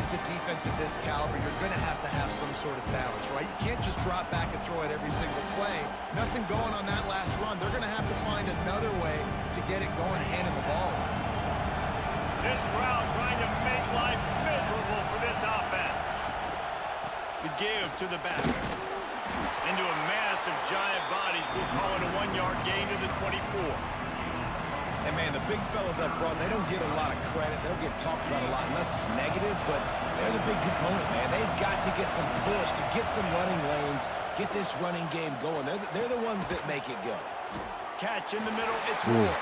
against a defense of this caliber, you're going to have some sort of balance, right? You can't just drop back and throw it every single play. Nothing going on that last run. They're going to have to find another way to get it going, handing the ball off. This crowd trying to make life miserable for this offense. The give to the back. Into a mass of giant bodies. We'll call it a 1-yard gain to the 24. And, man, the big fellas up front, they don't get a lot of credit. They don't get talked about a lot unless it's negative, but they're the big component, man. They've got to get some push, to get some running lanes, get this running game going. They're the ones that make it go. Catch in the middle. It's more.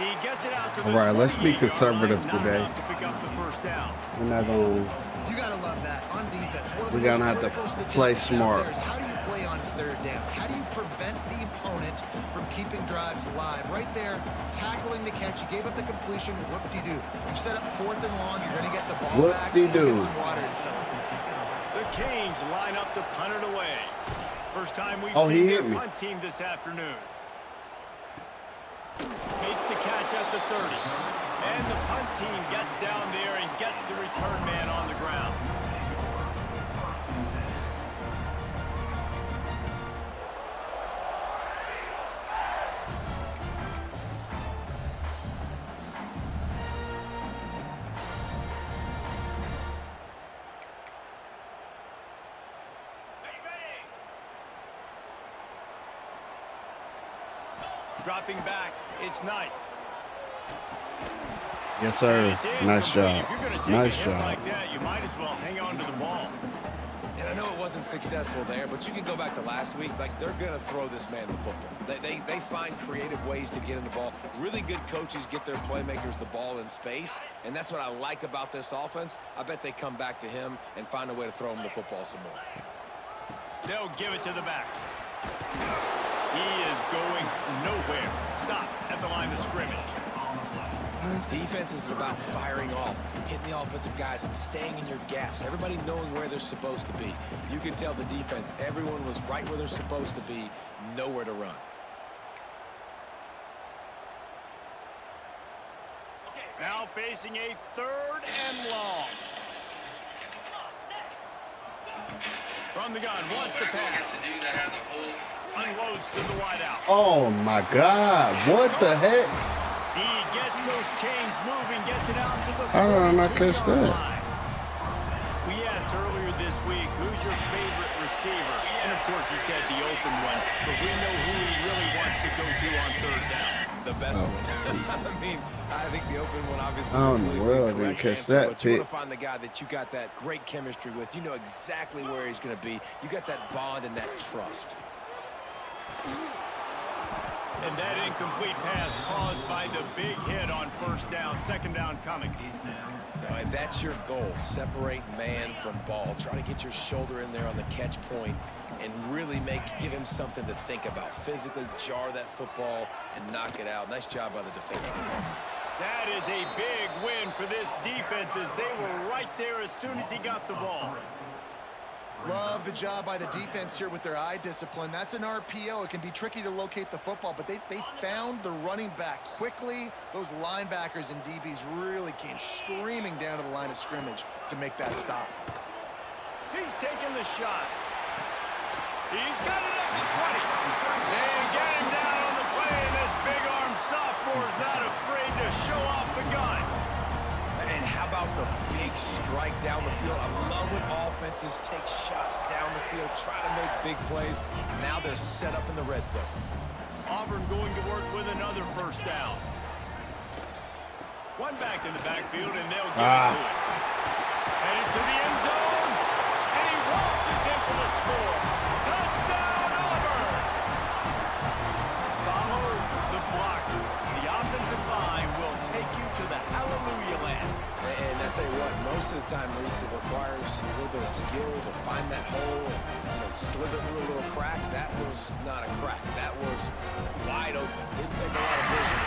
He gets it out to the All right, let's be conservative today. To pick up the first down. We're not going to. You got to love that. On defense, one of the We're going to most have critical to play statistics out smart. there is how do you play on third down? How do you prevent the opponent from keeping drives alive? Right there, tackling the catch. You gave up the completion. What do you do? You set up 4th and long. You're going to get the ball What back. do you do? Get some water and settle. The Canes line up to punt it away. First time we've he seen hit their me. punt team this afternoon. Makes the catch at the 30. And the punt team gets down there and gets the return man on the ground. Dropping back, it's Knight. Yes, sir. Nice job. If you're going to take Nice a hit job. like that, you might as well hang on to the ball. And I know it wasn't successful there, but you can go back to last week. Like, they're going to throw this man the football. They find creative ways to get in the ball. Really good coaches get their playmakers the ball in space, and that's what I like about this offense. I bet they come back to him and find a way to throw him the football some more. They'll give it to the back. He is going nowhere. Stop at the line of scrimmage. Defense is about firing off, hitting the offensive guys, and staying in your gaps. Everybody knowing where they're supposed to be. You can tell the defense, everyone was right where they're supposed to be, nowhere to run. Now facing a 3rd and long. From the gun, wants to pass. Unloads to the wideout. Oh, my God. What the heck? He gets those chains moving, gets it out to the How did I not catch 42-yard that? line. We asked earlier this week, who's your favorite receiver? And of course he said the open one, but we know who he really wants to go to on 3rd down. The best one. I mean, I think the open one obviously. How in the world did he catch that But you want pick? to find the guy that you got that great chemistry with. You know exactly where he's going to be. You got that bond and that trust. And that incomplete pass caused by the big hit on 1st down. 2nd down coming. No, and that's your goal. Separate man from ball. Try to get your shoulder in there on the catch point and really give him something to think about. Physically jar that football and knock it out. Nice job by the defender. That is a big win for this defense as they were right there as soon as he got the ball. Love the job by the defense here with their eye discipline. That's an RPO. It can be tricky to locate the football, but they found the running back quickly. Those linebackers and DBs really came screaming down to the line of scrimmage to make that stop. He's taking the shot. He's got it at the 20. They get him down on the play, and this big-arm sophomore's not afraid to show off the gun. And how about the big strike down the field? I love when offenses take shots down the field, try to make big plays. Now they're set up in the red zone. Auburn going to work with another 1st down. One back in the backfield, and they'll give it to him. Headed to the end zone, and he waltzes in for the score. Touchdown, Auburn! Follow the blockers. The offensive line will take you to the hallelujah land. And I tell you what, most of the time, Reese, it requires a little bit of skill to find that hole and slither through a little crack. That was not a crack. That was wide open. Didn't take a lot of vision.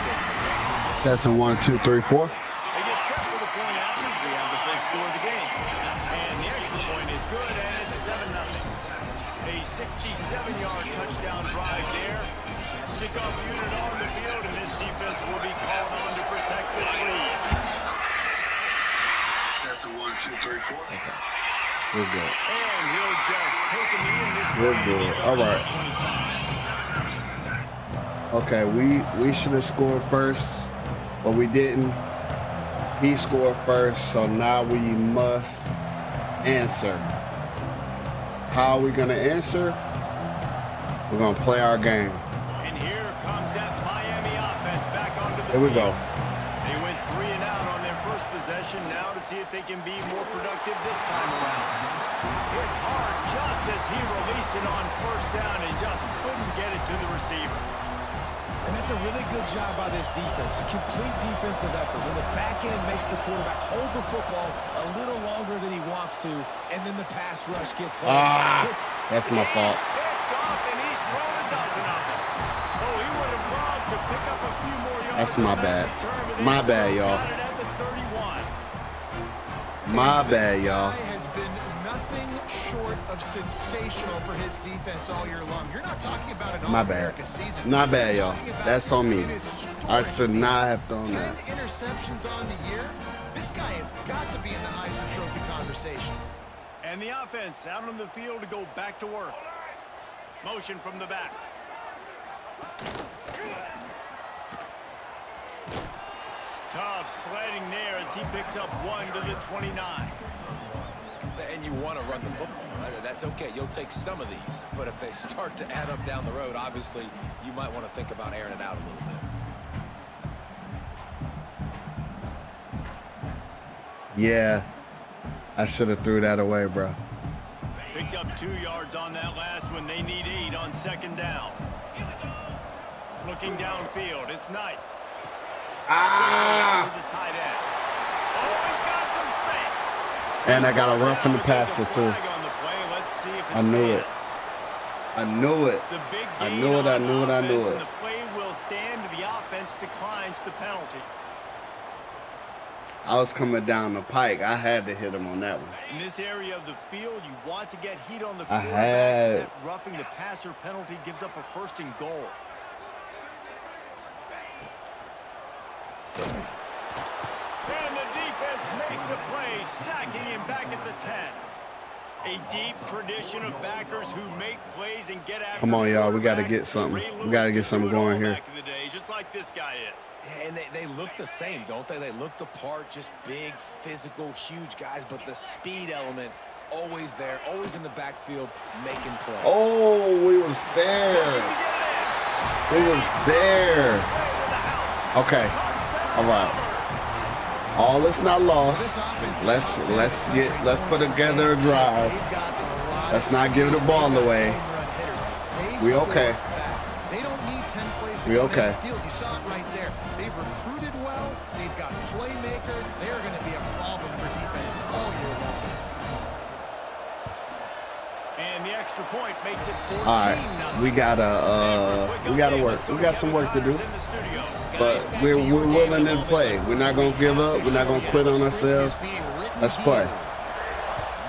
Testing 1, 2, 3, 4. They get set for the point after. We have the first score of the game. And the extra point is good, and it's 7-0. A 67-yard touchdown drive there. Kickoff unit on the field, and this defense will be called on to protect this lead. That's a 1, We're good. And he'll just take him in this We're time. good. All right. Okay, we should have scored first, but we didn't. He scored first, so now we must answer. How are we gonna answer? We're gonna play our game. And here comes that Miami offense back onto the Here we field. go. They went 3 and out on their first possession. Now to see if they can be more productive this time around. Hit hard just as he released it on first down and just couldn't get it to the receiver. And that's a really good job by this defense. A complete defensive effort. When the back end makes the quarterback hold the football a little longer than he wants to, and then the pass rush gets home. That's my fault. Picked off and he's thrown a dozen of them. Oh, he would have loved to pick up a few more yards. That's my bad. My bad, y'all. Got it at the 31. My bad, y'all. This guy has been nothing short of sensational for his defense all year long. You're not talking about an My bad. All-America season. Not bad, You're y'all. talking about That's on me. in his storic I should season. not have done 10 that. interceptions on the year. This guy has got to be in the Heisman Trophy conversation. And the offense out on the field to go back to work. Motion from the back. Tough sledding there as he picks up 1 to the 29. And you want to run the football. That's okay. You'll take some of these. But if they start to add up down the road, obviously, you might want to think about airing it out a little bit. Yeah, I should have threw that away, bro. Picked up 2 yards on that last one. They need 8 on second down. Looking downfield, it's Knight. To the tight end. Oh, he's got some space. And I got a rough in the passer, too. Flag on the play. Let's see if it I knew it. stands. I knew it. The big I gain knew it, I on knew it, I knew offense, it. and the play will stand. The offense declines the penalty. I was coming down the pike. I had to hit him on that one. In this area of the field, you want to get heat on the I quarterback. had- That roughing the passer penalty gives up a first and goal. And the defense makes a play, sacking him back at the 10. A deep tradition of backers who make plays and get after Come on, y'all. We gotta quarterbacks. get something. Ray We Lewis gotta get could something do it all going here. back in the day, just like this guy is. And they look the same, don't they? They look the part, just big, physical, huge guys, but the speed element always there, always in the backfield, making plays. Oh, we was there. We was there. Okay. All right. All is not lost. Let's put together a drive. Let's not give the ball away. We okay. They don't need 10 plays to We go okay. downfield. You saw it right there. They've recruited well. They've got playmakers. They're going to be a problem for defenses all year long. And the extra point makes it 14-0. All right. We gotta work. We got some work to do. But we're willing to play. We're not gonna give up. We're not gonna quit on ourselves. Let's play.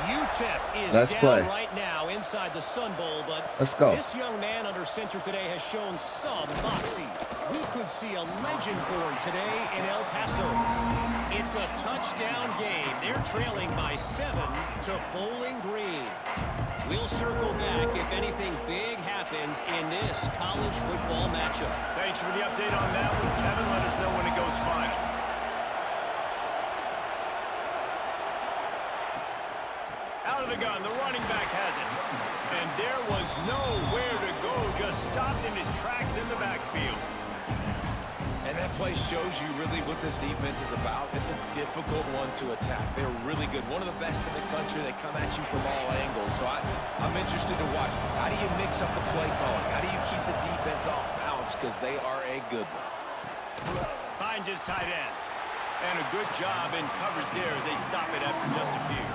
UTEP is Let's down play. right now inside the Sun Bowl, but Let's go. this young man under center today has shown some moxie. We could see a legend born today in El Paso. It's a touchdown game. They're trailing by 7 to Bowling Green. We'll circle back if anything big happens in this college football matchup. Thanks for the update on that one, Kevin. Let us know when it goes final. Out of the gun, the running back has it. And there was nowhere to go, just stopped in his tracks in the backfield. And that play shows you really what this defense is about. It's a difficult one to attack. They're really good. One of the best in the country. They come at you from all angles. So I'm interested to watch. How do you mix up the play calling? How do you keep the defense off balance? Because they are a good one. Finds his tight end. And a good job in coverage there as they stop it after just a few.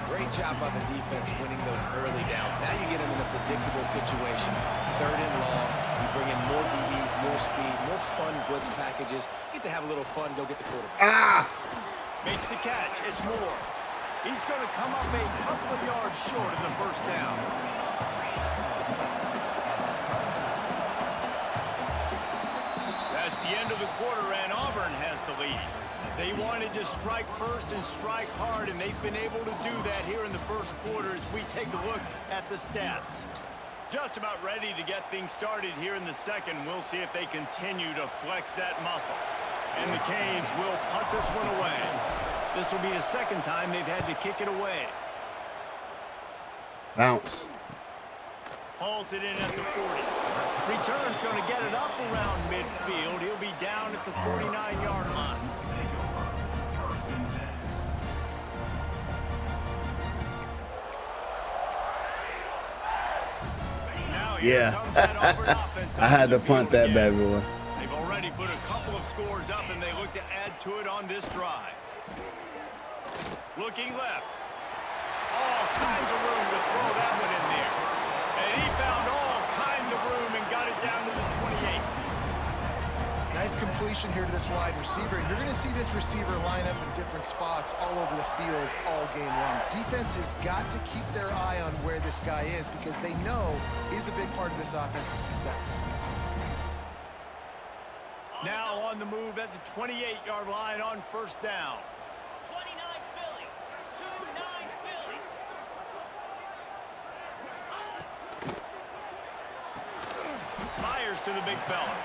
Great job by the defense winning those early downs. Now you get them in a predictable situation. 3rd and long. You bring in more DBs, more speed, more fun blitz packages. Get to have a little fun. Go get the quarterback. Makes the catch. It's Moore. He's going to come up a couple of yards short of the first down. That's the end of the quarter, and Auburn has the lead. They wanted to strike first and strike hard, and they've been able to do that here in the first quarter as we take a look at the stats. Just about ready to get things started here in the second. We'll see if they continue to flex that muscle. And the Canes will punt this one away. This will be the second time they've had to kick it away. Bounce. Hauls it in at the 40. Return's going to get it up around midfield. He'll be down at the 49-yard line. Yeah, I had to punt that bad boy. They've already put a couple of scores up, and they look to add to it on this drive. Looking left. All kinds of room to throw that one in there. And he found all kinds of room and got it down to the 28. Nice completion here to this wide receiver. And you're going to see this receiver line up in different spots all over the field all game long. Defense has got to keep their eye on where this guy is because they know he's a big part of this offense's success. Now on the move at the 28-yard line on first down. 29 Philly. 2-9 Philly. Fires to the big fella.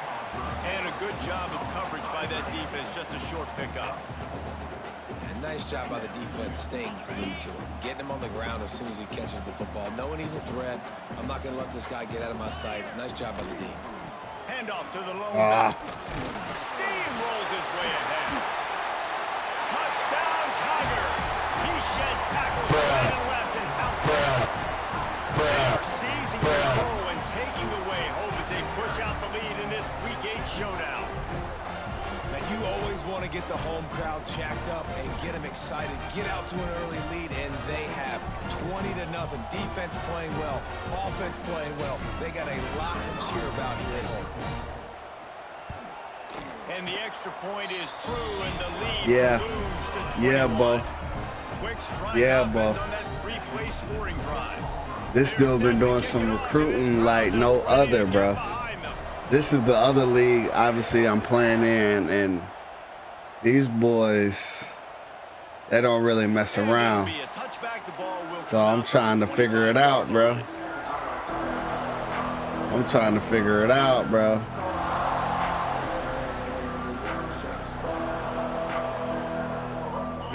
And a good job of coverage by that defense. Just a short pickup. And nice job by the defense staying glued to him. Getting him on the ground as soon as he catches the football. Knowing he's a threat. I'm not going to let this guy get out of my sights. Nice job by the D. Handoff to the lone back. Steamrolls his way ahead. Touchdown, Tiger. He shed tackles right and left and housed it. They are seizing control and taking away hope as they push out the lead in this Week 8 showdown. Now, you always want to get the home crowd jacked up and get them excited. Get out to an early lead, and they have 20-0. Defense playing well, offense playing well. They got a lot to cheer about here at home. And the extra point is true, and the lead moves to 21. Yeah, Bo. Quick strike Yeah, Bo. on that three-play scoring drive. This dude been doing some recruiting like no other, bro. This is the other league, obviously, I'm playing in, and these boys, they don't really mess around. So I'm trying to figure it out, bro. I'm trying to figure it out, bro.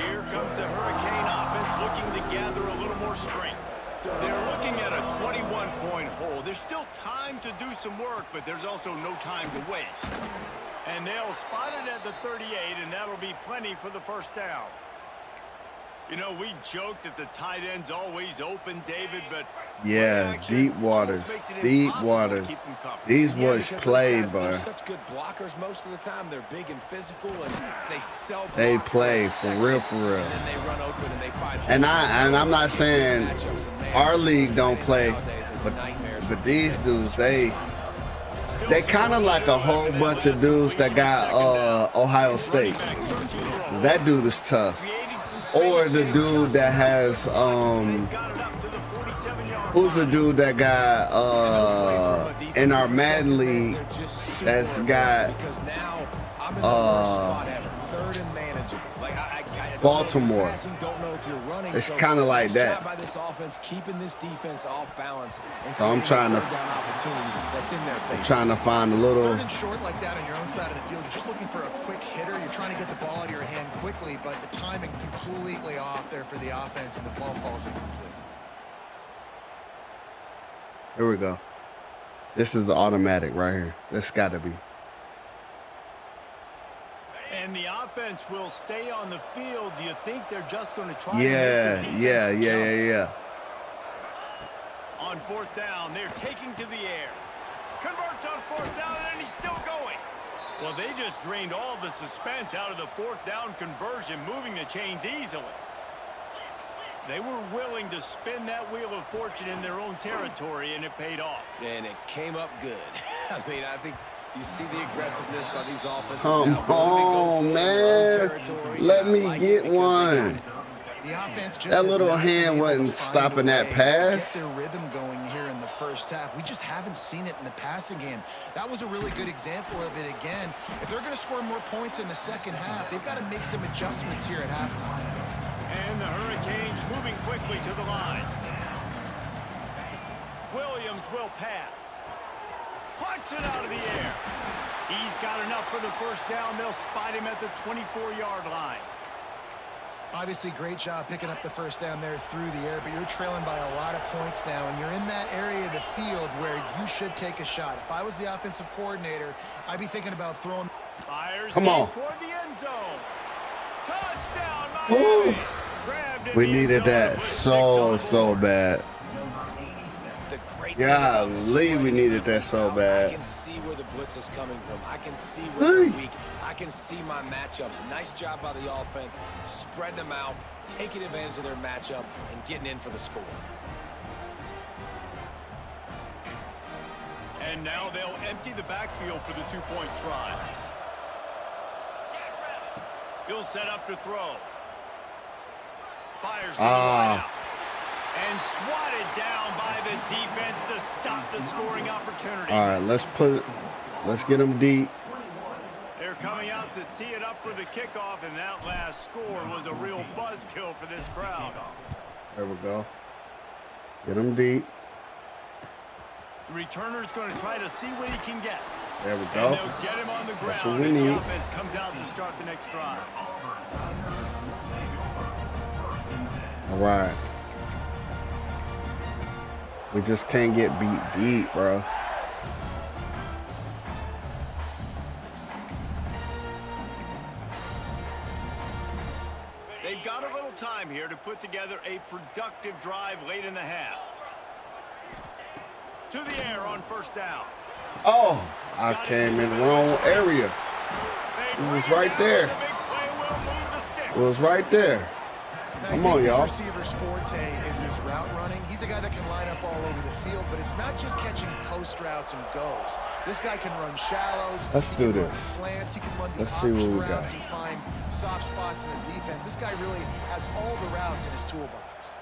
Here comes the Hurricane offense looking to gather a little more strength. They're looking at a 21-point hole. There's still time to do some work, but there's also no time to waste. And they'll spot it at the 38, and that'll be plenty for the first down. You know, we joked that the tight end's always open, David, but yeah, deep waters, deep waters. These boys play, bro. They're such good blockers most of the time. They're big and physical, and they play for real, for real. And then they run open and they find. And I'm not saying our league don't play, but these dudes, they kind of like a whole bunch of dudes that got Ohio State. That dude is tough. Or the dude that has who's the dude that got in our Madden league that's got Baltimore. It's kind of like that. So I'm trying to find a little. Short like that on your own side of the field. You're just looking for a quick hitter. You're trying to get the ball out of your hand quickly, but the timing completely off there for the offense, and the ball falls incomplete. Here we go. This is automatic right here. This got to be. And the offense will stay on the field. Do you think they're just going to try Yeah. On fourth down, they're taking to the air. Converts on fourth down, and he's still going. Well, they just drained all the suspense out of the fourth down conversion, moving the chains easily. They were willing to spin that wheel of fortune in their own territory, and it paid off. And it came up good. I mean, I think you see the aggressiveness by these offenses. Come on, man. Let me get one. The offense just That has little not been hand able to wasn't find stopping a that way to pass. Get their rhythm going here in the first half. We just haven't seen it in the passing game. That was a really good example of it again. If they're going to score more points in the second half, they've got to make some adjustments here at halftime. And the Hurricanes moving quickly to the line. Williams will pass. Punts it out of the air. He's got enough for the first down. They'll spot him at the 24-yard line. Obviously, great job picking up the first down there through the air, but you're trailing by a lot of points now, and you're in that area of the field where you should take a shot. If I was the offensive coordinator, I'd be thinking about throwing. Fires Come on. toward the end zone. Touchdown, Ooh. Miami. Grabbed in We the needed end zone that with 6 on so, the so board. bad. The great thing about Golly, spreading we the needed that defense so out, bad. I can see where the blitz is coming from. I can see where they're Hey. weak. I can see my matchups. Nice job by the offense, spreading them out, taking advantage of their matchup, and getting in for the score. And now they'll empty the backfield for the two-point try. He'll set up to throw. Fires to the wideout. And swatted down by the defense to stop the scoring opportunity. All right, let's get them deep. They're coming out to tee it up for the kickoff, and that last score was a real buzzkill for this crowd. There we go. Get them deep. The returner's going to try to see what he can get. There we And go. they'll get him on the That's ground what we as the need. offense comes out to start the next drive. All right. We just can't get beat deep, bro. They've got a little time here to put together a productive drive late in the half. To the air on first down. Oh, I came in the wrong area. It was right there. It was right there. Come on, y'all. This receiver's forte is his route running. He's a guy that can line up all over the field, but it's not just catching post routes and goes. This guy can run shallows. Let's he do can run this. slants. He can run the Let's see what option we got. routes and find soft spots in the defense. This guy really has all the routes in his toolbox.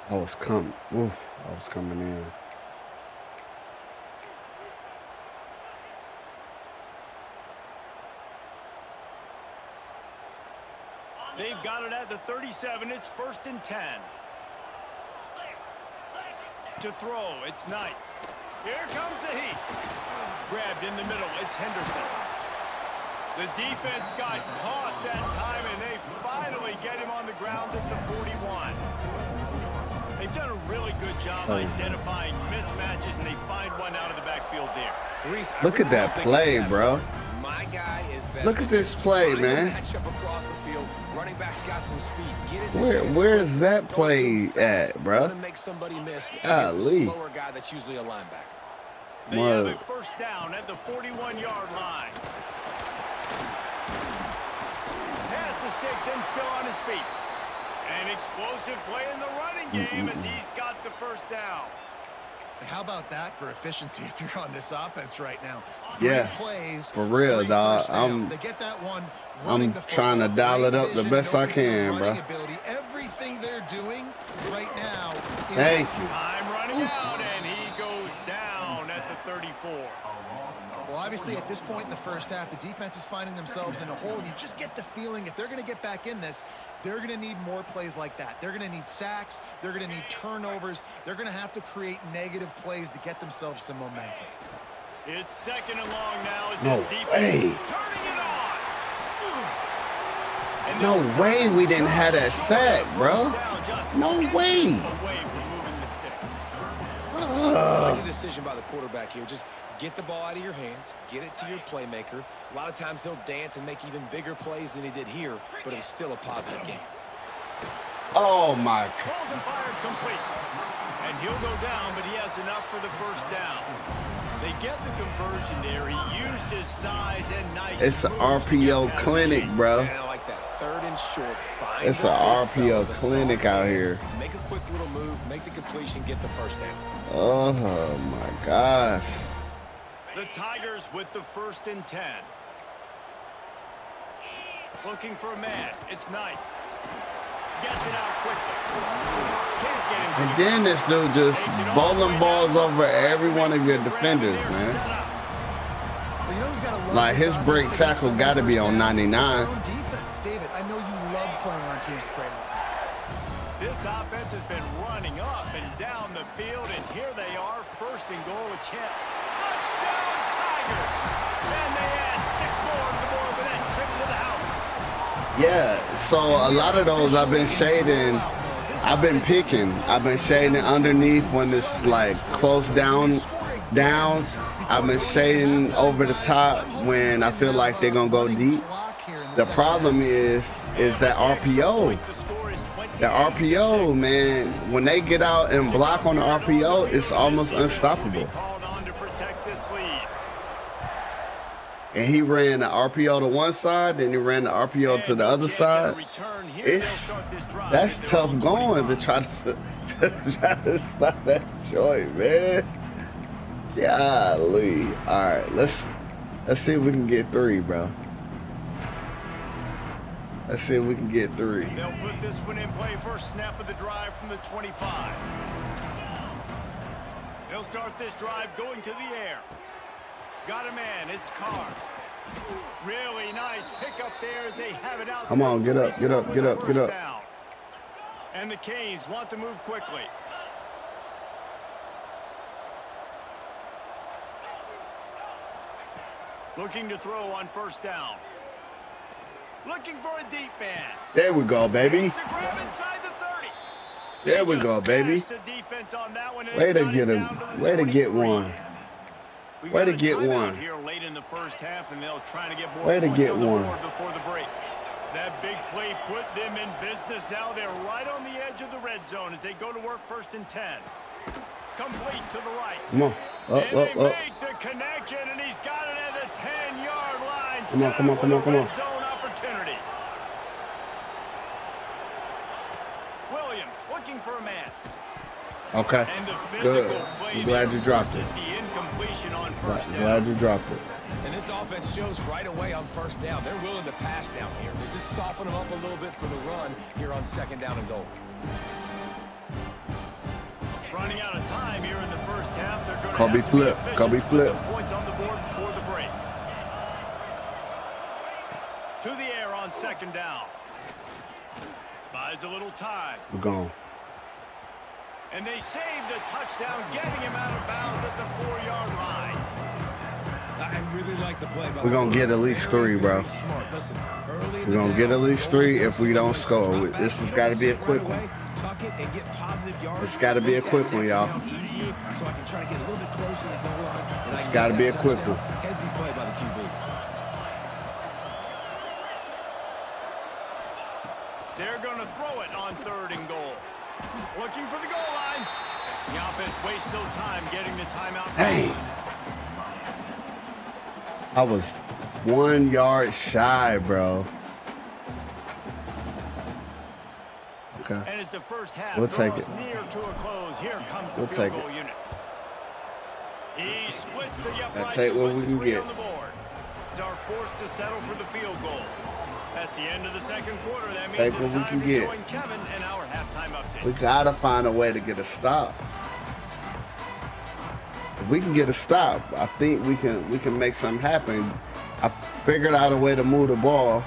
I was coming. Oof, I was coming in. They've got it at the 37. It's 1st and 10. To throw, it's Knight. Here comes the heat. Grabbed in the middle, it's Henderson. The defense got caught that time, and they finally get him on the ground at the 41. They've done a really good job identifying mismatches, and they find one out of the backfield there. Reese, I Look at really that don't think play, it's that bro. hard. My guy is better. Look at this play, Find the man. matchup across the field. Running back's got some speed. Get in his Where- hands where's quick. that Go play too fast. at, bro? Let him make somebody miss against a Golly. slower guy that's usually a linebacker. They have a Whoa. first down at the 41-yard line. Pass the sticks and still on his feet. An explosive play in the running game as he's got the first down. And how about that for efficiency if you're on this offense right now? Yeah, Plays, for real, 3 dog. first downs. They get that one I'm running the trying to football, dial great it up the vision, best I open field can, bro. running ability. Everything they're doing right now is Thank you. Time running out, and he goes down at the 34. Well, obviously, at this point in the first half, the defense is finding themselves in a hole. And you just get the feeling if they're going to get back in this, they're going to need more plays like that. They're going to need sacks. They're going to need turnovers. They're going to have to create negative plays to get themselves some momentum. It's 2nd and long now as No this defense way. is turning it on. And No they'll way stop we didn't just have that short sack, of bro. first down, just No inches way. away from moving the sticks. I like the decision by the quarterback here. Just get the ball out of your hands, get it to your playmaker. A lot of times he'll dance and make even bigger plays than he did here, but it was still a positive game. Oh my. Balls and fired complete. And he'll go down, but he has enough for the first down. They get the conversion there. He used his size and nice It's an moves to get RPO past the clinic, chain. bro. And I like that 3rd and short. Find It's the a big RPO fella, the clinic soft out hands, here. Make a quick little move, make the completion, get the first down. Oh my gosh. The Tigers with the 1st and 10. Looking for a man. It's Knight. gets it out quickly. Can't get into And the then this dude just bowling balls over every one of your defenders, man. Well, you know who's gotta love Like this his offense break picking up tackle some got to be on first downs? It's 99. their own defense. David, I know you love playing on teams with great offenses. This offense has been running up and down the field, and here they are, first and goal, a chance. Touchdown, Tiger! And they add 6 more to the board with that trip to the house. Yeah, so a lot of those I've been shading. I've been picking. I've been shading underneath when it's like close downs. I've been shading over the top when I feel like they're gonna go deep. The problem is that RPO. The RPO, man, when they get out and block on the RPO, it's almost unstoppable. And he ran the RPO to one side, then he ran the RPO to the other side. That's tough going to try to stop that joint, man. Golly. All right, let's see if we can get 3, bro. Let's see if we can get 3. They'll put this one in play first snap of the drive from the 25. They'll start this drive going to the air. Got a man, it's Carr. Really nice pickup there as they have it out. Come on, get up, get up, get up, get up. Down. And the Canes want to move quickly. Looking to throw on first down. Looking for a deep man. There we go, baby. The grab inside the 30. There we go, baby. The defense on that one, Way to get him. Way to get one. Way to get one. Here late in the first half, and they'll try to get more Way to points get on the one. board before the break. That big play put them in business. Now they're right on the edge of the red zone as they go to work first and 10. Complete to the right. Come on. Up, And up, they up. make the connection, and he's got it at the 10-yard line. Come on, come on, come on, come on. Red zone opportunity. Williams looking for a man. Okay. And the Good. physical play I'm glad there you dropped it. forces the incompletion on first down. Glad you dropped it. And this offense shows right away on first down. They're willing to pass down here. Does this soften them up a little bit for the run here on second down and goal? Running out of time here in the first half. They're going to Kobe have to be flip. efficient, Kobe put flip. some points on the board before the break. To the air on second down. Buys a little time. We're gone. And they save the touchdown, getting him out of bounds at the 4-yard line. I really like the play. We're going to get at least 3, bro. Listen, early in We're the going to down, get at least 3 if we don't score. This has got to be a quick one. Tuck it and get positive yards. It's got to be a quick one, y'all. Easier, so I can try to get a little bit closer to the goal line. And It's I can gotta get be that a quick touchdown. one. Headsy play by the QB. They're going to throw it on third and goal. Looking for the goal line. The offense wastes no time getting the timeout. Hey. I was 1 yard shy, bro. Okay. And as the first half We'll take draws it. near to a close, here comes the We'll field take goal it. unit. He splits the uprights take and what puts we his can weight get. on the board. Are forced to settle for the field goal. That's the end of the second quarter. That means Take it's what we time can to get. join Kevin and our halftime update. We got to find a way to get a stop. If we can get a stop, I think we can make something happen. I figured out a way to move the ball.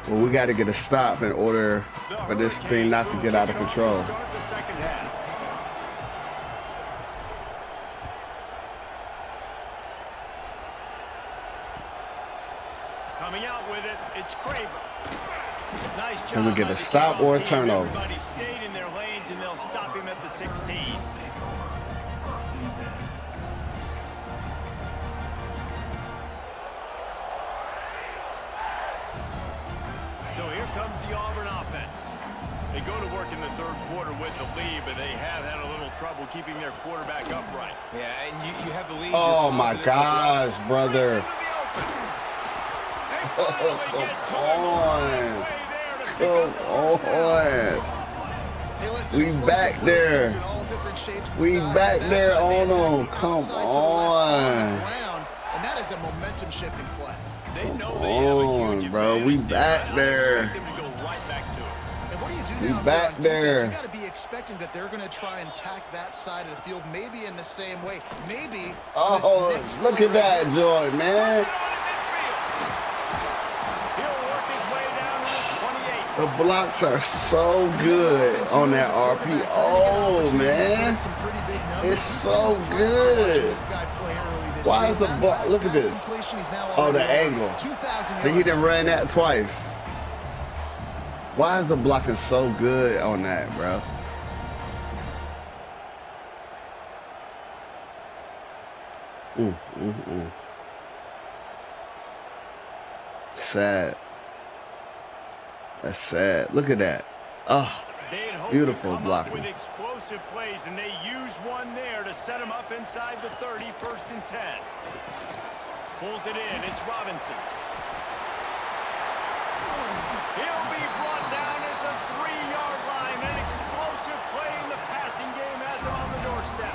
Well, we got to get a stop in order for this thing not to get out of control. Start the second half. Coming out with it, it's Craver. Nice job. Can we get by a the stop kickoff or a team. turnover? Everybody stayed in their lanes, and they'll stop him at the 16. So here comes the Auburn offense. They go to work in the third quarter with the lead, but they have had a little trouble keeping their quarterback upright. Yeah, and you have the lead. Oh You're my positive. gosh, brother. Come on. Hey, listen, We explosive back blue there. sticks in all different shapes and We sizes. back That's there how they on attack them. the Come outside to the left on. ground, and that is a momentum-shifting play. They know Come they have a on, huge bro. We advantage back I there. expect them to go right back to it. And what do you do We back there. You got to be expecting that they're going to try and tack that side of the field, maybe in the same way. Maybe. Oh, look at that, Joy, man. He'll work his way down to the 28. The blocks are so good on that RPO, man. It's so good. Why is the block? Look at this. Oh, the angle. So he didn't run that twice. Why is the blocking so good on that, bro? Sad. That's sad. Look at that. Oh, beautiful blocking. With explosive plays, and they use one there to set him up inside the 30, 1st and 10. Pulls it in. It's Robinson. He'll be brought down at the 3-yard line. An explosive play in the passing game has him on the doorstep.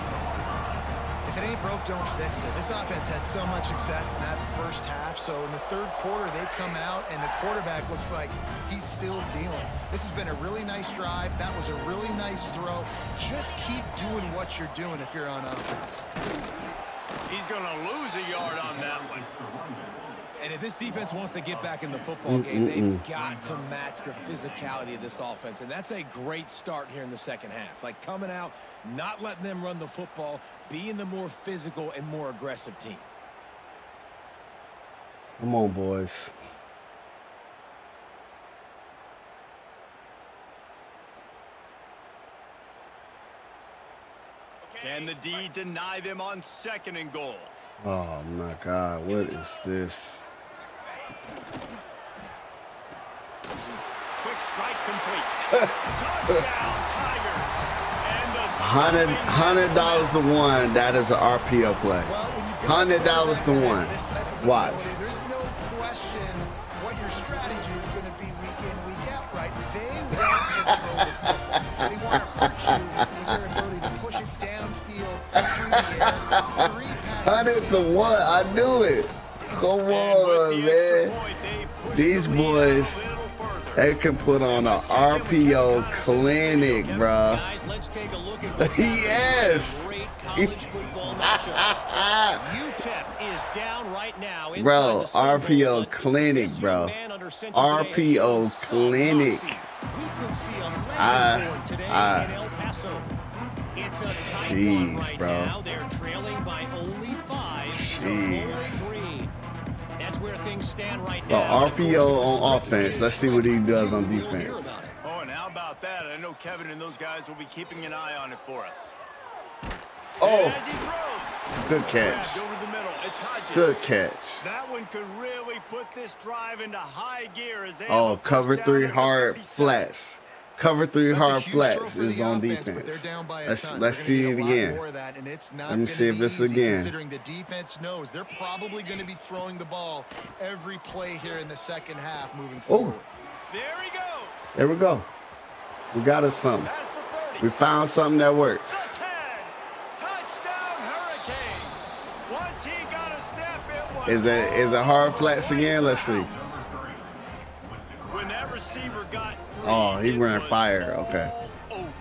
If it ain't broke, don't fix it. This offense had so much success in that first half, so in the third quarter, they come out, and the quarterback looks like he's still dealing. This has been a really nice drive. That was a really nice throw. Just keep doing what you're doing if you're on offense. He's going to lose a yard on that one. And if this defense wants to get back in the football game, they've got to match the physicality of this offense. And that's a great start here in the second half. Like coming out, not letting them run the football, being the more physical and more aggressive team. Come on, boys. Can the D deny them on 2nd and goal? Oh, my God. What is this? Quick strike complete. Touchdown, Tigers. And the $100 to 1. That is an RPO play. $100 to 1. Watch. There's no question what your strategy is going to be week in, week out, right? They want to throw the football. They want to hurt you with their ability to push it downfield through the air. 100 to 1. I knew it. Come on, man. These boys, they can put on an RPO clinic, bro. Let's take a look at Yes. college football matchup. UTEP is down right now. Bro, RPO clinic, bro. RPO clinic. We could see a legend today in El Paso. It's a tight one right now. They're trailing by only 5 to Bowling Green. That's where things stand right now. RPO on offense. Let's see what he does on defense. Oh, and how about that? I know Kevin and those guys will be keeping an eye on it for us. Oh, as he throws. Good catch. Over the middle. It's Hodges. Good catch. That one could really put this drive into high gear as they Oh, cover 3 hard flats. Cover 3 hard flats is on defense. Let's see it again. Let me see if it's again. Considering the defense knows they're probably going to be throwing the ball every play here in the second half moving forward. There he goes. There we go. We got us something. That's the 30. We found something that works. The 10. Touchdown Hurricanes. Once he got a step, it was Is it hard flats again? Let's see. When that receiver got free, Oh, he ran fire. Okay. all over.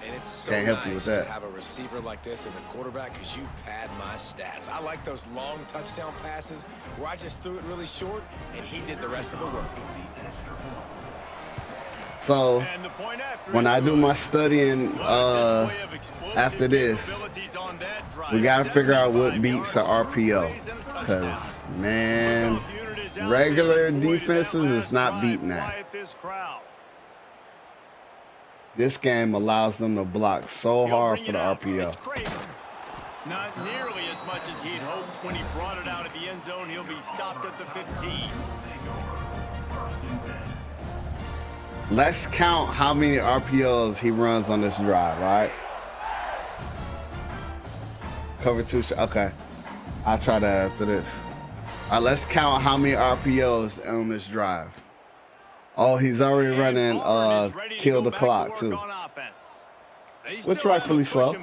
And it's so Can't help you nice with that. to have a receiver like this as a quarterback because you pad my stats. I like those long touchdown passes where I just threw it really short and he did the rest of the work. So And the point after when is I do good. my studying after this, we got to figure out what beats an RPO. Because, man, regular defenses is not beating that. This game allows them to block so hard for the RPO. Not nearly as much as he'd hoped when he brought it out of the end zone. He'll be stopped at the 15. Let's count how many RPOs he runs on this drive, all right? Cover 2. Okay. I'll try that after this. All right, let's count how many RPOs on this drive. Oh, he's already running kill the clock, too. Which rightfully so.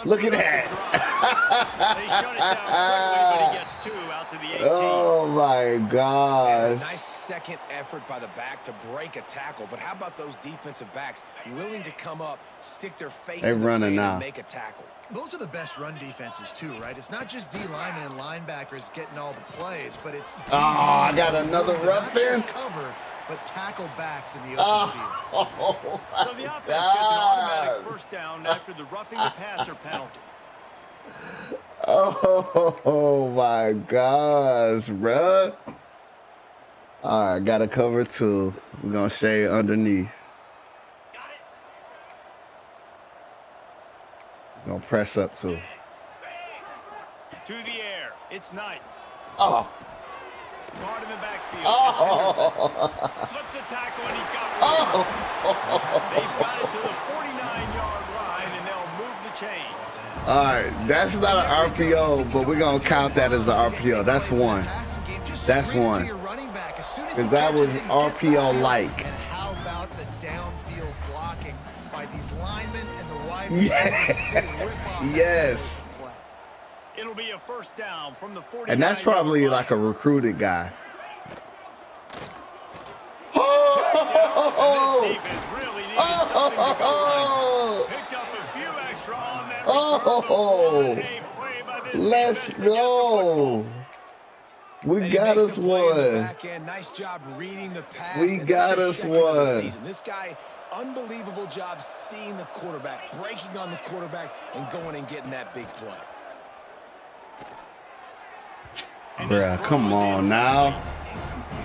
Look at that. Oh, my God. Nice split-second effort by the back to break a tackle, but how about those defensive backs willing to come up, stick their face in the running fade now. and make a tackle? Those are the best run defenses too, right? It's not just D linemen and linebackers getting all the plays, but it's I got another rough in. Cover, but tackle backs in the open field. Oh, So the offense gets an automatic first down after the roughing the passer penalty. Oh my gosh, bruh. All right, got to cover 2. We're going to shade underneath. We're going to press up 2. To the air. It's Knight. Oh. Guard in the backfield. Oh. It's Slips a tackle, and he's got one. They've got it to the 49-yard line, and they'll move the chains. All right, that's not an RPO, but we're going to count that as an RPO. That's 1. That's 1. Because that was RPO-like. And how about the downfield blocking by these linemen and the wide Yes. It'll be a first down from the 49. And that's probably like a recruited guy. Oh! Defense really needed something to go right. Picked up a few extra on that return, but Let's go. We got us one. Nice job reading the pass. We got us one. This guy, unbelievable job seeing the quarterback, breaking on the quarterback, and going and getting that big play. Bruh, come on now.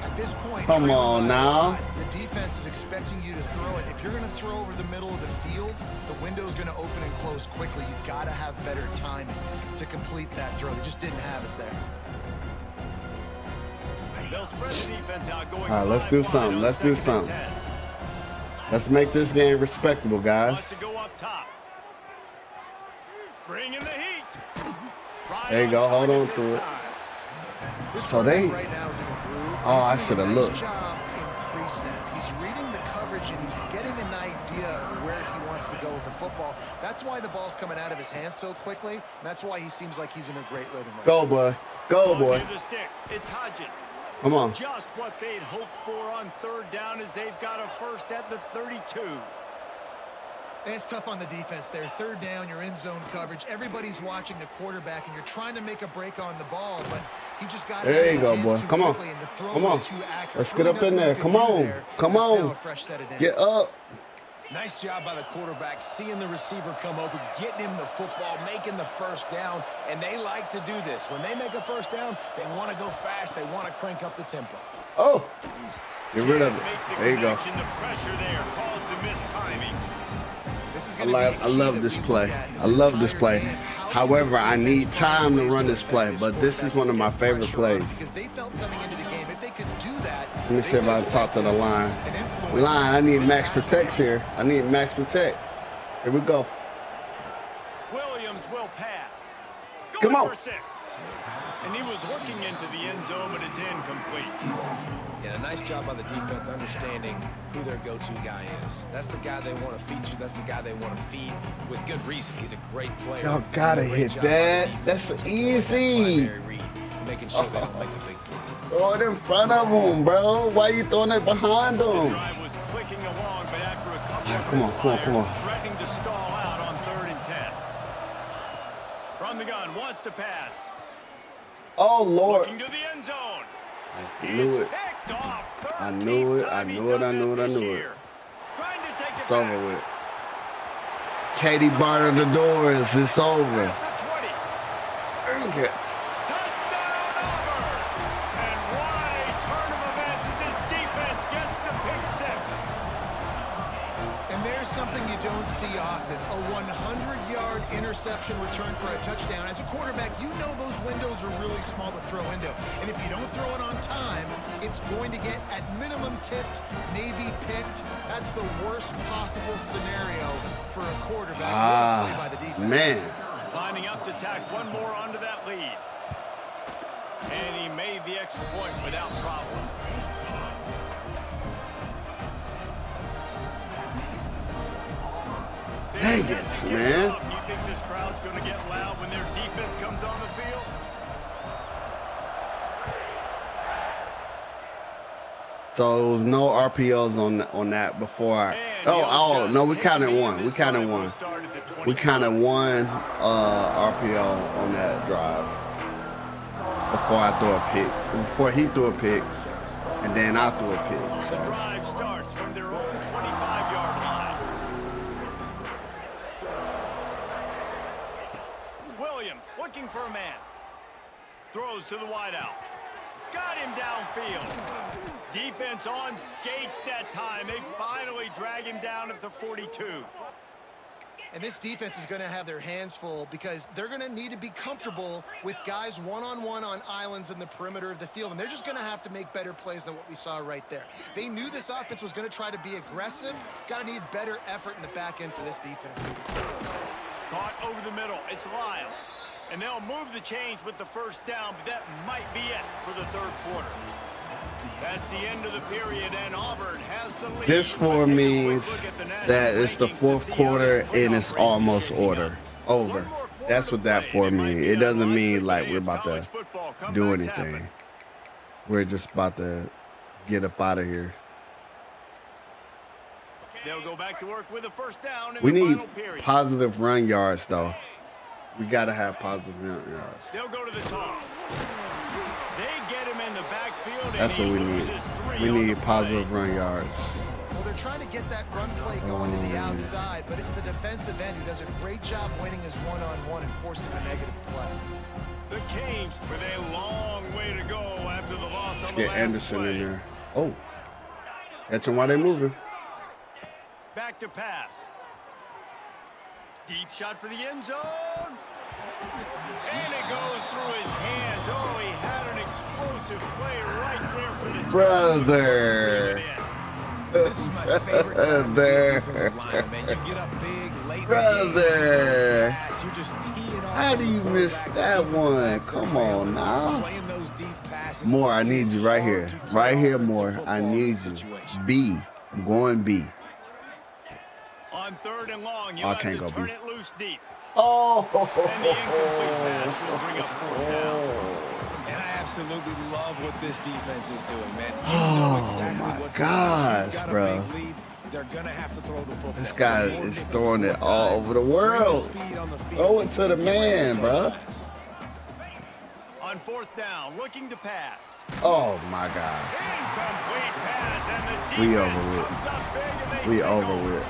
At this point, Come on now. The defense is expecting you to throw it. If you're going to throw over the middle of the field, the window's going to open and close quickly. You've got to have better timing to complete that throw. They just didn't have it there. They'll spread the defense out going. All right, let's do something. Let's do something. Let's make this game respectable, guys. To go up top. Bring in the heat. There you go. Hold on to it. So they. Right now is in a groove. Oh, I He's should doing have a looked. nice job in pre-snap. He's reading the coverage and he's getting an idea of where he wants to go with the football. That's why the ball's coming out of his hands so quickly. And that's why he seems like he's in a great rhythm right Go, boy. Go, boy. The sticks. It's Hodges. Come on. Just what they'd hoped for on third down as they've got a first at the 32. It's tough on the defense there. Third down, you're in zone coverage. Everybody's watching the quarterback, and you're trying to make a break on the ball, but he just got There you go, boy. Come on. Come on. Let's get up in there. Come on. Come on. Get up. Nice job by the quarterback, seeing the receiver come open, getting him the football, making the first down, and they like to do this. When they make a first down, they want to go fast. They want to crank up the tempo. Oh. Get rid of it. There you go. The pressure there caused the missed timing. I love this play. I love this play. However, I need time to run this play, but this is one of my favorite plays. Let me see if I can talk to the line. Line, I need max protects here. I need max protect. Here we go. Williams will pass. Come on. For 6. And he was looking into the end zone, but it's incomplete. Yeah, a nice job by the defense understanding who their go-to guy is. That's the guy they want to feature. That's the guy they want to feed with good reason. He's a great player. Y'all gotta hit that. That's easy. Making sure they don't make a big play. Throw it in front of him, bro. Why you throwing it behind His him? drive was clicking along, but after a couple Come on, come on, come on. threatening to stall out on 3rd and 10. From the gun, wants to pass. Oh, Lord. Looking to the end zone. I knew it. I knew it. I knew it. I knew it. I knew it. It's over with. Katie barred the doors. It's over. Urgent. Something you don't see often, a 100-yard interception return for a touchdown. As a quarterback, you know those windows are really small to throw into. And if you don't throw it on time, it's going to get at minimum tipped, maybe picked. That's the worst possible scenario for a quarterback. By the defense. Man. Lining up to tack one more onto that lead. And he made the extra point without problem. Dang it, man. You think this crowd's going to get loud when their defense comes on the field? So it was no RPOs on that before. Oh, no, we kind of won. We kind of won. We kind of won RPO on that drive before I threw a pick. Before he threw a pick, and then I threw a pick. The drive starts from their own 25-yard line. Williams looking for a man. Throws to the wideout. Got him downfield. Defense on skates that time. They finally drag him down at the 42. And this defense is going to have their hands full because they're going to need to be comfortable with guys one-on-one on islands in the perimeter of the field. And they're just going to have to make better plays than what we saw right there. They knew this offense was going to try to be aggressive. Got to need better effort in the back end for this defense. Caught over the middle. It's Lyle. And they'll move the chains with the first down, but that might be it for the third quarter. That's the end of the period, and Auburn has the lead. This for means that it's the fourth quarter and it's almost over. That's what that for means. It doesn't mean like we're about to do anything. We're just about to get up out of here. They'll go back to work with a first down in We the need final period. positive run yards, though. We got to have positive run yards. They'll go to the toss. They get him in the backfield. That's what we need. We need positive run yards. Well, they're trying to get that run play going to the outside, but it's the defensive end who does a great job winning his one-on-one and forcing the negative play. The Canes with a long way to go after the loss. Let's on the get last Anderson play. in there. Oh. Catch him while they're moving. Back to pass. Deep shot for the end zone. And it goes through his hands. Oh, he had an explosive play right there for the Brother. This is my favorite time There. defensive line, man. You get up big, late in the Brother. game, pass, you're just teeing off. How do you miss that one? Come on now. Playing those deep passes. More, I need you right here. Right here, more. I need you. B. I'm going B. On third and long, you I have can't to go turn B. it loose deep. Oh. And the incomplete pass will bring up fourth down. And I absolutely love what this defense is doing, man. Oh, my gosh, bro. They're gonna have to throw the football. This guy is throwing it all over the world. Throw it to the man, bro. On fourth down, looking to pass. Oh, my gosh. Incomplete pass, and the We defense over with. comes up big, and they We take over with.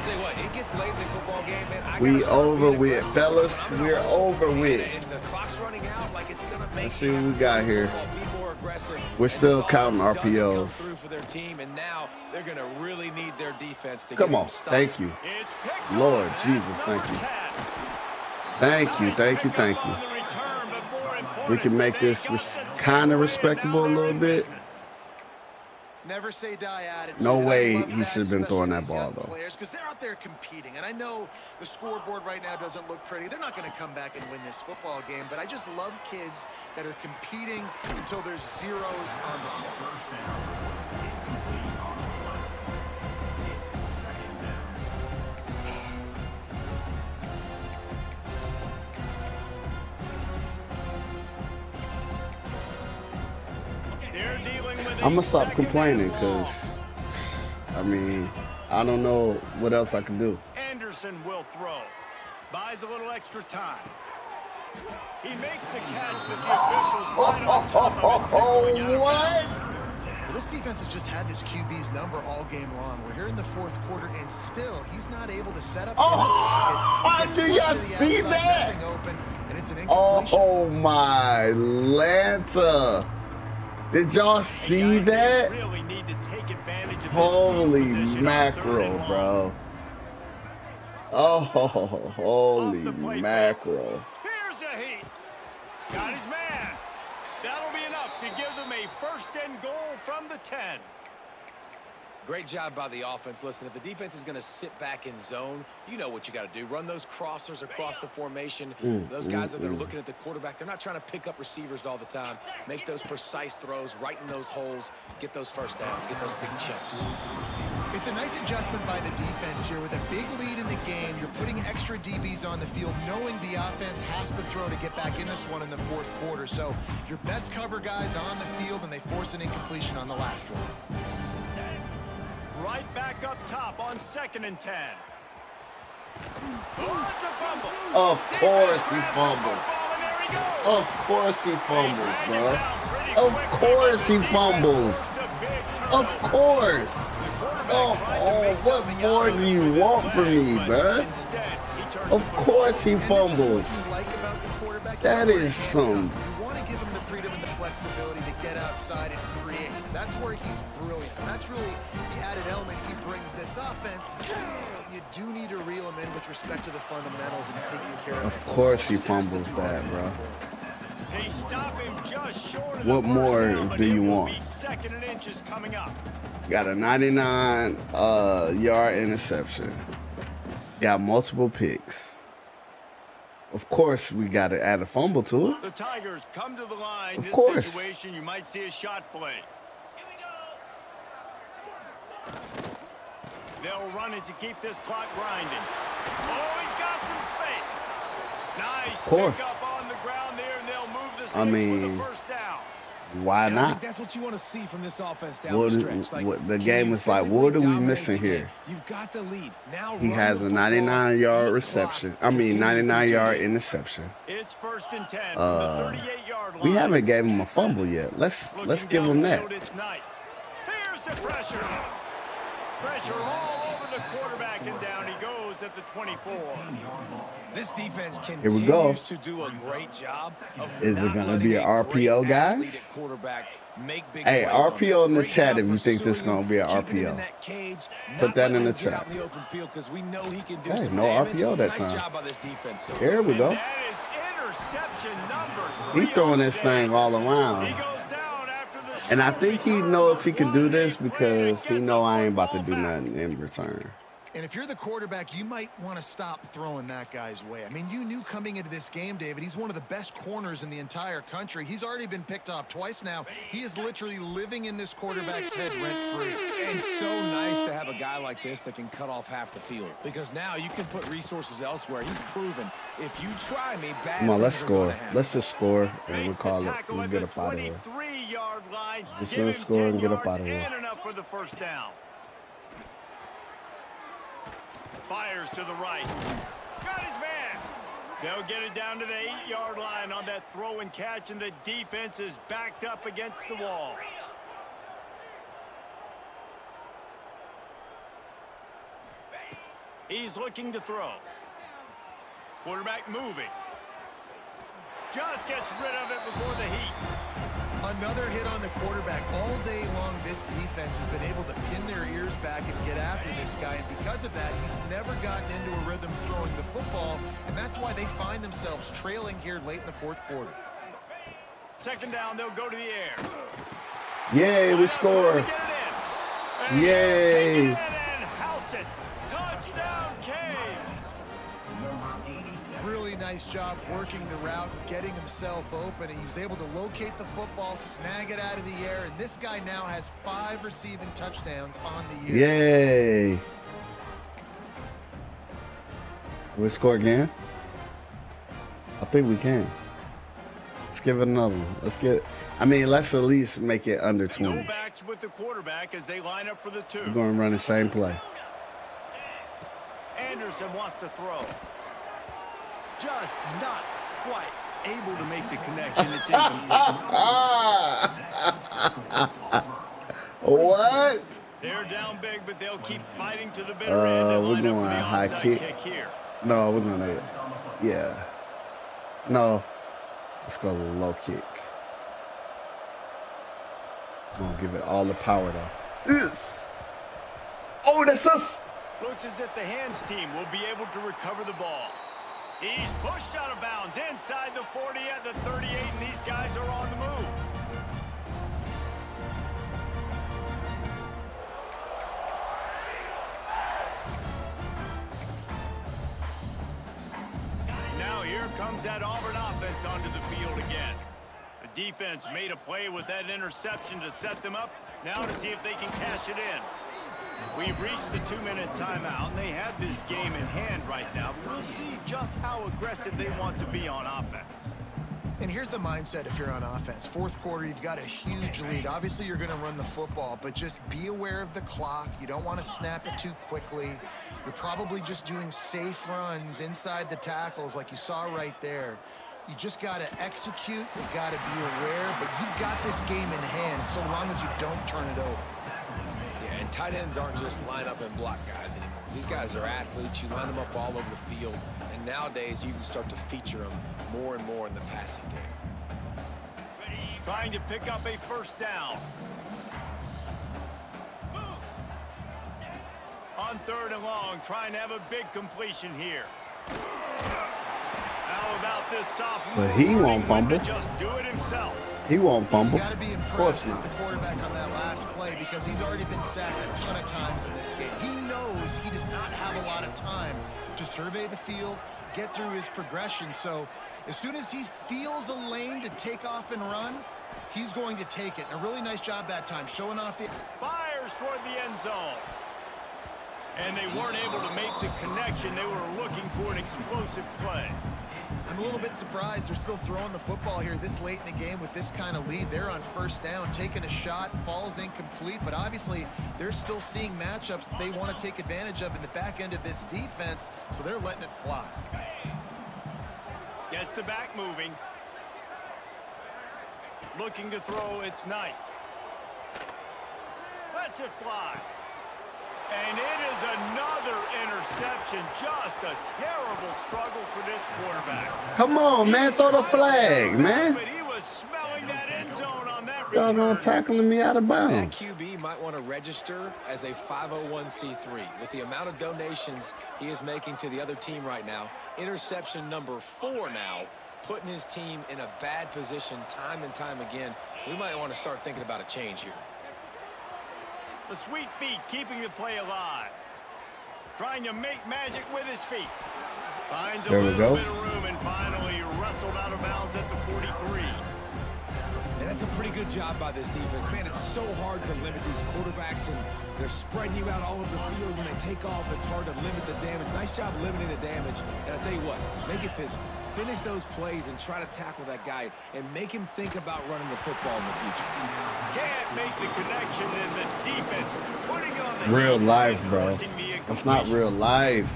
Tell you what, it gets late in the football game, man. I We gotta start over being with, aggressive. fellas. We're over with. And the clock's running out like it's gonna make Let's see what we got here. be more aggressive. We're And still this counting offense doesn't come RPOs. through for their team, and now they're gonna really need their defense to Come get on. some stops. Thank you. It's picked Lord up. Jesus, That's thank number you. 10. Thank you. Nice Thank you. pickup Thank you. on the return, but more important, We can make they this got the kind of takeaway, respectable a and now little they're in bit. business. Never say die attitude. No I way love he should have been especially throwing that these ball, young though. Players, because they're out there competing, and I know the scoreboard right now doesn't look pretty. They're not going to come back and win this football game, but I just love kids that are competing until there's zeros on the clock. They're dealing with I'm a gonna stop second complaining and long. because, I mean, I don't know what else I can do. Anderson will throw. Buys a little extra time. He makes the catch, but the officials right on top of it, signaling out. Well, this defense has just had this QB's number all game long. We're here in the fourth quarter, and still, he's not able to set up. Do y'all see that? Open, and it's an incompletion. Oh my Lanta. Did y'all see that? Really need to take advantage of this Holy field position on third mackerel, and long. bro. Oh, holy Off the play mackerel. Here's a heat. Got his man. That'll be enough to give them a first and goal from the 10. Great job by the offense. Listen, if the defense is going to sit back in zone, you know what you got to do. Run those crossers across the formation. Those guys that they're looking at the quarterback, they're not trying to pick up receivers all the time. Make those precise throws, right in those holes, get those first downs, get those big chunks. It's a nice adjustment by the defense here. With a big lead in the game, you're putting extra DBs on the field, knowing the offense has to throw to get back in this one in the fourth quarter. So your best cover guys on the field, and they force an incompletion on the last one. Right back up top on 2nd and 10. Oh, it's a fumble. Of course he fumbles. Of course he fumbles, bro. Of course he fumbles. Of course. Oh, what more do you want from me, bro? Of course he fumbles. That is some... Give him the freedom and the flexibility to get outside and create. That's where he's brilliant. And that's really the added element he brings this offense. You do need to reel him in with respect to the fundamentals and taking care of course he fumbles that, bro. They stop him just short of what more do you want? 2nd and inches coming up. Got a 99-yard interception. Got multiple picks. Of course, we got to add a fumble to it. The Tigers come to the line. Of course. Situation, you might see a shot play. They'll run it to keep this clock grinding. Oh, he's got some space. Nice. Of course. Pick up on the ground there, and they'll move the I mean, with the first down. Why and not? I think that's what you want to see from this offense down the stretch. The game is like, what are we missing here? You've got the lead. Now he has a 99-yard reception. 99-yard interception. It's 1st and 10 from the 38-yard line. We haven't gave him a fumble yet. Let's give him that. Here's the pressure. Pressure all over the quarterback, and down he goes at the 24. This defense Here we go. continues to do a great job of Is it not gonna letting be an a RPO, great athlete guys? at quarterback make big Hey, plays on RPO in the Great chat job if you think this is pursuing gonna be an him, keeping him RPO. in that cage, Put not that in letting the him get chat. out in the open field, 'cause we know he can do Hey, some no damage. RPO that Nice time. job by this defense. So Here we go. That is interception number 3. He throwing this thing all He around. goes down after the And I short think he return knows of he can do this because he Get know the I ain't about to football do back. nothing in return. And if you're the quarterback, you might want to stop throwing that guy's way. I mean, you knew coming into this game, David, he's one of the best corners in the entire country. He's already been picked off twice now. He is literally living in this quarterback's head rent-free. And so nice to have a guy like this that can cut off half the field, because now you can put resources elsewhere. He's proven if you try me, bad Come on, let's things are gonna score. happen. Let's just score and we'll Makes the call it. tackle We'll at get the up out of here. 23-yard line. Just Give gonna him score 10 and get up yards out of here. and enough for the first down. Fires to the right. Got his man. They'll get it down to the 8-yard line on that throw and catch, and the defense is backed up against the wall. He's looking to throw. Quarterback moving. Just gets rid of it before the heat. Another hit on the quarterback. All day long, this defense has been able to pin their ears back and get after this guy. And because of that, he's never gotten into a rhythm throwing the football. And that's why they find themselves trailing here late in the fourth quarter. 2nd down, they'll go to the air. Yay, we score. Yay. And house it. Touchdown, Canes. Really nice job working the route, getting himself open, and he was able to locate the football, snag it out of the air, and this guy now has 5 receiving touchdowns on the year. Yay. We score again? I think we can. Let's give it another one. Let's at least make it under 20. No backs with the quarterback as they line up for the 2. We're going to run the same play. Anderson wants to throw. Just not quite able to make the connection. It's incomplete. What? They're down big, but they'll keep fighting to the bitter end. And We're line up for going the high onside kick. here. No, we're going to, yeah. No, let's go low kick. I'm going to give it all the power, though. Yes. Oh, that's us. Looks as if the hands team will be able to recover the ball. He's pushed out of bounds inside the 40 at the 38, and these guys are on the move. comes that Auburn offense onto the field again. The defense made a play with that interception to set them up. Now to see if they can cash it in. We've reached the 2-minute timeout, and they have this game in hand right now. We'll see just how aggressive they want to be on offense. And here's the mindset if you're on offense. Fourth quarter, you've got a huge lead. Obviously, you're going to run the football, but just be aware of the clock. You don't want to snap it too quickly. You're probably just doing safe runs inside the tackles like you saw right there. You just got to execute. You got to be aware, but you've got this game in hand so long as you don't turn it over. Yeah, and tight ends aren't just line up and block guys anymore. These guys are athletes. You line them up all over the field. And nowadays, you can start to feature them more and more in the passing game. Trying to pick up a first down. On 3rd and long, trying to have a big completion here. How about this sophomore? But he won't fumble. Just do it himself. He won't fumble. You got to be impressed with the quarterback on that last play because he's already been sacked a ton of times in this game. He knows he does not have a lot of time to survey the field, get through his progression. So as soon as he feels a lane to take off and run, he's going to take it. And a really nice job that time, showing off the... Fires toward the end zone. And they weren't able to make the connection. They were looking for an explosive play. I'm a little bit surprised they're still throwing the football here this late in the game with this kind of lead. They're on first down, taking a shot, falls incomplete, but obviously they're still seeing matchups that they want to take advantage of in the back end of this defense, so they're letting it fly. Gets the back moving. Looking to throw, it's Knight. Lets it fly. And it is another interception. Just a terrible struggle for this quarterback. Come on, man. Throw the flag, man. But he was smelling that end zone on that Y'all return. gonna tackling me out of That bounds. QB might want to register as a 501c3. With the amount of donations he is making to the other team right now, interception number 4 now, putting his team in a bad position time and time again. We might want to start thinking about a change here. The sweet feet keeping the play alive. Trying to make magic with his feet. Finds a There we little go. bit of room and finally wrestled out of bounds at the 43. And that's a pretty good job by this defense. Man, it's so hard to limit these quarterbacks, and they're spreading you out all over the field. When they take off, it's hard to limit the damage. Nice job limiting the damage. And I'll tell you what, make it physical. Finish those plays and try to tackle that guy and make him think about running the football in the future. Can't make the connection in the defense. Putting on the Real heat life, and bro. forcing the That's not incompletion. real life.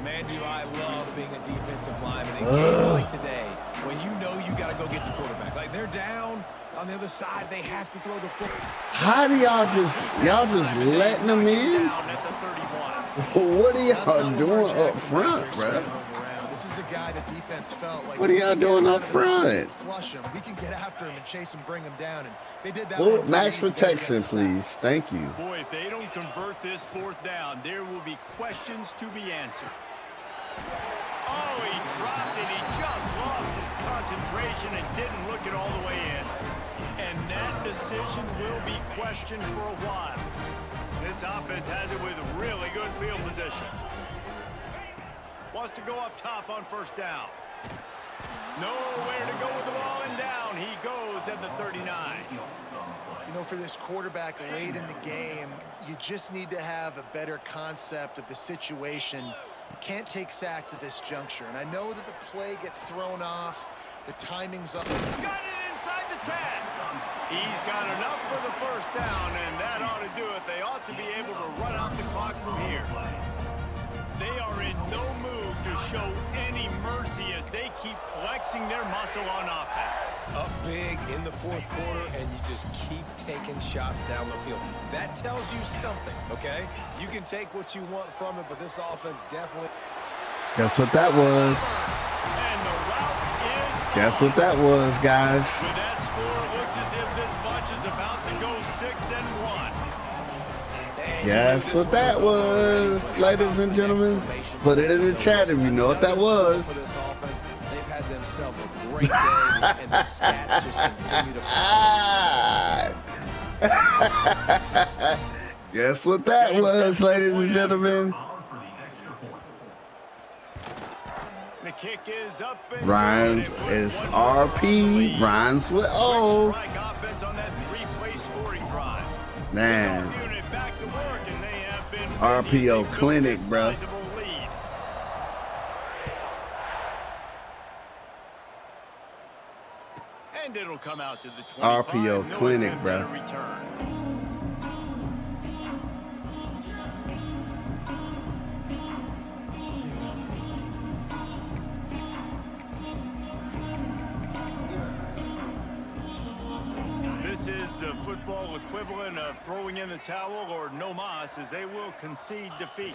Man, do I love being a defensive lineman in games like today when you know you got to go get the quarterback. Like, they're down on the other side. They have to throw the football. How do y'all just letting them in? Down at the 31. What are That's y'all not doing Lamar up Jackson front, back there bro? swinging around. This is a guy the defense felt like. What are y'all we can doing get up out of the front? field, Flush him. We can get after him and chase him, bring him down, and they did that. Well, one max pretty easy protection, against the sack. please. Thank you. Boy, if they don't convert this 4th down, there will be questions to be answered. Oh, he dropped it. He just lost his concentration and didn't look it all the way in. And that decision will be questioned for a while. This offense has it with really good field position. Wants to go up top on first down. Nowhere to go with the ball, and down he goes at the 39. You know, for this quarterback late in the game, you just need to have a better concept of the situation. You can't take sacks at this juncture. And I know that the play gets thrown off, the timing's up. Got it inside the 10. He's got enough for the first down, and that ought to do it. They ought to be able to run out the clock from here. They are in no mood to show any mercy as they keep flexing their muscle on offense. Up big in the 4th quarter, and you just keep taking shots down the field. That tells you something, okay? You can take what you want from it, but this offense definitely... Guess what that was? And the route is Guess on. what that was, guys? With that score, it looks as if this bunch is about to go 6-1. Guess what that was, ladies and gentlemen? Put it in the chat if you know what that was. For this offense, they've had themselves a great day, and the stats just continue to... Guess what that was, ladies and gentlemen? the kick is up and Rhymes good. is RP. Rhymes with O. Strike offense on that three-play scoring drive. Man. Unit back to work, and they have been RPO busy clinic, building a bro. sizable lead. And it'll come out to the 25. RPO No clinic, attempt bro. at a return. This is the football equivalent of throwing in the towel or no mas, as they will concede defeat.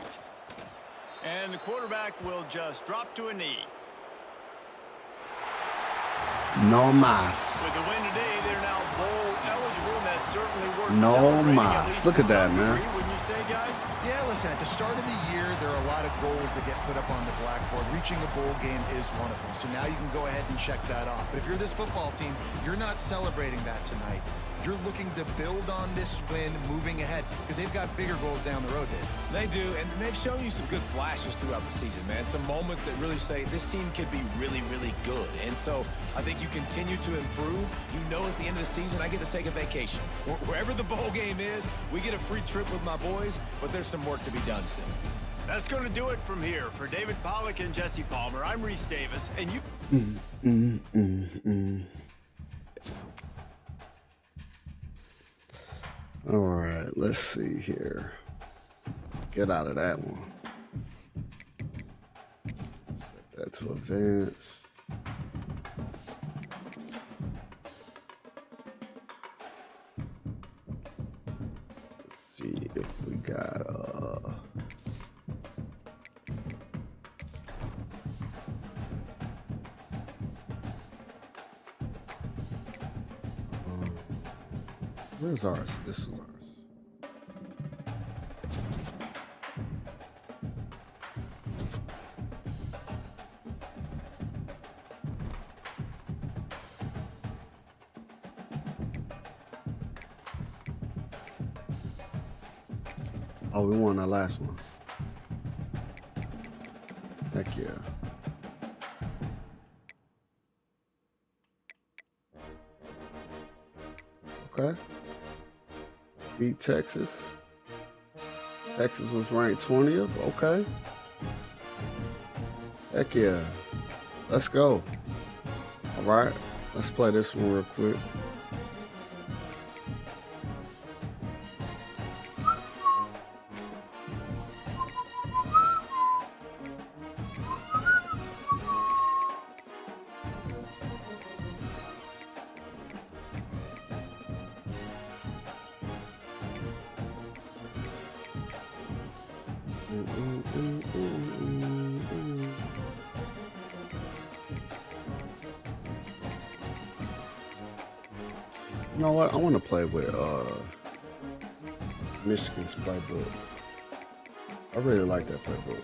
And the quarterback will just drop to a knee. No mas. With the win today, they're now bowl eligible, and that's certainly worth No celebrating, mas. at least Look to at that, some man. degree, wouldn't you say, guys? Yeah, listen, at the start of the year, there are a lot of goals that get put up on the blackboard. Reaching a bowl game is one of them. So now you can go ahead and check that off. But if you're this football team, you're not celebrating that tonight. You're looking to build on this win moving ahead because they've got bigger goals down the road, Dave. They do, and they've shown you some good flashes throughout the season, man. Some moments that really say this team could be really, really good. And so I think you continue to improve. You know at the end of the season, I get to take a vacation. Wherever the bowl game is, we get a free trip with my boys, but there's some work to be done still. That's going to do it from here. For David Pollack and Jesse Palmer, I'm Reese Davis, and you... All right, let's see here. Get out of that one. Set that to advance. Let's see if we got where's ours? This is ours. Oh, we won our last one. Heck yeah. Okay. Beat Texas. Texas was ranked 20th. Okay. Heck yeah. Let's go. All right. Let's play this one real quick. You know what? I want to play with Michigan's playbook. I really like that playbook.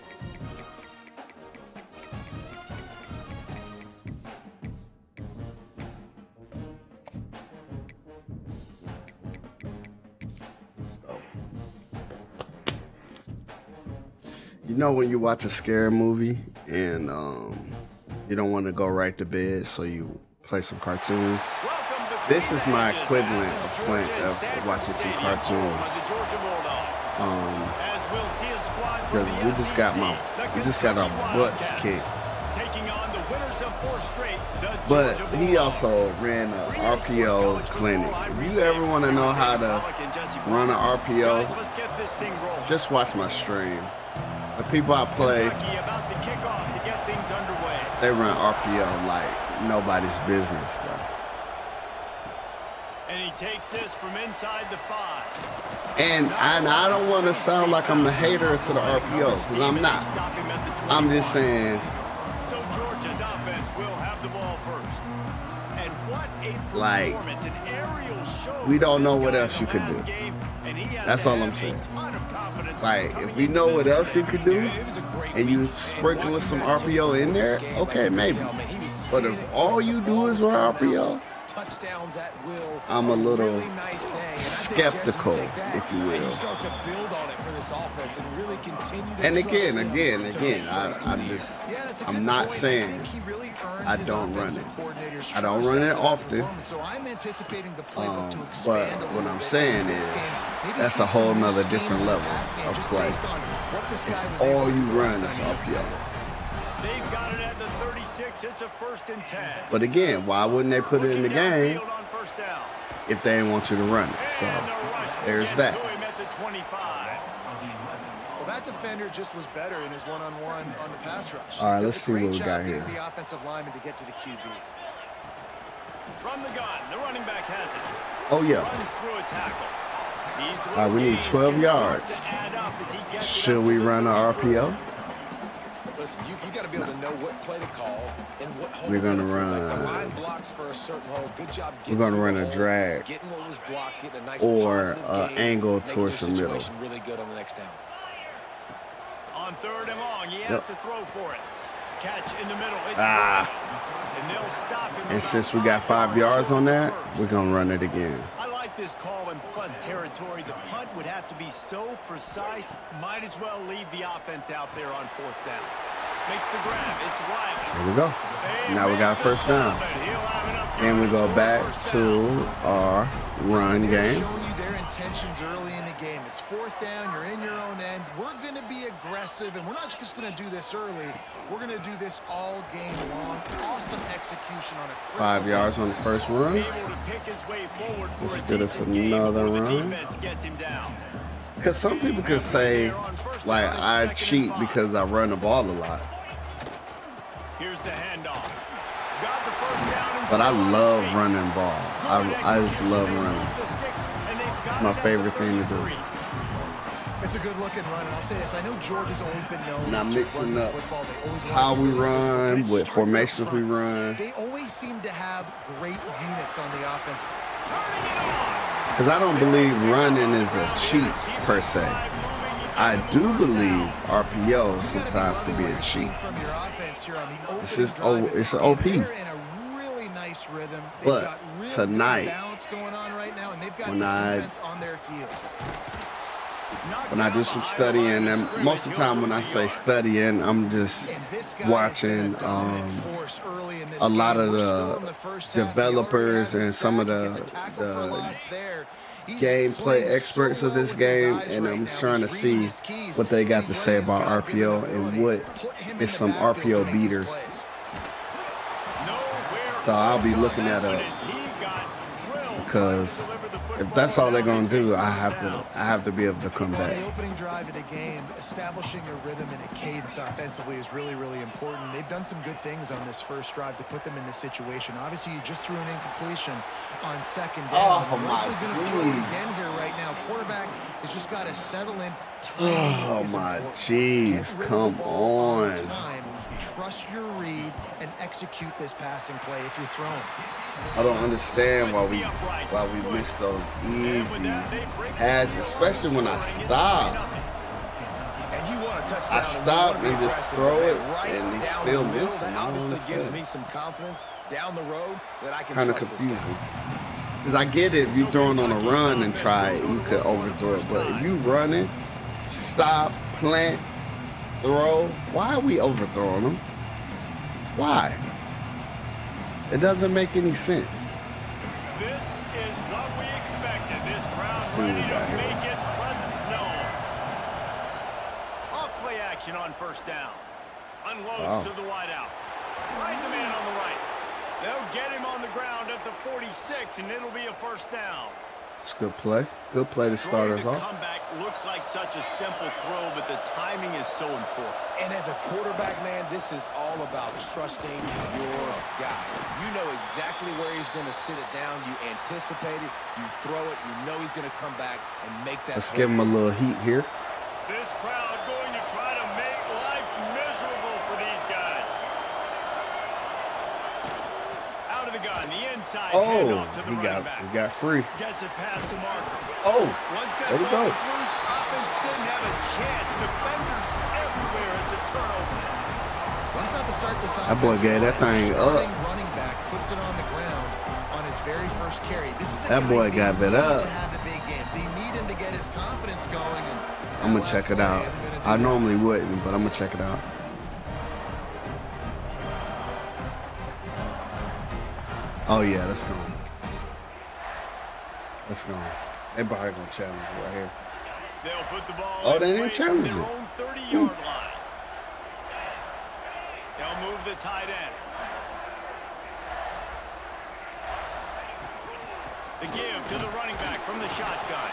Let's go. You know when you watch a scary movie and you don't want to go right to bed, so you play some cartoons? This is my equivalent of watching some cartoons. Because we just got our butts kicked. But he also ran an RPO clinic. If you ever want to know how to run an RPO, just watch my stream. The people I play, they run RPO like nobody's business, bro. And he takes this from inside the 5. And I don't want to sound like I'm a hater to the RPO, because I'm not. I'm just saying. So Georgia's offense will have the ball first. And what a performance, an aerial show. We don't know what else you could do. That's all I'm saying. Like, if we know what else you could do, and you sprinkle with some RPO in there, okay, maybe. But if all you do is run RPO, touchdowns at will. I'm a little really nice day. skeptical, if you will. And you start to build on it for this offense and really continue to And again, Yeah, I'm not saying I don't run it. I don't run it often. So I'm anticipating the playbook to But expand what I'm saying is that's a whole nother different level of play. If all you run is RPO. They've got it at the 36. It's a 1st and 10. But again, why wouldn't they put it in the game Downfield on 1st down. if they didn't want you to run it? So And the rush will there's get that. to him at the 25. Well, that defender just was better in his one-on-one on the pass rush. All right, Does let's a see great what we job got getting here. The offensive lineman to get to the QB. Run the gun. The running back has it. Oh, yeah. Runs through a tackle. All right, we need 12 yards. Should we run an RPO? Listen, you got to be able to know what play to call and what hold. We're gonna to go for. Like run- the line blocks for a certain hold. Good job We're getting gonna through run the a hole, drag getting what was blocked, getting a nice or positive gain, angle making towards your the middle. situation really good on the next down. On 3rd and long, he has Yep. to throw for it. Catch in the middle. It's Ah. and they'll stop him. And about since we got 5 yards on that, we're gonna run it again. I like this call in plus territory. The punt would have to be so precise. Might as well leave the offense out there on 4th down. Makes the grab. It's Wiley. Here we go. They Now we got make the first down. stop, and he'll have enough And we yards go for a back first to down. our run They're game. showing you their intentions early in the game. It's 4th down. You're in your own end. We're going to be aggressive, and we're not just going to do this early. We're going to do this all game long. Awesome execution on a 5 yards on the first run. Able to pick his way forward for Let's a get us decent game another before the run. defense gets him down. Because some people can say, like, I cheat because I run the ball a lot. Here's the handoff. Got the first down and But I still on love his feet. running ball. I just love running. The sticks, and they've got My it at the favorite thing to do. 33. It's a good-looking run, and I'll say this. I know Georgia's always been known Now to mixing run the up football. They always want how to we be really physical, but run, it what starts up formations we front. run. They always seem to have great units on the offense. Turning it on. Because I don't believe running is a cheat, per se. I do believe RPO sometimes can be a cheat. From your offense here on the opening It's just drive. it's an OP. They're in a really nice rhythm. They've But got real tonight, good balance going on right now, and they've got when the I- defense on their heels. When I do some studying, and most of the time when I say studying, I'm just And this guy watching has been a dominant force early in this a lot game. of We're the still in the first half. He already developers has a and some of sack. He the- gets a tackle for loss there. He's gameplay playing so experts of well this with his game, eyes and right I'm now. trying to He's reading see his keys. what they got to He's say letting his about guy be the RPO and ability what to put him is in some the backfield RPO to make these beaters. plays. So I'll be looking at it because if that's all they're gonna do, I have to be able to come On back. the opening drive of the game, establishing a rhythm and a cadence offensively is really, really important. They've done some good things on this first drive to put them in this situation. Obviously, you just threw an incompletion on 2nd down. Oh, my Likely gonna throw it jeez. again here right now. Quarterback has just got to settle in. Oh, Timing is my important. jeez, Get rid of the come ball on. time. Trust your read and execute this passing play if you're throwing. I don't understand why we miss those easy pads, especially when I stop. And you want a touchdown. I and you stop wanna be and just aggressive, throw but it, right and he's down still the middle, missing. that I don't obviously gives understand. me some confidence down the road that I can Kind of trust this confusing. guy. Because I get it, if you're throwing on a run and try it, you could overthrow it. But if you running, stop, plant, throw, why are we overthrowing them? Why? It doesn't make any sense. This is what we expected. This crowd See what ready we got to here. make its presence known. Off play action on 1st down. Unloads Wow. to the wideout. Finds a man on the right. They'll get him on the ground at the 46, and it'll be a 1st down. It's a good play. Good play to start us Throwing the off. comeback looks like such a simple throw, but the timing is so important. And as a quarterback, man, this is all about trusting your guy. You know exactly where he's going to sit it down. You anticipate it. You throw it. You know he's going to come back and make that. Let's give him a little heat here. This crowd going to try to make life miserable for these guys. Out of the gun, the inside Oh, handoff to the he running back. got free. Gets it past the marker. Oh, Once that there we ball go. was loose, offense didn't have a chance. Defenders everywhere. It's a turnover. Well, That's not the start of this offense. That boy gave that thing up. Running back puts it on the ground on his very first carry. This is That boy got it up. to have a big game. They need him to get his confidence going. And I'm gonna check it out. I normally wouldn't, but I'm gonna check it out. Oh yeah, let's go. Let's go. They probably gonna challenge right here. They'll put the ball Oh, they didn't challenge it. their own 30-yard line. They'll move the tight end. The give to the running back from the shotgun.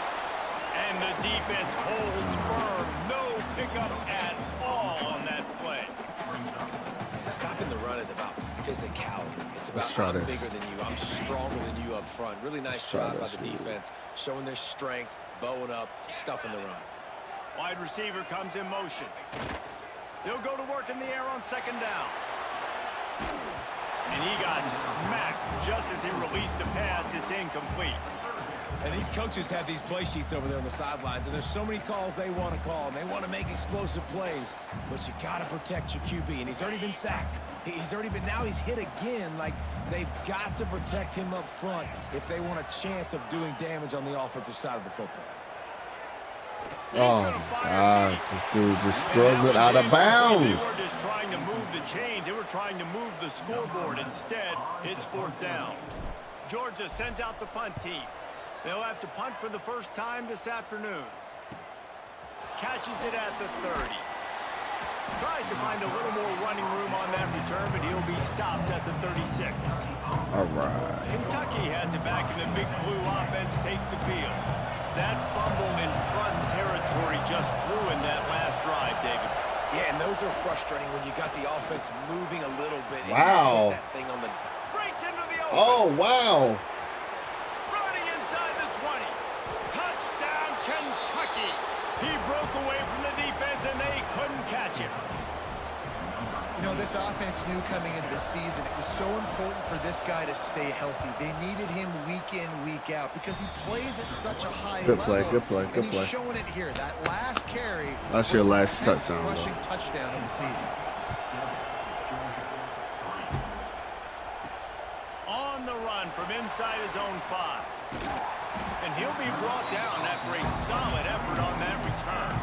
And the defense holds firm. No pickup at all on that play. Stopping the run is about physicality. It's about Let's try I'm this. bigger than you. I'm stronger than you up front. Really nice Let's try job by this, the man. defense, showing their strength, bowing up, stuffing the run. Wide receiver comes in motion. They'll go to work in the air on second down. And he got smacked just as he released the pass. It's incomplete. And these coaches have these play sheets over there on the sidelines, and there's so many calls they want to call, and they want to make explosive plays, but you got to protect your QB, and he's already been sacked. Now he's hit again. Like, they've got to protect him up front if they want a chance of doing damage on the offensive side of the football. Oh my gosh, this dude just throws it out of bounds. They were just trying to move the chains. They were trying to move the scoreboard. Instead, it's fourth down. Georgia sends out the punt team. They'll have to punt for the first time this afternoon. Catches it at the 30. Tries to find a little more running room on that return, but he'll be stopped at the 36. All right. Kentucky has it back, and the big blue offense takes the field. That fumble in plus territory just ruined that last drive, David. Yeah, and those are frustrating when you got the offense moving a little bit. And Wow. you put that thing on the... Breaks into the open. Oh, wow. Running inside the 20. Touchdown, Kentucky. He broke away from the defense, and they couldn't catch him. You know, this offense knew coming into the season it was so important for this guy to stay healthy. They needed him week in, week out because he plays at such a high Good level. play, good play, good and play. he's showing it here. That last carry. That's was your his last 10th touchdown, bro. rushing touchdown of the season. On the run from inside his own 5. And he'll be brought down after a solid effort on that return.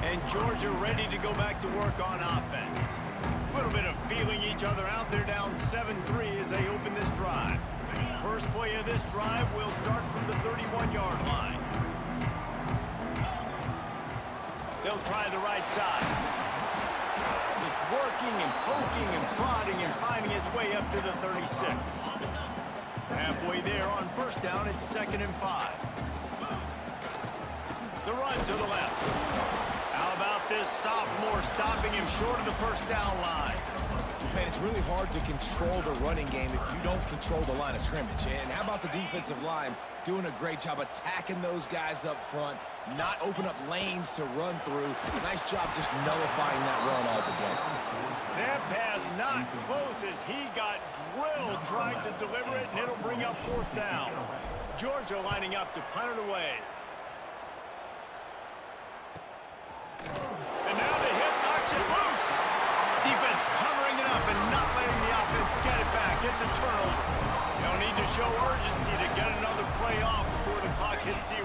And Georgia ready to go back to work on offense. A little bit of feeling each other out. They're down 7-3 as they open this drive. First play of this drive will start from the 31-yard line. They'll try the right side. Just working and poking and prodding and finding his way up to the 36. Halfway there on first down, it's 2nd and 5. The run to the left. How about this sophomore stopping him short of the first down line? Man, it's really hard to control the running game if you don't control the line of scrimmage. And how about the defensive line doing a great job attacking those guys up front, not open up lanes to run through. Nice job just nullifying that run altogether. That pass not close as he got drilled trying to deliver it, and it'll bring up 4th down. Georgia lining up to punt it away. And now the hit knocks it loose. Defense covering it up and not letting the offense get it back. It's a turnover. They'll need to show urgency to get another play off before the clock hits 0.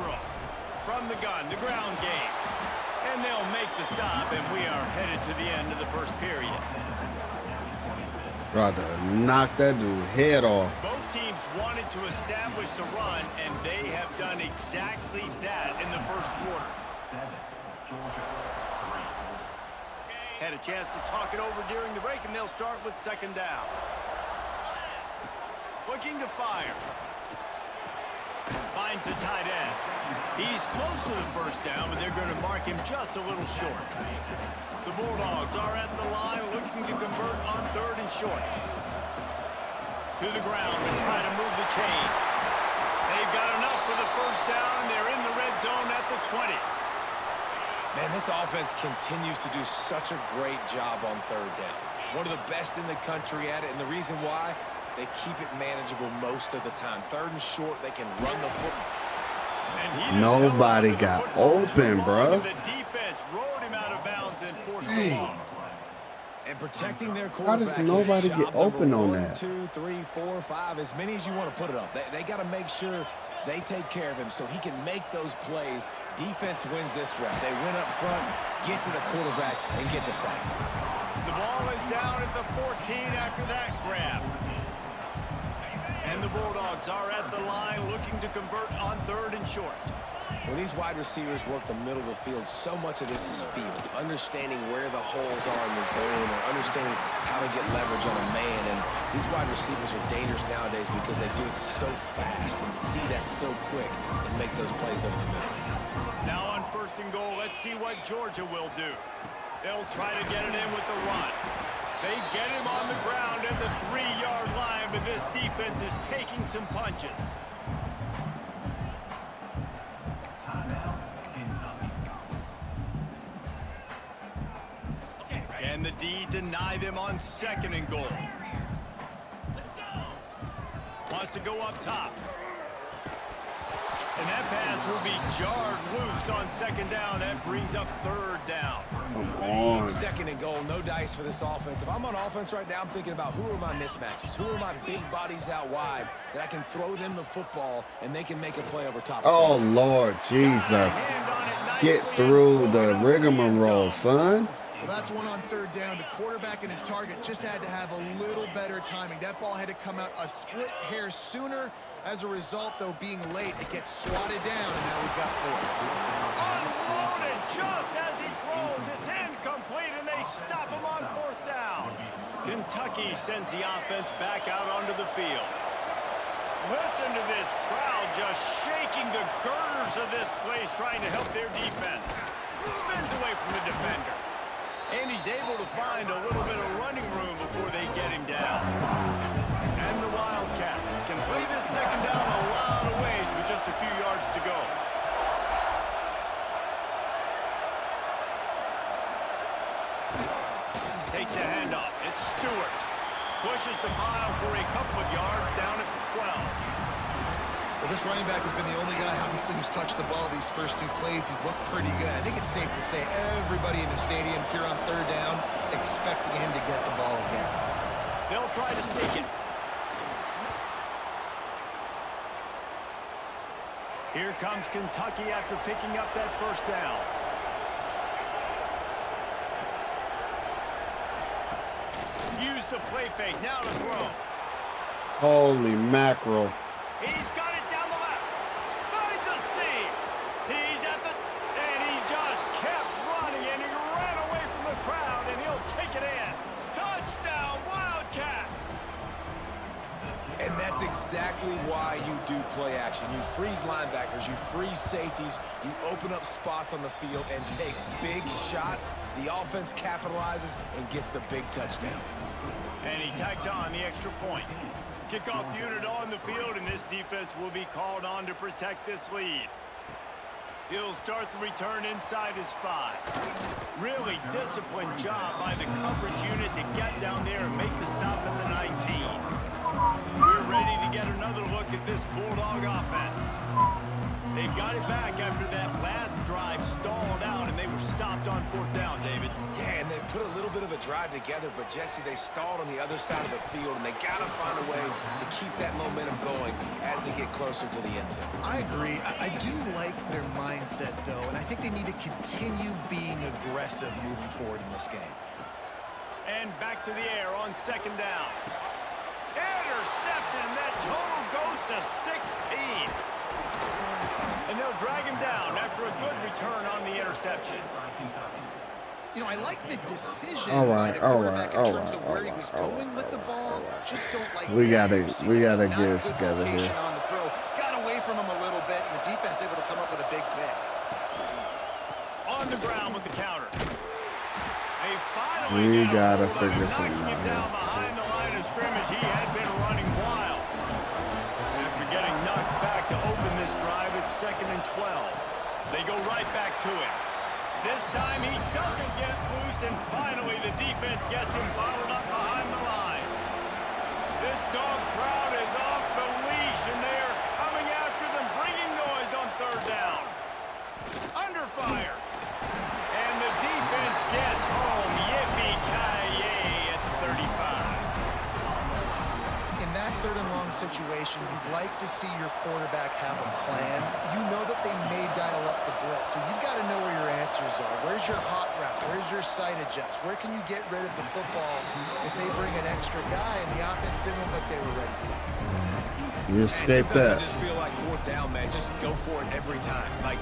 From the gun, the ground game. And they'll make the stop, and we are headed to the end of the first period. Tried to knock that dude's head off. Both teams wanted to establish the run, and they have done exactly that in the first quarter. Had a chance to talk it over during the break, and they'll start with 2nd down. Looking to fire. Finds the tight end. He's close to the first down, but they're going to mark him just a little short. The Bulldogs are at the line looking to convert on 3rd and short. To the ground and try to move the chains. They've got enough for the first down, and they're in the red zone at the 20. Man, this offense continues to do such a great job on 3rd down. One of the best in the country at it, and the reason why, they keep it manageable most of the time. 3rd and short, they can run the football. Nobody got open, bro. The defense rode him out of bounds and forced the loss. And protecting their How quarterback. does nobody is get job open number on 1, that? 2, 3, 4, 5, as many as you want to put it up. They got to make sure they take care of him so he can make those plays. Defense wins this rep. They win up front, get to the quarterback, and get the sack. The ball is down at the 14 after that grab. And the Bulldogs are at the line looking to convert on 3rd and short. When these wide receivers work the middle of the field, so much of this is feel. Understanding where the holes are in the zone or understanding how to get leverage on a man. And these wide receivers are dangerous nowadays because they do it so fast and see that so quick and make those plays over the middle. Now on 1st and goal, let's see what Georgia will do. They'll try to get it in with the run. They get him on the ground at the 3-yard line, but this defense is taking some punches. And the D deny them on 2nd and goal. Wants to go up top. And that pass will be jarred loose on 2nd down. That brings up 3rd down. Come on. 2nd and goal, no dice for this offense. If I'm on offense right now, I'm thinking about who are my mismatches? Who are my big bodies out wide that I can throw them the football and they can make a play over top of Oh, somebody. Lord Jesus. Get through the rigmarole, son. Well, that's one on 3rd down. The quarterback and his target just had to have a little better timing. That ball had to come out a split hair sooner. As a result, though, being late, it gets swatted down, and now we've got 4th. Unloaded just as he throws. It's incomplete, and they stop him on 4th down. Kentucky sends the offense back out onto the field. Listen to this crowd just shaking the girders of this place, trying to help their defense. Spins away from the defender. And he's able to find a little bit of running room before they get him down. And the Wildcats can play this 2nd down a lot of ways with just a few yards to go. Takes the handoff. It's Stewart. Pushes the pile for a couple of yards down at the 12. Well, this running back has been the only guy, obviously, who's touched the ball these first 2 plays. He's looked pretty good. I think it's safe to say everybody in the stadium here on 3rd down expecting him to get the ball again. They'll try to sneak it. Here comes Kentucky after picking up that 1st down. Use the play fake. Now to throw. Holy mackerel. He's got it down the left. Finds a seam. He's at the... And he just kept running, and he ran away from the crowd, and he'll take it in. Touchdown, Wildcats! And that's exactly why you do play action. You freeze linebackers, you freeze safeties, you open up spots on the field and take big shots. The offense capitalizes and gets the big touchdown. And he tags on the extra point. Kickoff unit on the field, and this defense will be called on to protect this lead. He'll start the return inside his 5. Really disciplined job by the coverage unit to get down there and make the stop at the 19. We're ready to get another look at this Bulldog offense. They've got it back after that last drive stalled out, and they were stopped on 4th down, David. Yeah, and they put a little bit of a drive together, but Jesse, they stalled on the other side of the field, and they got to find a way to keep that momentum going as they get closer to the end zone. I agree. I do like their mindset, though, and I think they need to continue being aggressive moving forward in this game. And back to the air on 2nd down. Intercepted, and that total goes to 16. And they'll drag him down after a good return on the interception. You know, I like the decision All by right, the all quarterback right, in terms all of where right, he was all going right, with the all ball. right. Just don't like We the gotta accuracy. get There's it not good together location here. on the throw. Got away from him a little bit, and the defense able to come up with a big pick. On the ground with the counter. They finally We get a gotta hold of figure him, something knocking him out down here. behind the line of scrimmage. He had been running wild. After getting knocked back to open this drive, it's 2nd and 12. They go right back to him. This time he doesn't get loose, and finally the defense gets him bottled up behind the line. This dog crowd is off the leash, and they are coming after them, bringing noise on 3rd down. Under fire. And the defense gets home. Yippee-ki-yay. situation, you'd like to see your quarterback have a plan. You know that they may dial up the blitz, so you've got to know where your answers are. Where's your hot route? Where's your sight adjust? Where can you get rid of the football if they bring an extra guy and the offense didn't know what they were ready for? You escaped that. I just feel like fourth down, man. Just go for it every time. Like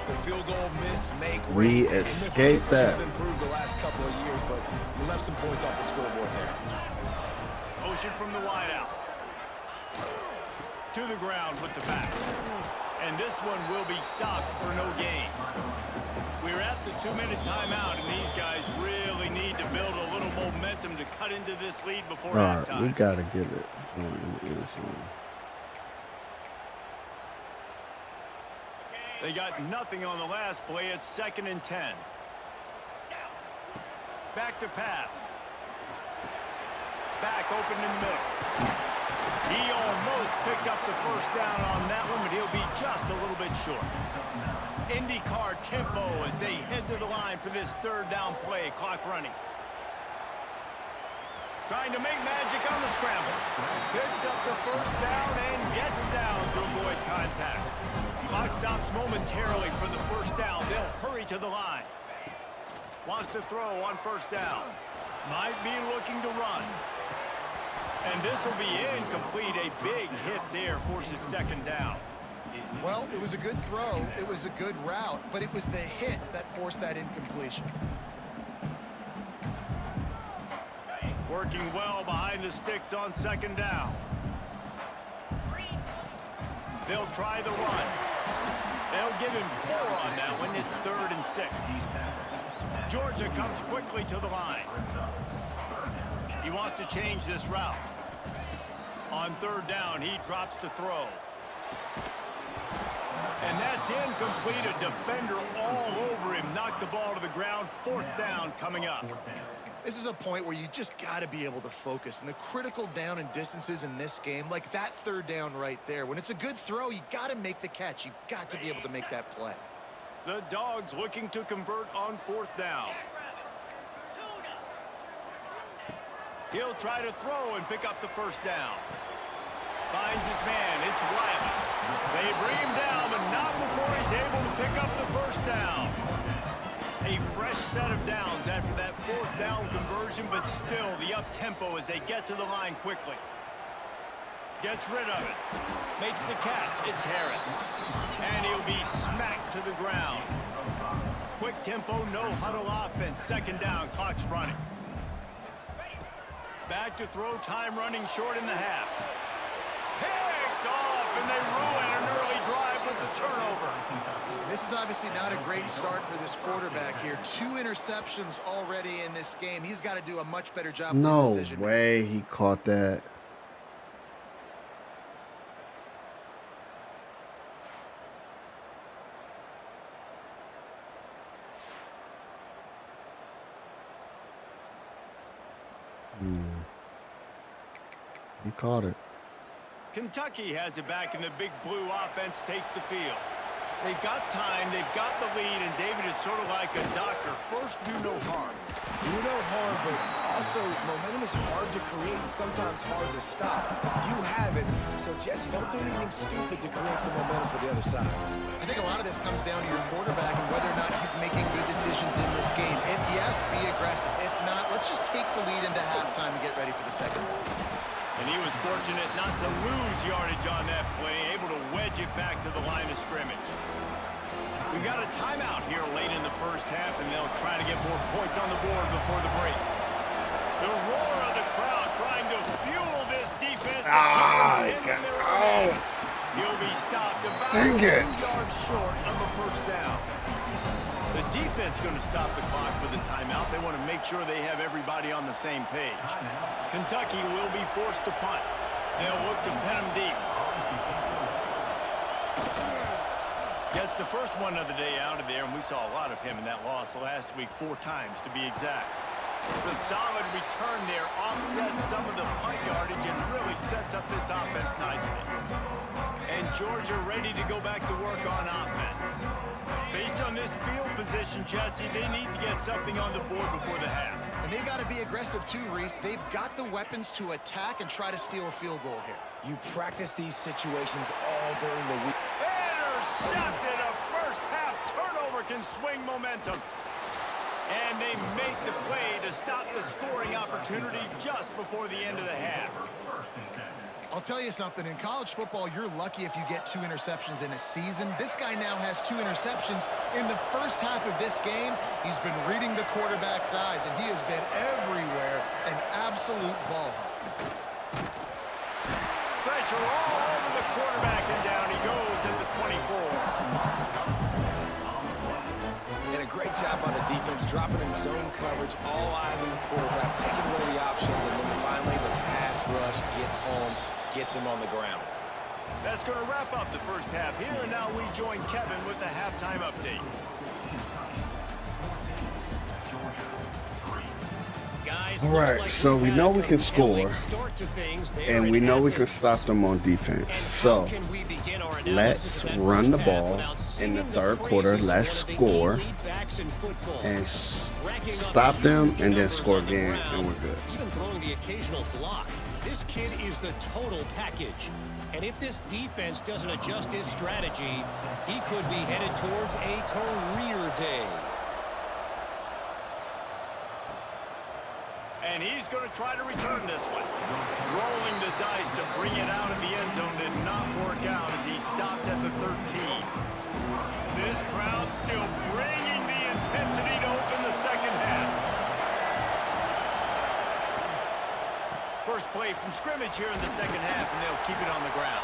the field goal miss, make. We escaped that. Have improved the last couple of years, but you left some points off the scoreboard there. Motion from the wideout. To the ground with the back. And this one will be stopped for no gain. We're at the 2-minute timeout, and these guys really need to build a little momentum to cut into this lead before halftime. All right, we got to get it. They got nothing on the last play. It's 2nd and 10. Back to pass. Back open in the middle. He almost picked up the first down on that one, but he'll be just a little bit short. IndyCar tempo as they head to the line for this 3rd down play. Clock running. Trying to make magic on the scramble. Picks up the first down and gets down to avoid contact. Clock stops momentarily for the first down. They'll hurry to the line. Wants to throw on first down. Might be looking to run. And this will be incomplete. A big hit there forces 2nd down. Well, it was a good throw. It was a good route, but it was the hit that forced that incompletion. Working well behind the sticks on 2nd down. They'll try the run. They'll give him 4 on that one. It's 3rd and 6. Georgia comes quickly to the line. He wants to change this route. On 3rd down, he drops to throw. And that's incomplete. A defender all over him. Knocked the ball to the ground. 4th down coming up. This is a point where you just got to be able to focus. And the critical down and distances in this game, like that 3rd down right there, when it's a good throw, you got to make the catch. You've got to be able to make that play. The Dogs looking to convert on 4th down. He'll try to throw and pick up the first down. Finds his man. It's Wiley. They bring him down, but not before he's able to pick up the first down. A fresh set of downs after that 4th down conversion, but still the up-tempo as they get to the line quickly. Gets rid of it. Makes the catch. It's Harris. And he'll be smacked to the ground. Quick tempo, no huddle offense. 2nd down, clock's running. Back to throw, time running short in the half. Picked off, and they ruin an early drive with the turnover. This is obviously not a great start for this quarterback here. 2 interceptions already in this game. He's got to do a much better job with this decision. No way he caught that. He caught it. Kentucky has it back, and the big blue offense takes the field. They've got time, they've got the lead, and David is sort of like a doctor. First, do no harm. Do no harm, but also momentum is hard to create and sometimes hard to stop. You have it, so Jesse, don't do anything stupid to create some momentum for the other side. I think a lot of this comes down to your quarterback and whether or not he's making good decisions in this game. If yes, be aggressive. If not, let's just take the lead into halftime and get ready for the second. And he was fortunate not to lose yardage on that play, able to wedge it back to the line of scrimmage. We've got a timeout here late in the first half, and they'll try to get more points on the board before the break. The roar of the crowd trying to fuel this defense to keep them in their remains. He'll be stopped about 2 yards short of the first down. The defense going to stop the clock with a timeout. They want to make sure they have everybody on the same page. Kentucky will be forced to punt. They'll look to pen him deep. Gets the first one of the day out of there, and we saw a lot of him in that loss last week, 4 times to be exact. The solid return there offsets some of the punt yardage and really sets up this offense nicely. And Georgia ready to go back to work on offense. Based on this field position, Jesse, they need to get something on the board before the half. And they got to be aggressive too, Reese. They've got the weapons to attack and try to steal a field goal here. You practice these situations all during the week. Intercepted. A first half turnover can swing momentum. And they make the play to stop the scoring opportunity just before the end of the half. I'll tell you something, in college football, you're lucky if you get 2 interceptions in a season. This guy now has 2 interceptions. In the first half of this game, he's been reading the quarterback's eyes, and he has been everywhere, an absolute ball hawk. Pressure all over the quarterback, and down he goes at the 24. And a great job on the defense, dropping in zone coverage, all eyes on the quarterback, taking away the options, and then finally the pass rush gets him on the ground. That's going to wrap up the first half here, and now we join Kevin with the halftime update. Guys, All right, like so we know we can score, and we know we can stop them on defense. So let's run the ball in the third quarter. Let's score and stop them, and then score again, and we're good. Even throwing the occasional block. This kid is the total package. And if this defense doesn't adjust his strategy, he could be headed towards a career day. And he's going to try to return this one. Rolling the dice to bring it out of the end zone did not work out as he stopped at the 13. This crowd still bringing the intensity to open the second half. First play from scrimmage here in the second half, and they'll keep it on the ground.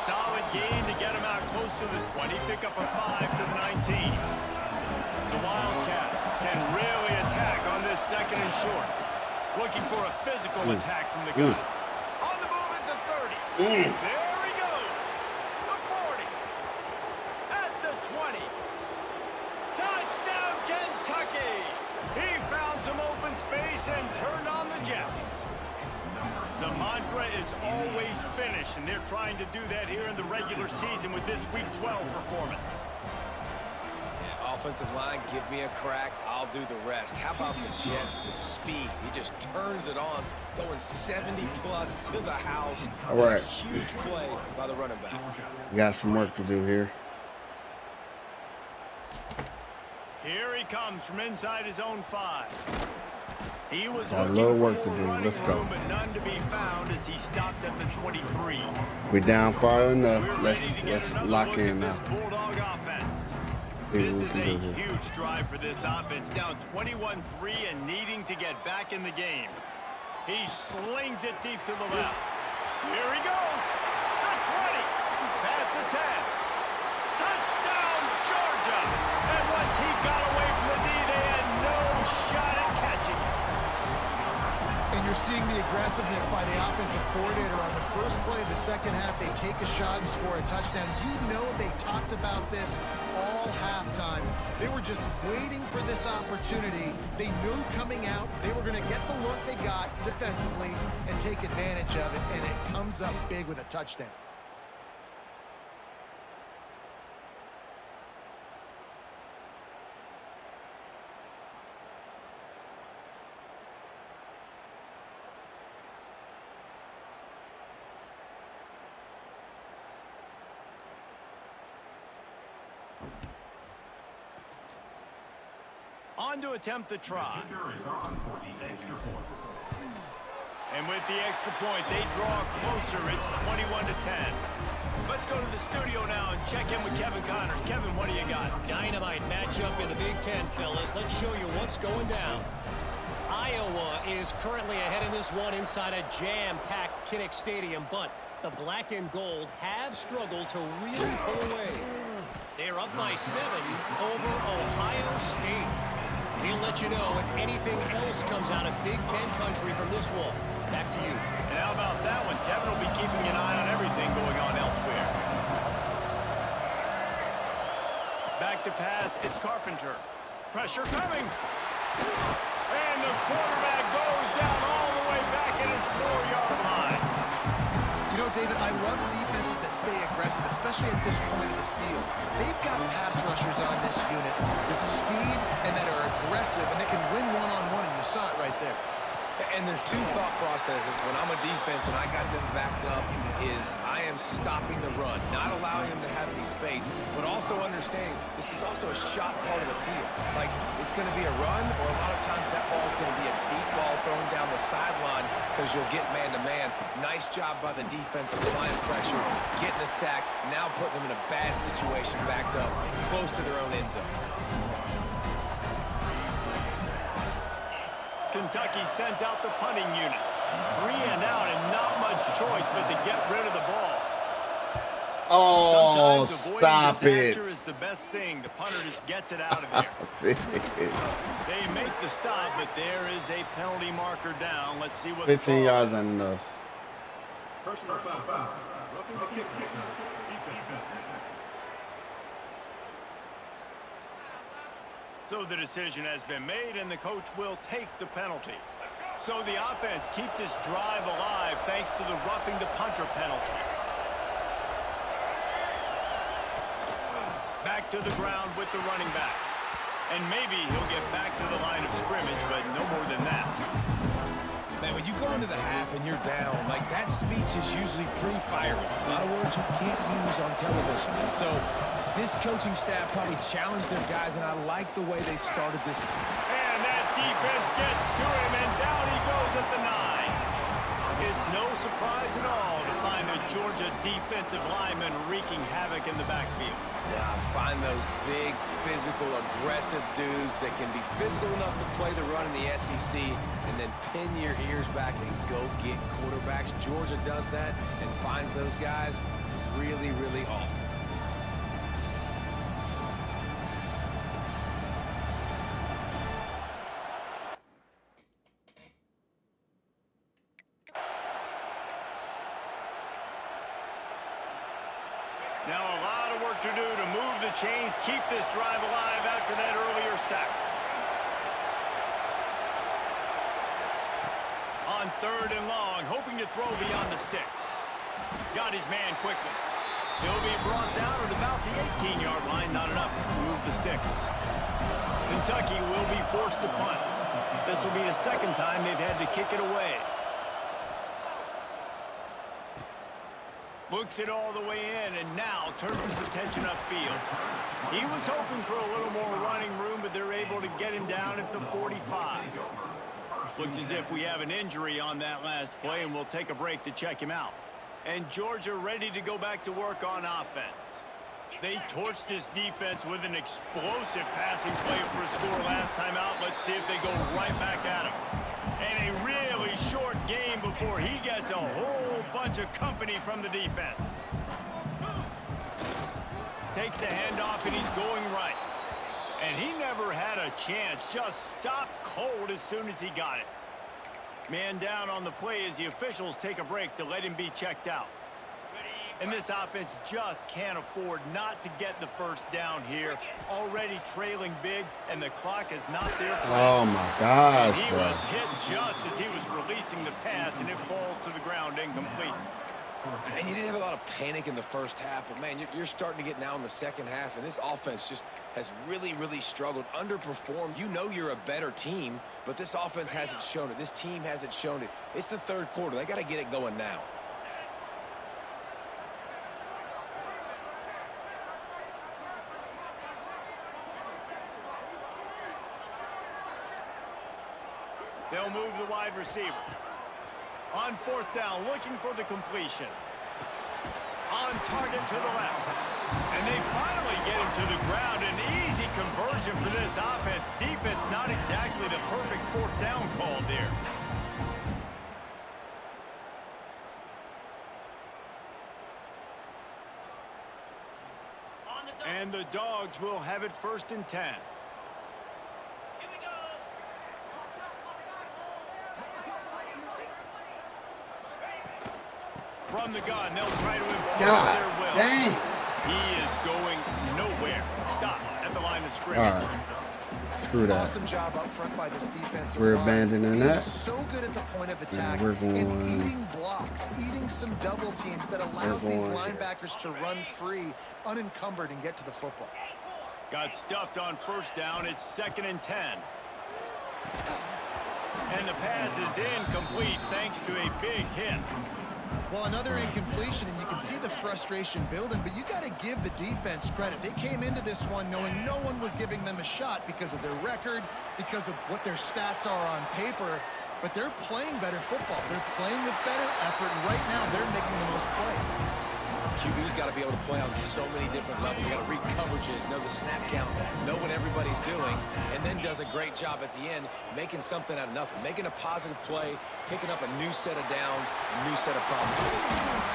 Solid gain to get him out close to the 20, pick up a 5 to the 19. The Wildcats can really attack on this second and short. Looking for a physical attack from the gun. On the move at the 30. There he goes. The 40. At the 20. Touchdown, Kentucky. He found some open space and turned on the Jets. The mantra is always finish, and they're trying to do that here in the regular season with this Week 12 performance. Yeah, offensive line, give me a crack, I'll do the rest. How about the Jets, the speed? He just turns it on, going 70-plus to the house. All right. A huge play by the running back. We got some work to do here. Here he comes from inside his own 5. He was Got a looking little work for to do. running Let's go. room, but none to be found as he stopped at the 23. We're down far enough. We're Let's ready to get another lock look in at now. this Bulldog offense. See This what we is can a do here. huge drive for this offense, down 21-3 and needing to get back in the game. He slings it deep to the left. Here he goes. The 20. Past the 10. Touchdown, Georgia. And once he got away from the knee, they had no shot at catching it. And you're seeing the aggressiveness by the offensive coordinator on the first play of the second half. They take a shot and score a touchdown. You know they talked about this all halftime. They were just waiting for this opportunity. They knew coming out they were going to get the look they got defensively and take advantage of it, and it comes up big with a touchdown. On to attempt the try. And with the extra point, they draw closer. It's 21-10. Let's go to the studio now and check in with Kevin Connors. Kevin, what do you got? Dynamite matchup in the Big Ten, fellas. Let's show you what's going down. Iowa is currently ahead in this one inside a jam-packed Kinnick Stadium, but the black and gold have struggled to really pull away. They're up by 7 over Ohio State. We'll let you know if anything else comes out of Big Ten country from this one. Back to you. And how about that one? Kevin will be keeping an eye on everything going on elsewhere. Back to pass, it's Carpenter. Pressure coming. And the quarterback goes down all the way back at his 4-yard line. You know, David, I love defenses that stay aggressive, especially at this point of the field. They've got pass rushers on this unit with speed and that are aggressive, and they can win one-on-one, and you saw it right there. And there's two thought processes when I'm a defense and I got them backed up is I am stopping the run, not allowing them to have any space, but also understanding this is also a shot part of the field. Like, it's going to be a run, or a lot of times that ball is going to be a deep ball thrown down the sideline because you'll get man-to-man. Nice job by the defense applying pressure, getting a sack, now putting them in a bad situation backed up close to their own end zone. Kentucky sends out the punting unit. 3 and out and not much choice but to get rid of the ball. Oh, Sometimes stop it. disaster is the best thing. The punter just gets it out of there. They make the stop, but there is a penalty marker down. Let's see what 15 yards is. ain't enough. Personal foul. Roughing the kick. So the decision has been made, and the coach will take the penalty. So the offense keeps this drive alive thanks to the roughing the punter penalty. Back to the ground with the running back. And maybe he'll get back to the line of scrimmage, but no more than that. Man, when you go into the half and you're down, like, that speech is usually pretty fiery. A lot of words you can't use on television. And so this coaching staff probably challenged their guys, and I like the way they started this. And that defense gets to him, and down he goes at the 9. It's no surprise at all to find the Georgia defensive lineman wreaking havoc in the backfield. Yeah, find those big, physical, aggressive dudes that can be physical enough to play the run in the SEC and then pin your ears back and go get quarterbacks. Georgia does that and finds those guys really, really often. Now a lot of work to do to move the chains, keep this drive alive after that earlier sack. On 3rd and long, hoping to throw beyond the sticks. Got his man quickly. He'll be brought down at about the 18-yard line. Not enough to move the sticks. Kentucky will be forced to punt. This will be the second time they've had to kick it away. Looks it all the way in, and now turns his attention upfield. He was hoping for a little more running room, but they're able to get him down at the 45. Looks as if we have an injury on that last play, and we'll take a break to check him out. And Georgia ready to go back to work on offense. They torched this defense with an explosive passing play for a score last time out. Let's see if they go right back at him. And a really short game before he gets a whole bunch of company from the defense. Takes a handoff, and he's going right. And he never had a chance. Just stopped cold as soon as he got it. Man down on the play as the officials take a break to let him be checked out. And this offense just can't afford not to get the first down here. Already trailing big, and the clock is not there for him. Oh, my gosh, He bro. was hit just as he was releasing the pass, and it falls to the ground incomplete. And you didn't have a lot of panic in the first half, but, man, you're starting to get now in the second half, and this offense just has really, really struggled, underperformed. You know you're a better team, but this offense hasn't shown it. This team hasn't shown it. It's the third quarter. They got to get it going now. They'll move the wide receiver. On 4th down, looking for the completion. On target to the left. And they finally get him to the ground. An easy conversion for this offense. Defense not exactly the perfect 4th down call there. And the Dogs will have it 1st and 10. From the gun, they'll try to impose their will. Dang. He is going nowhere. Stop at the line of scrimmage. All right. Screw that. Awesome job up front by this defense. We're abandoning that. So good at the point of attack. we're going- and eating blocks, eating some double teams that allows these linebackers to run free, unencumbered, and get to the football. Got stuffed on first down. It's 2nd and 10. And the pass is incomplete thanks to a big hit. Well, another incompletion, and you can see the frustration building, but you got to give the defense credit. They came into this one knowing no one was giving them a shot because of their record, because of what their stats are on paper, but they're playing better football. They're playing with better effort, and right now they're making the most plays. QB's got to be able to play on so many different levels. You got to read coverages, know the snap count, know what everybody's doing, and then does a great job at the end making something out of nothing, making a positive play, picking up a new set of downs, a new set of problems for this defense.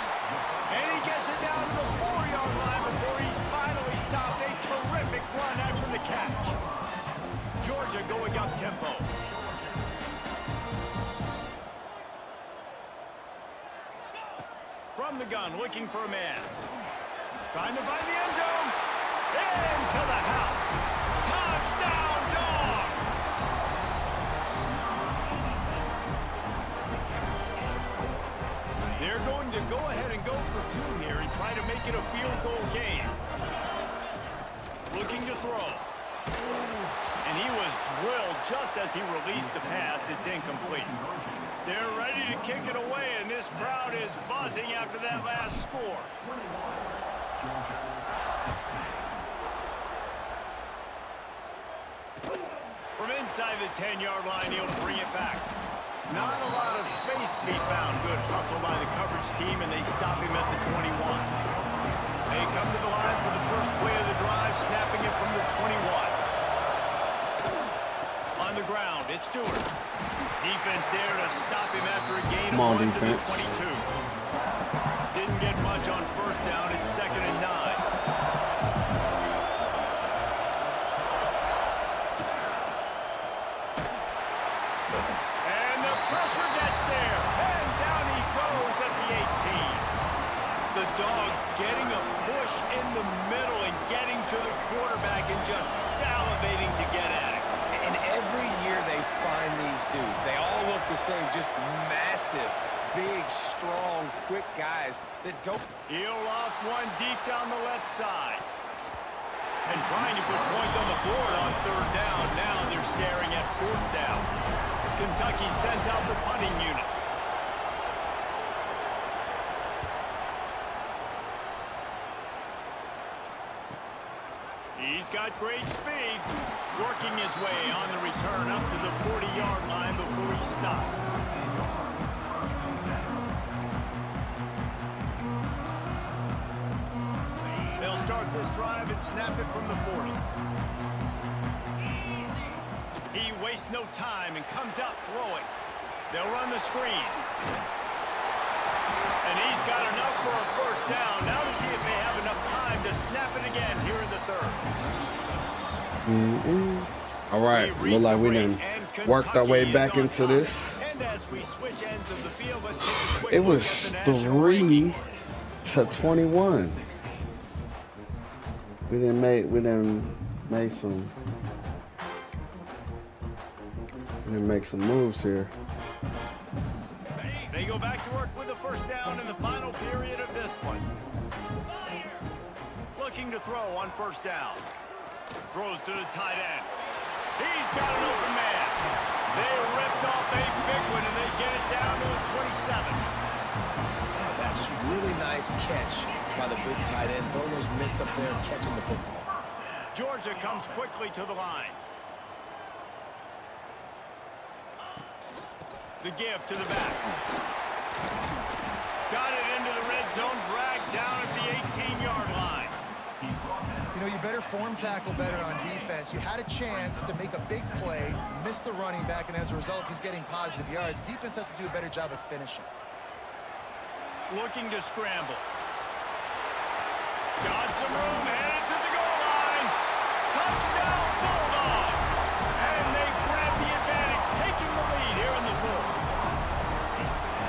And he gets it down to the 4-yard line before he's finally stopped. A terrific run after the catch. Georgia going up tempo. From the gun, looking for a man. Trying to find the end zone. Into the house. Touchdown, Dogs! They're going to go ahead and go for 2 here and try to make it a field goal game. Looking to throw. And he was drilled just as he released the pass. It's incomplete. They're ready to kick it away, and this crowd is buzzing after that last score. From inside the 10-yard line, he'll bring it back. Not a lot of space to be found. Good hustle by the coverage team, and they stop him at the 21. They come to the line for the first play of the drive, snapping it from the 21. On the ground, it's Stewart. Defense there to stop him after a gain of 1 to the 22. Didn't get much on first down. It's 2nd and 9. And the pressure gets there. And down he goes at the 18. The Dogs getting a push in the middle and getting to the quarterback and just salivating to get at it. And every year they find these dudes. They all look the same, just massive, big, strong, quick guys that don't... He'll loft one deep down the left side. And trying to put points on the board on 3rd down. Now they're staring at 4th down. Kentucky sends out the punting unit. He's got great speed, working his way on the return up to the 40-yard line before he stopped. They'll start this drive and snap it from the 40. He wastes no time and comes out throwing. They'll run the screen. And he's got enough for a first down. Now to see if they have enough time to snap it again here in the 3rd. All right, look like we done worked our way back into this. And as we switch ends of the field, let's take a quick It look was at the national 3-21. We didn't make some moves here. They go back to work with the first down in the final period of this one. Looking to throw on first down. Throws to the tight end. He's got an open man. They ripped off a big one, and they get it down to the 27. That just really nice catch by the big tight end, throwing those mitts up there and catching the football. Georgia comes quickly to the line. The give to the back. Got it into the red zone, dragged down at the 18-yard line. You know, you better form tackle better on defense. You had a chance to make a big play, miss the running back, and as a result, he's getting positive yards. Defense has to do a better job of finishing. Looking to scramble. Got some room, headed to the goal line. Touchdown, Bulldogs! And they grab the advantage, taking the lead here in the 4th.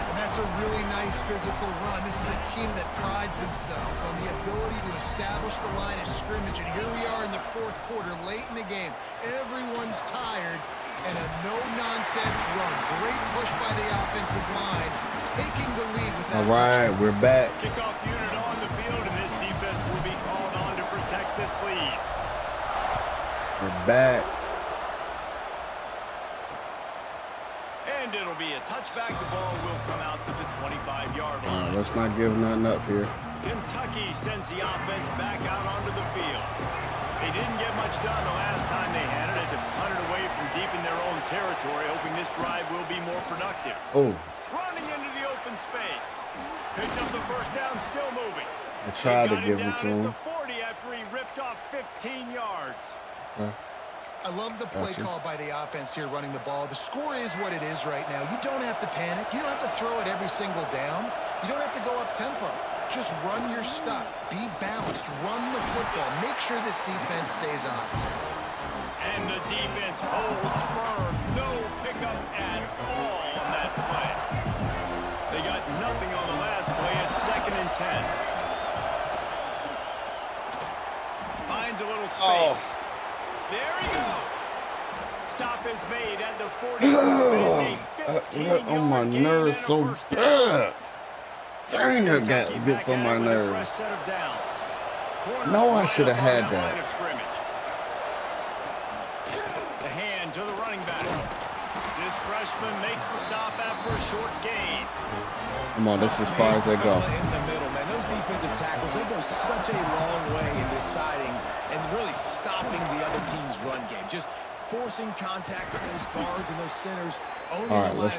And that's a really nice physical run. This is a team that prides themselves on the ability to establish the line of scrimmage. And here we are in the fourth quarter, late in the game. Everyone's tired, and a no-nonsense run. Great push by the offensive line, taking the lead with that. All right, we're back. Kickoff unit on the field, and this defense will be called on to protect this lead. We're back. And it'll be a touchback. The ball will come out to the 25-yard line. All right, let's not give nothing up here. Kentucky sends the offense back out onto the field. They didn't get much done the last time they had it. Had to punt it away from deep in their own territory, hoping this drive will be more productive. Oh. Running into the open space. Picks up the first down, still moving. I tried to give it to him. At the 40 after he ripped off 15 yards. I love the play call by the offense here running the ball. The score is what it is right now. You don't have to panic. You don't have to throw it every single down. You don't have to go up tempo. Just run your stuff. Be balanced. Run the football. Make sure this defense stays honest. And the defense holds firm. No pickup at all on that play. They got nothing on the last play. It's 2nd and 10. Finds a little space. There he goes. Stop is made at the 40. Oh, my nerves so bad. Dang, that gets on my nerves. No, I should have had that. The hand to the running back. This freshman makes the stop after a short gain. Come on, this is as far as they go. In the middle, man. Those defensive tackles, they go such a long way in deciding and really stopping the other team's run game. Just forcing contact with those guards and those centers. All right, let's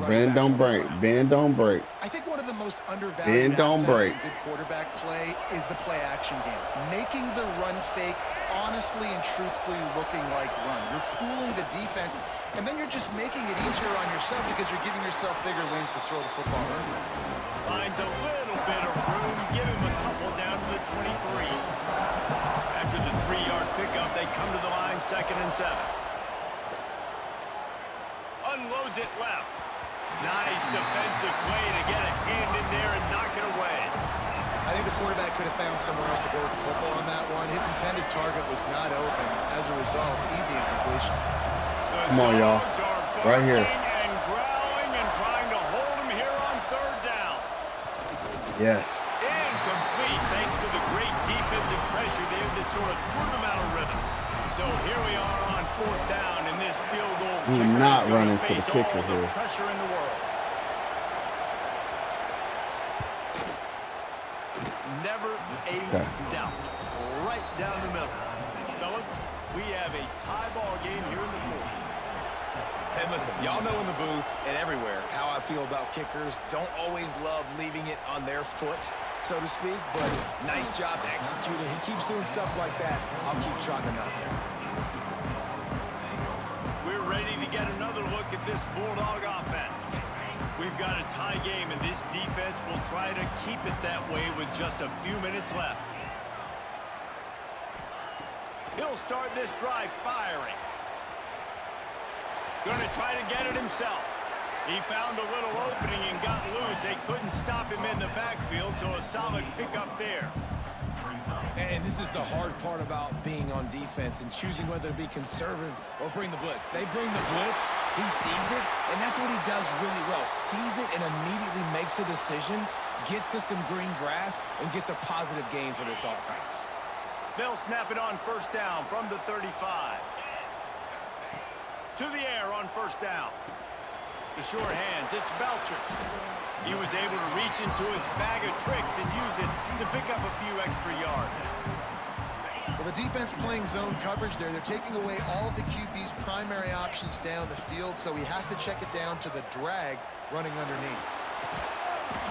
bend, don't break. Bend, don't break. I think one of the most undervalued assets in good quarterback play is the play action game. Making the run fake honestly and truthfully looking like run. You're fooling the defense, and then you're just making it easier on yourself because you're giving yourself bigger lanes to throw the football in. Finds a little bit of room. Give him a couple down to the 23. After the 3-yard pickup, they come to the line, 2nd and 7. Unloads it left. Nice defensive play to get a hand in there and knock it away. I think the quarterback could have found somewhere else to go with the football on that one. His intended target was not open. As a result, easy incompletion. Come on, y'all. Right here. And growling and trying to hold him here on 3rd down. Yes. Incomplete thanks to the great defensive pressure there that sort of threw them out of rhythm. So here we are on 4th down, and this field goal Do not run into the kicker all here. the pressure in the world. Never a doubt. Right down the middle. Fellas, we have a tie ball game here in the 4th. And listen, y'all know in the booth and everywhere how I feel about kickers. Don't always love leaving it on their foot, so to speak, but nice job executing. He keeps doing stuff like that. I'll keep trotting him out there. We're ready to get another look at this Bulldog offense. We've got a tie game, and this defense will try to keep it that way with just a few minutes left. He'll start this drive firing. Going to try to get it himself. He found a little opening and got loose. They couldn't stop him in the backfield, so a solid pickup there. And this is the hard part about being on defense and choosing whether to be conservative or bring the blitz. They bring the blitz, he sees it, and that's what he does really well. Sees it and immediately makes a decision, gets to some green grass, and gets a positive gain for this offense. They'll snap it on 1st down from the 35. To the air on 1st down. The short hands, it's Belcher. He was able to reach into his bag of tricks and use it to pick up a few extra yards. Well, the defense playing zone coverage there. They're taking away all of the QB's primary options down the field, so he has to check it down to the drag running underneath.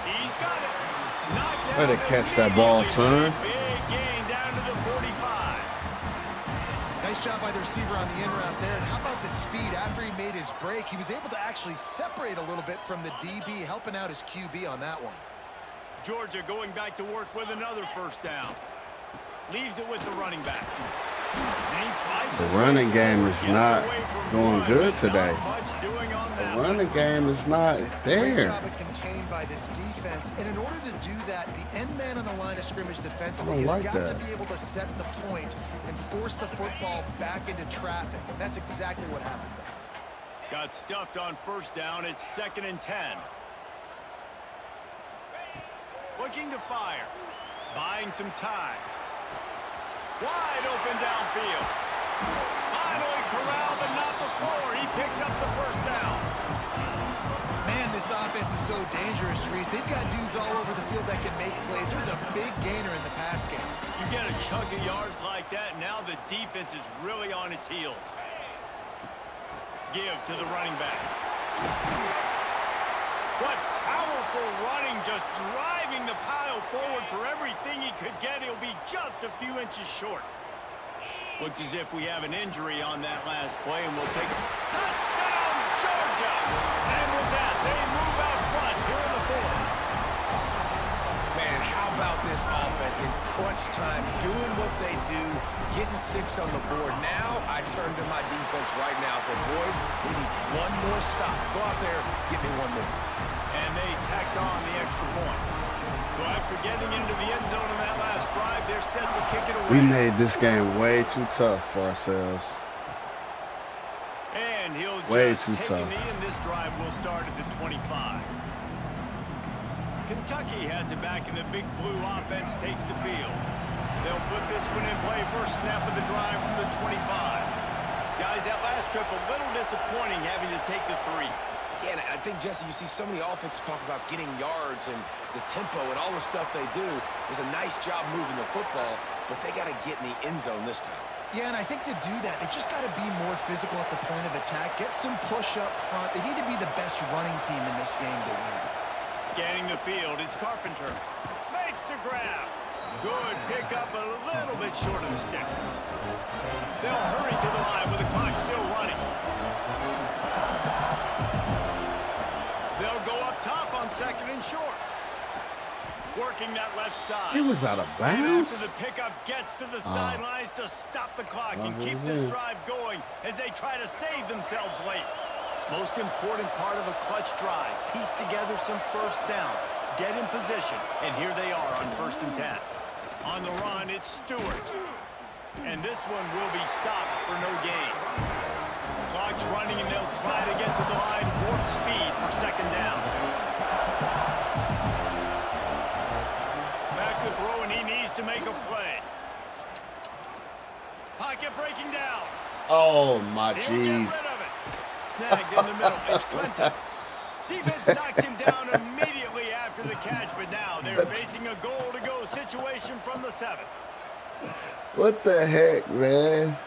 He's got it. Better catch that ball, son. Big gain down to the 45. Nice job by the receiver on the in route there. And how about the speed? After he made his break, he was able to actually separate a little bit from the DB, helping out his QB on that one. Georgia going back to work with another 1st down. Leaves it with the running back. The running game is not doing good today. The running game is not Great there. job of contained by this defense. And in order to do that, the end man on the line of scrimmage defensively has like got that. to be able to set the point and force the football back into traffic. And that's exactly what happened. Got stuffed on first down. It's 2nd and 10. Looking to fire. Buying some time. Wide open downfield. Finally corralled, but not before. He picks up the first down. Man, this offense is so dangerous, Reese. They've got dudes all over the field that can make plays. There's a big gainer in the pass game. You get a chunk of yards like that, now the defense is really on its heels. Give to the running back. What powerful running, just driving the pile forward for everything he could get. He'll be just a few inches short. Looks as if we have an injury on that last play, and we'll take a touchdown, Georgia! And with that, they move out front here in the 4th. Man, how about this offense in crunch time, doing what they do, getting 6 on the board. Now I turn to my defense right now and say, boys, we need one more stop. Go out there, get me one more. And they tacked on the extra point. So after getting into the end zone on that last drive, they're set to kick it away. We made this game way too tough for ourselves. And he'll Way just too take tough. a knee, and this drive will start at the 25. Kentucky has it back, and the big blue offense takes the field. They'll put this one in play. First snap of the drive from the 25. Guys, that last trip a little disappointing having to take the 3. Yeah, and I think, Jesse, you see so many offenses talk about getting yards and the tempo and all the stuff they do. It was a nice job moving the football, but they got to get in the end zone this time. Yeah, and I think to do that, they just got to be more physical at the point of attack. Get some push up front. They need to be the best running team in this game to win. Scanning the field, it's Carpenter. Makes the grab. Good pickup, a little bit short of the sticks. They'll hurry to the line with the clock still running. They'll go up top on 2nd and short. Working that left side. He was out of And bounds. after the pickup gets to the sidelines to stop the clock and keep this drive going as they try to save themselves late. Most important part of a clutch drive. Piece together some first downs. Get in position. And here they are on 1st and 10. On the run, it's Stewart. And this one will be stopped for no gain. Clock's running, and they'll try to get to the line. Warp speed for 2nd down. Back to throw, and he needs to make a play. Pocket breaking down. Oh, my He'll jeez. get rid of it. Snagged in the middle. It's Clinton. Defense knocks him down immediately after the catch, but now they're facing a goal-to-go situation from the 7. What the heck, man?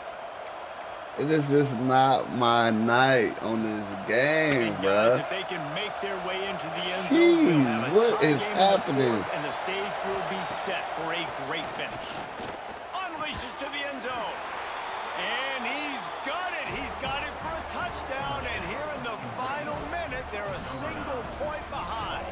It is just not my night on this game, And guys, bro. if they can make their way into the end zone, they'll have a Jeez, what tie is game in the happening? 4th, and the stage will be set for a great finish. Unleashes to the end zone. And he's got it. He's got it for a touchdown. And here in the final minute, they're a single point behind.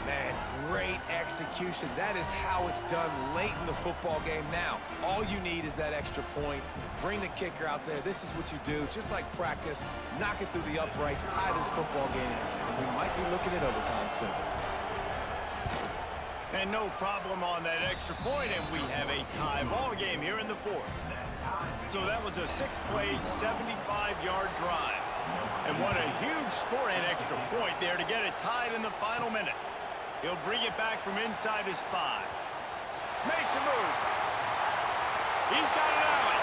Man, great execution. That is how it's done late in the football game now. All you need is that extra point. Bring the kicker out there. This is what you do. Just like practice, knock it through the uprights, tie this football game, and we might be looking at overtime soon. And no problem on that extra point, and we have a tie ball game here in the 4th. So that was a 6-play, 75-yard drive. And what a huge score and extra point there to get it tied in the final minute. He'll bring it back from inside his 5. Makes a move. He's got it out.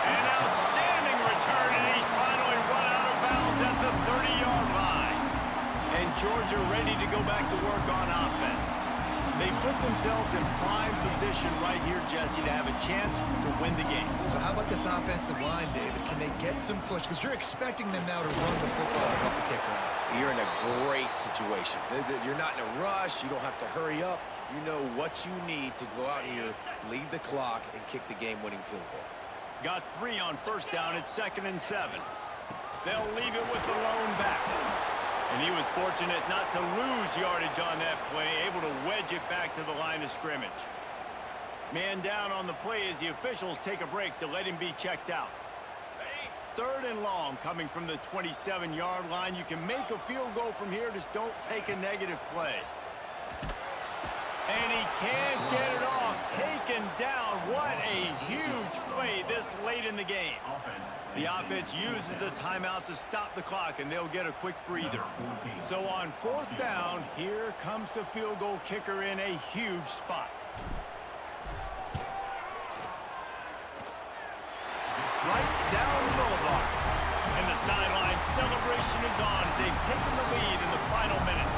An outstanding return, and he's finally run out of bounds at the 30-yard line. And Georgia ready to go back to work on offense. They put themselves in prime position right here, Jesse, to have a chance to win the game. So how about this offensive line, David? Can they get some push? Because you're expecting them now to run the football to help the kicker out. You're in a great situation. You're not in a rush. You don't have to hurry up. You know what you need to go out here, lead the clock, and kick the game-winning field goal. Got 3 on first down at 2nd and 7. They'll leave it with the lone back. And he was fortunate not to lose yardage on that play, able to wedge it back to the line of scrimmage. Man down on the play as the officials take a break to let him be checked out. 3rd and long coming from the 27-yard line. You can make a field goal from here, just don't take a negative play. And he can't get it off. Taken down. What a huge play this late in the game. The offense uses a timeout to stop the clock, and they'll get a quick breather. So on 4th down, here comes the field goal kicker in a huge spot. Right down the boulevard. And the sideline celebration is on as they've taken the lead in the final minute.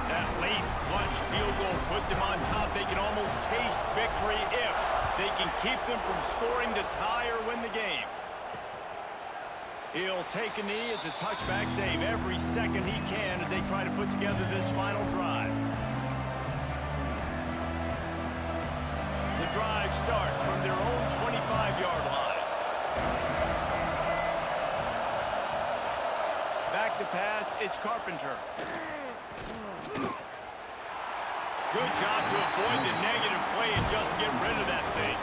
That late clutch field goal put them on top. They can almost taste victory if they can keep them from scoring to tie or win the game. He'll take a knee. It's a touchback save every second he can as they try to put together this final drive. The drive starts from their own 25-yard line. Back to pass, it's Carpenter. Good job to avoid the negative play and just get rid of that thing.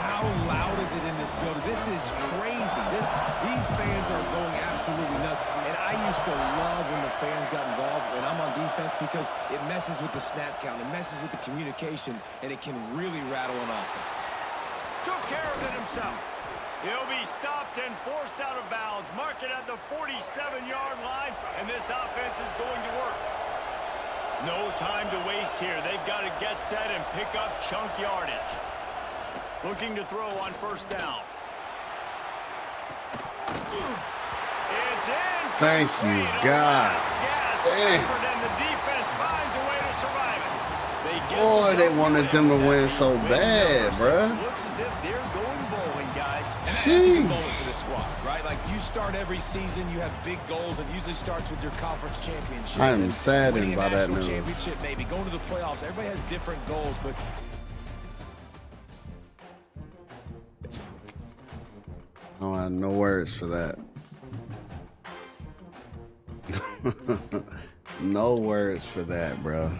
How loud is it in this building? This is crazy. These fans are going absolutely nuts. And I used to love when the fans got involved when I'm on defense because it messes with the snap count, it messes with the communication, and it can really rattle an offense. Took care of it himself. He'll be stopped and forced out of bounds. Mark it at the 47-yard line, and this offense is going to work. No time to waste here. They've got to get set and pick up chunk yardage. Looking to throw on 1st down. It's in. Thank you, God. And the defense finds a way to survive it. Boy, they wanted them to win so bad, bruh. Looks as if they're going bowling, guys. And that's a good moment for the squad, right? Like, you start every season, you have big goals. It usually starts with your conference championship. I am saddened by that news. news. Championship, maybe going to the playoffs. Everybody has different goals, but I don't have no words for that. No words for that, bro.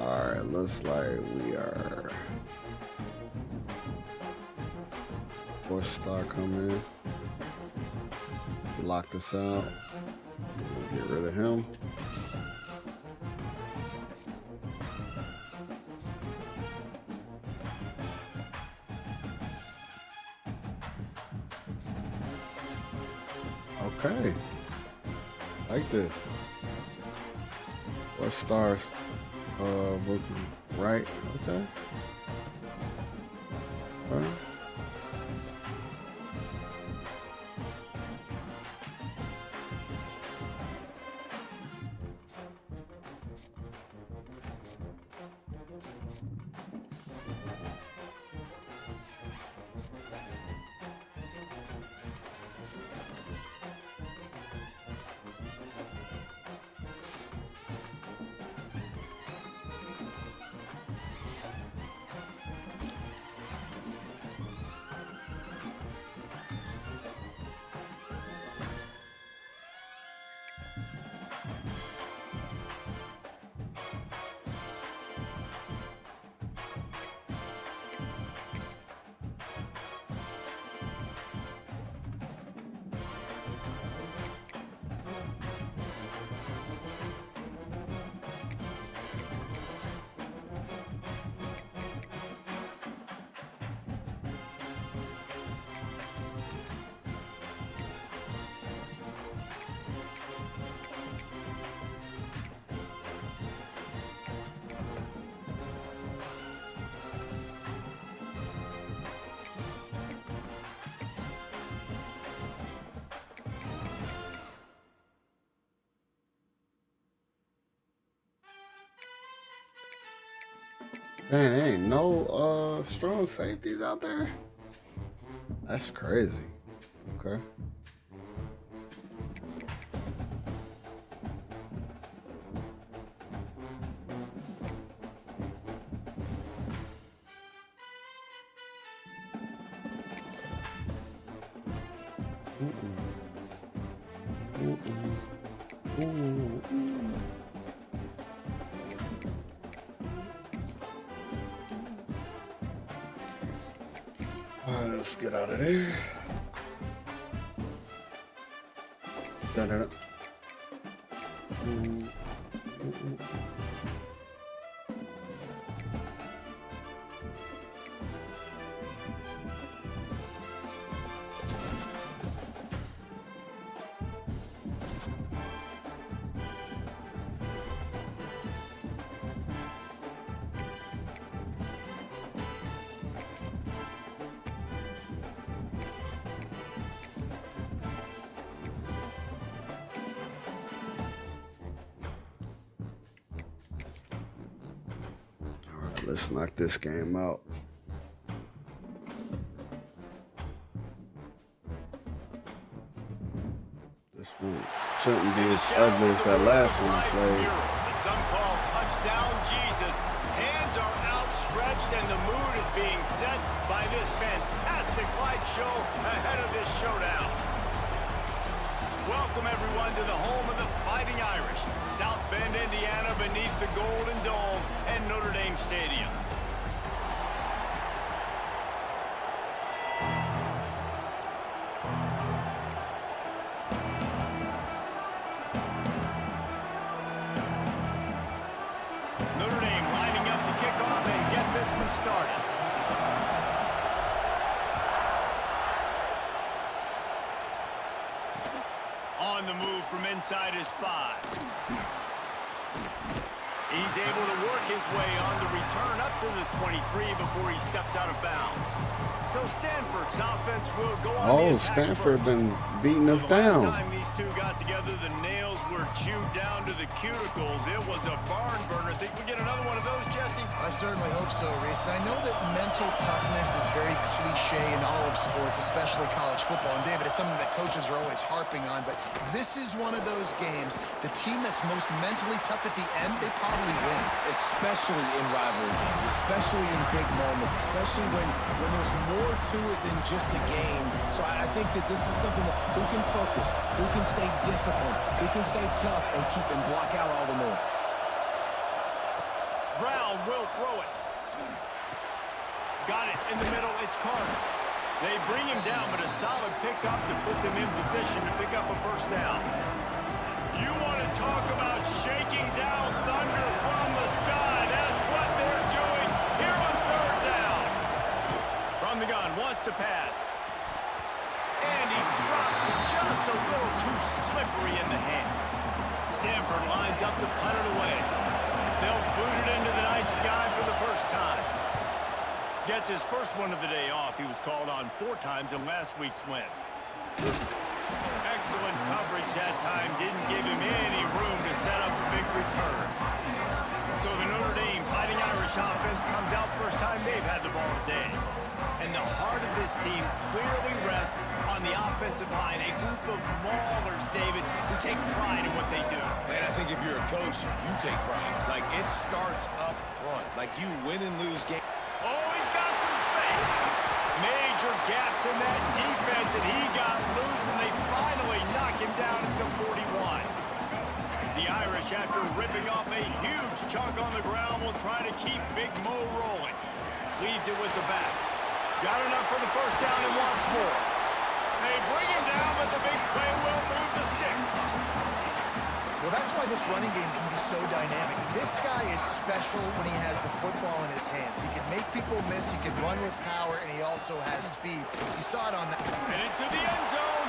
All right, looks like we are 4th star coming in. Lock this out. Get rid of him. Okay. Like this. 4 stars. Right. Okay. All right. Man, there ain't no strong safeties out there. That's crazy. Okay. Let's get out of there. Da-da-da. Let's knock this game out. This one shouldn't be as ugly as that last one we played. Some call touchdown Jesus. Hands are outstretched and the mood is being set by this fantastic light show ahead of this showdown. Welcome everyone to the home of the Fighting Irish, South Bend, Indiana, beneath the Golden Dome and Notre Dame Stadium. Notre Dame lining up to kick off and get this one started. On the move from inside his 5. He's able to work his way on the return up to the 23 before he steps out of bounds. So Stanford's offense will go on. Oh, Stanford been beating us down. Last time these two got together, the nails were chewed down to the cuticles. It was a barn burner. Think we get another one of those, Jesse? I certainly hope so, Reese. And I know that mental toughness is very cliche in all of sports, especially college football. And David, it's something that coaches are always harping on. But this is one of those games. The team that's most mentally tough at the end, they probably win. Especially in rivalry games, especially in big moments, especially when there's more to it than just a game. So I think that this is something that who can focus, who can stay disciplined, who can stay tough and keep and block out all the noise. Brown will throw it. Got it in the middle. It's Carter. They bring him down, but a solid pickup to put them in position to pick up a first down. You want to talk about shaking down thunder from the sky. That's what they're doing here on third down. From the gun, wants to pass. And he drops it just a little too slippery in the hands. Stanford lines up to punt it away. They'll boot it into the night sky for the first time. Gets his first one of the day off. He was called on 4 times in last week's win. Excellent coverage that time. Didn't give him any room to set up a big return. So the Notre Dame Fighting Irish offense comes out first time they've had the ball today. And the heart of this team clearly rests on the offensive line. A group of maulers, David, who take pride in what they do. And I think if you're a coach, you take pride. Like, it starts up front. Like, you win and lose games. Oh, he's got some space. Major gaps in that defense, and he got loose, and they finally knock him down at the 41. The Irish, after ripping off a huge chunk on the ground, will try to keep Big Mo rolling. Leaves it with the back. Got enough for the first down and wants more. They bring him down, but the big play will move the sticks. Well, that's why this running game can be so dynamic. This guy is special when he has the football in his hands. He can make people miss, he can run with power, and he also has speed. You saw it on that. And into the end zone.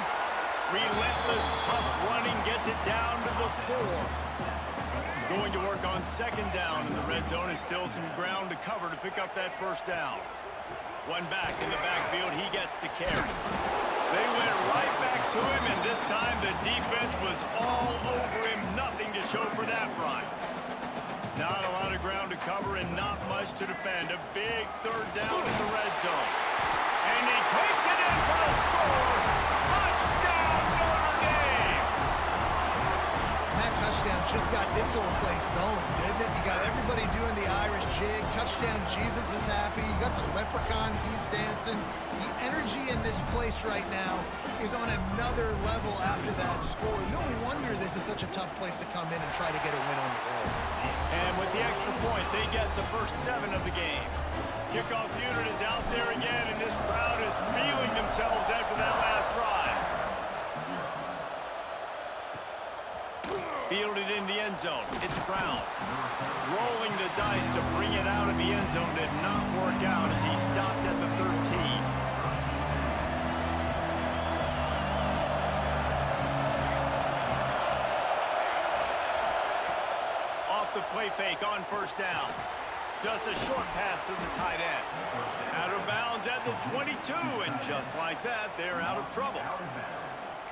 Relentless, tough running gets it down to the 4. Going to work on second down in the red zone. Is still some ground to cover to pick up that first down. One back in the backfield. He gets the carry. They went right back to him, and this time the defense was all over him. Nothing to show for that run. Not a lot of ground to cover and not much to defend. A big third down in the red zone. And he takes it in for the score. Touchdown, Notre Dame! And that touchdown just got this whole place going, didn't it? You got everybody doing the Irish jig. Touchdown, Jesus is happy. You got the leprechaun, he's dancing. The energy in this place right now is on another level after that score. No wonder this is such a tough place to come in and try to get a win on the road. And with the extra point, they get the first 7 of the game. Kickoff unit is out there again, and this crowd is feeling themselves after that last drive. Fielded in the end zone. It's Brown. Rolling the dice to bring it out of the end zone did not work out as he stopped at the 13. Off the play fake on first down. Just a short pass to the tight end. Out of bounds at the 22, and just like that, they're out of trouble.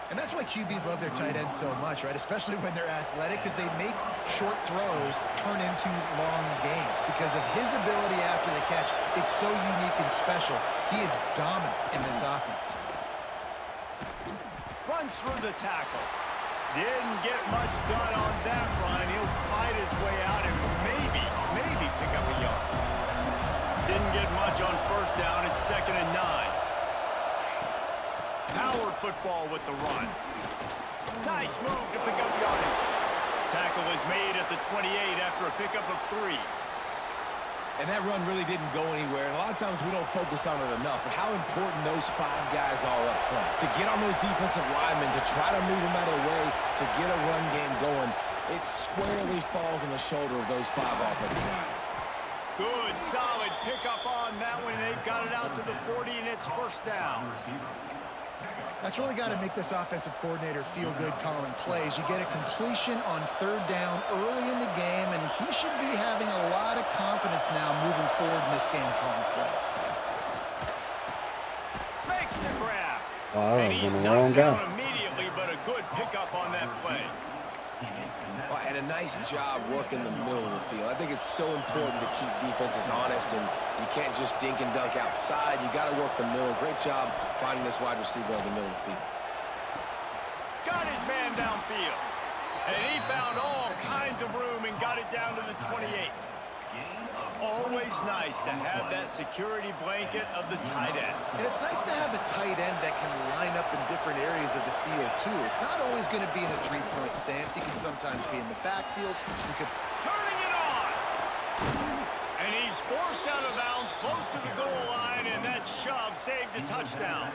And that's why QBs love their tight ends so much, right? Especially when they're athletic, because they make short throws turn into long gains. Because of his ability after the catch, it's so unique and special. He is dominant in this offense. Runs through the tackle. Didn't get much done on that run. He'll fight his way out and maybe pick up a yard. Didn't get much on first down. It's 2nd and 9. Power football with the run. Nice move to pick up yardage. Tackle is made at the 28 after a pickup of 3. And that run really didn't go anywhere. And a lot of times we don't focus on it enough. But how important those 5 guys are up front. To get on those defensive linemen, to try to move them out of the way, to get a run game going, it squarely falls on the shoulder of those 5 offensive linemen. Good, solid pickup on that one. They've got it out to the 40, and it's first down. That's really got to make this offensive coordinator feel good calling plays. You get a completion on 3rd down early in the game, and he should be having a lot of confidence now moving forward in this game calling plays. Makes the grab. Oh, and that he's was on the wrong knocked guy. down immediately, but a good pickup on that play. Well, and a nice job working the middle of the field. I think it's so important to keep defenses honest, and you can't just dink and dunk outside. You got to work the middle. Great job finding this wide receiver on the middle of the field. Got his man downfield. And he found all kinds of room and got it down to the 28. Always nice to have that security blanket of the tight end. And it's nice to have a tight end that can line up in different areas of the field, too. It's not always going to be in a 3-point stance. He can sometimes be in the backfield. Turning it on! And he's forced out of bounds close to the goal line, and that shove saved the touchdown.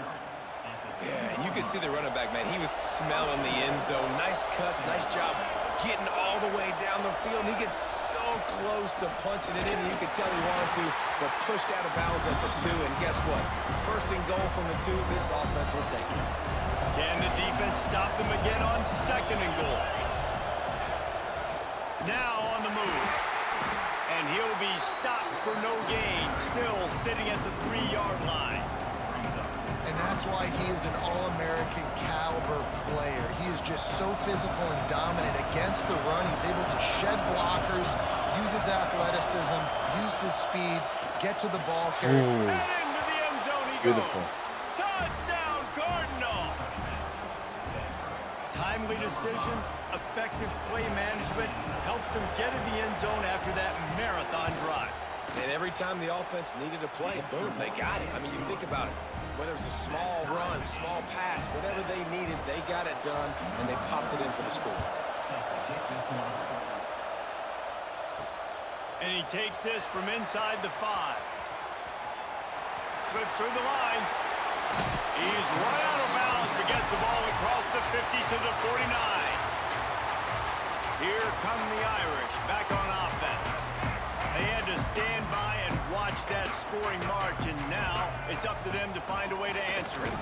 Yeah, and you could see the running back, man. He was smelling the end zone. Nice cuts, nice job getting all the way down the field. And he gets so close to punching it in, and you could tell he wanted to, but pushed out of bounds at the 2. And guess what? 1st and goal from the 2, this offense will take it. Can the defense stop them again on 2nd and goal? Now on the move. And he'll be stopped for no gain, still sitting at the 3-yard line. And that's why he is an All-American caliber player. He is just so physical and dominant against the run. He's able to shed blockers, use his athleticism, use his speed, get to the ball carrier. And into the end zone he Beautiful. goes. Touchdown, Cardinal! Timely decisions, effective play management helps them get in the end zone after that marathon drive. And every time the offense needed to play, boom, they got it. I mean, you think about it. Whether it's a small run, small pass, whatever they needed, they got it done, and they popped it in for the score. And he takes this from inside the 5. Slips through the line. He's run out of bounds, but gets the ball across the 50 to the 49. Here come the Irish back on offense. They had to stand by and watch that scoring march, and now it's up to them to find a way to answer it.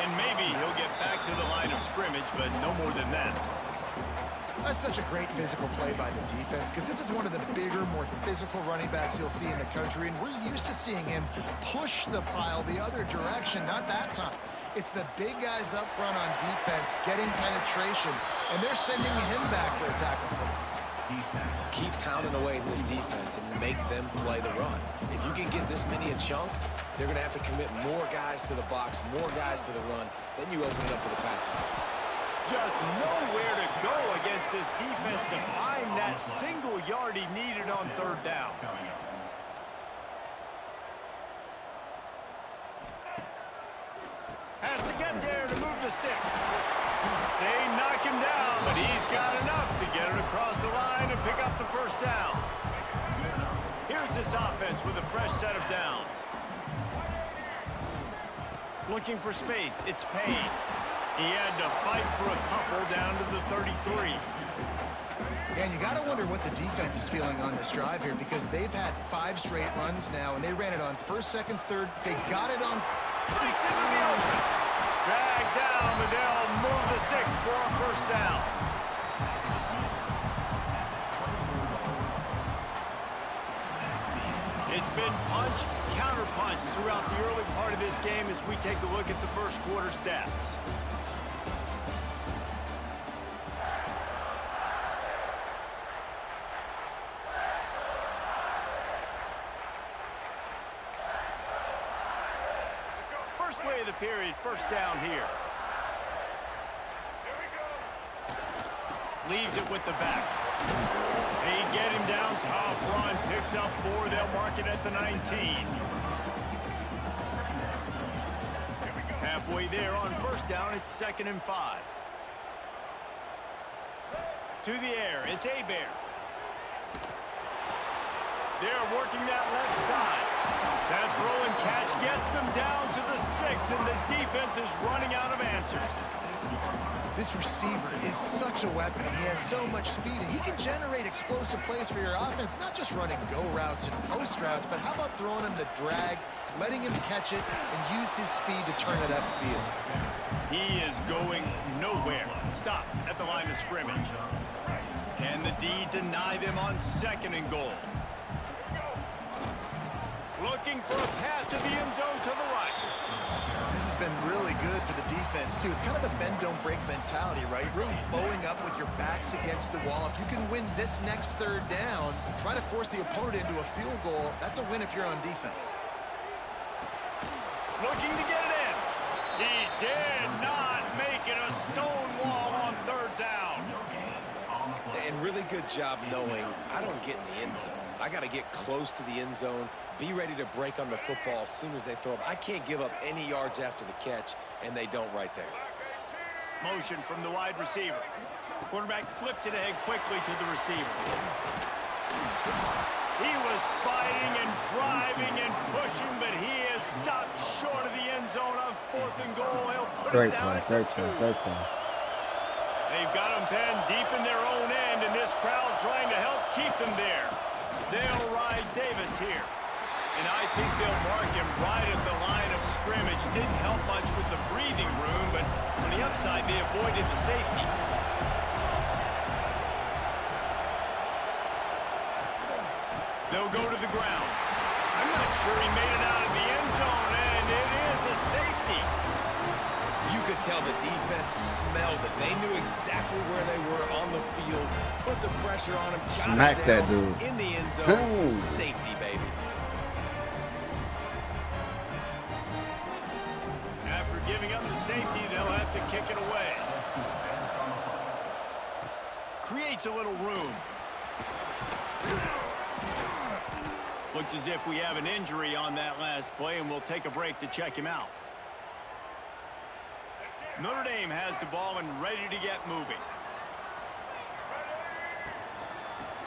And maybe he'll get back to the line of scrimmage, but no more than that. That's such a great physical play by the defense, because this is one of the bigger, more physical running backs you'll see in the country, and we're used to seeing him push the pile the other direction. Not that time. It's the big guys up front on defense getting penetration, and they're sending him back for a tackle for loss. Keep pounding away at this defense and make them play the run. If you can get this many a chunk, they're going to have to commit more guys to the box, more guys to the run. Then you open it up for the passing game. Just nowhere to go against this defense to find that single yard he needed on 3rd down. Has to get there to move the sticks. They knock him down, but he's got enough to get it across the line and pick up the 1st down. Here's starts this offense with a fresh set of downs. Looking for space, it's Payne. He had to fight for a couple down to the 33. And you got to wonder what the defense is feeling on this drive here, because they've had 5 straight runs now, and they ran it on first, second, third. They got it on... Breaks into the open. Dragged down, but they'll move the sticks for a first down. It's been punch, counter-punch throughout the early part of this game as we take a look at the first quarter stats. First play of the period, first down here. Leaves it with the back. They get him down, top run, picks up 4, they'll mark it at the 19. Halfway there on first down, it's 2nd and 5. To the air, it's Hebert. They're working that left side. That throw and catch gets them down to the 6, and the defense is running out of answers. This receiver is such a weapon. He has so much speed, and he can generate explosive plays for your offense, not just running go routes and post routes, but how about throwing him the drag, letting him catch it, and use his speed to turn it upfield. He is going nowhere. Stop at the line of scrimmage. Can the D deny them on 2nd and goal? Looking for a path to the end zone to the right. This has been really good for the defense, too. It's kind of a bend-don't-break mentality, right? Really bowing up with your backs against the wall. If you can win this next 3rd down, try to force the opponent into a field goal. That's a win if you're on defense. Looking to get it in. He did not make it a stone wall on 3rd down. And really good job knowing I don't get in the end zone. I got to get close to the end zone, be ready to break on the football as soon as they throw it. I can't give up any yards after the catch, and they don't right there. Motion from the wide receiver. Quarterback flips it ahead quickly to the receiver. He was fighting and driving and pushing, but he is stopped short of the end zone on 4th and goal. He'll put it down at 2. Great play. They've got him penned deep in their own end, and this crowd trying to help keep them there. They'll ride Davis here. And I think they'll mark him right at the line of scrimmage. Didn't help much with the breathing room, but on the upside, they avoided the safety. They'll go to the ground. I'm not sure he made it out of the end zone, and it is a safety. You could tell the defense smelled it. They knew exactly where they were on the field, put the pressure on him, Smack got him that down dude. in the end zone. Boom. Safety, baby. After giving up the safety, they'll have to kick it away. Creates a little room. Looks as if we have an injury on that last play, and we'll take a break to check him out. Notre Dame has the ball and ready to get moving.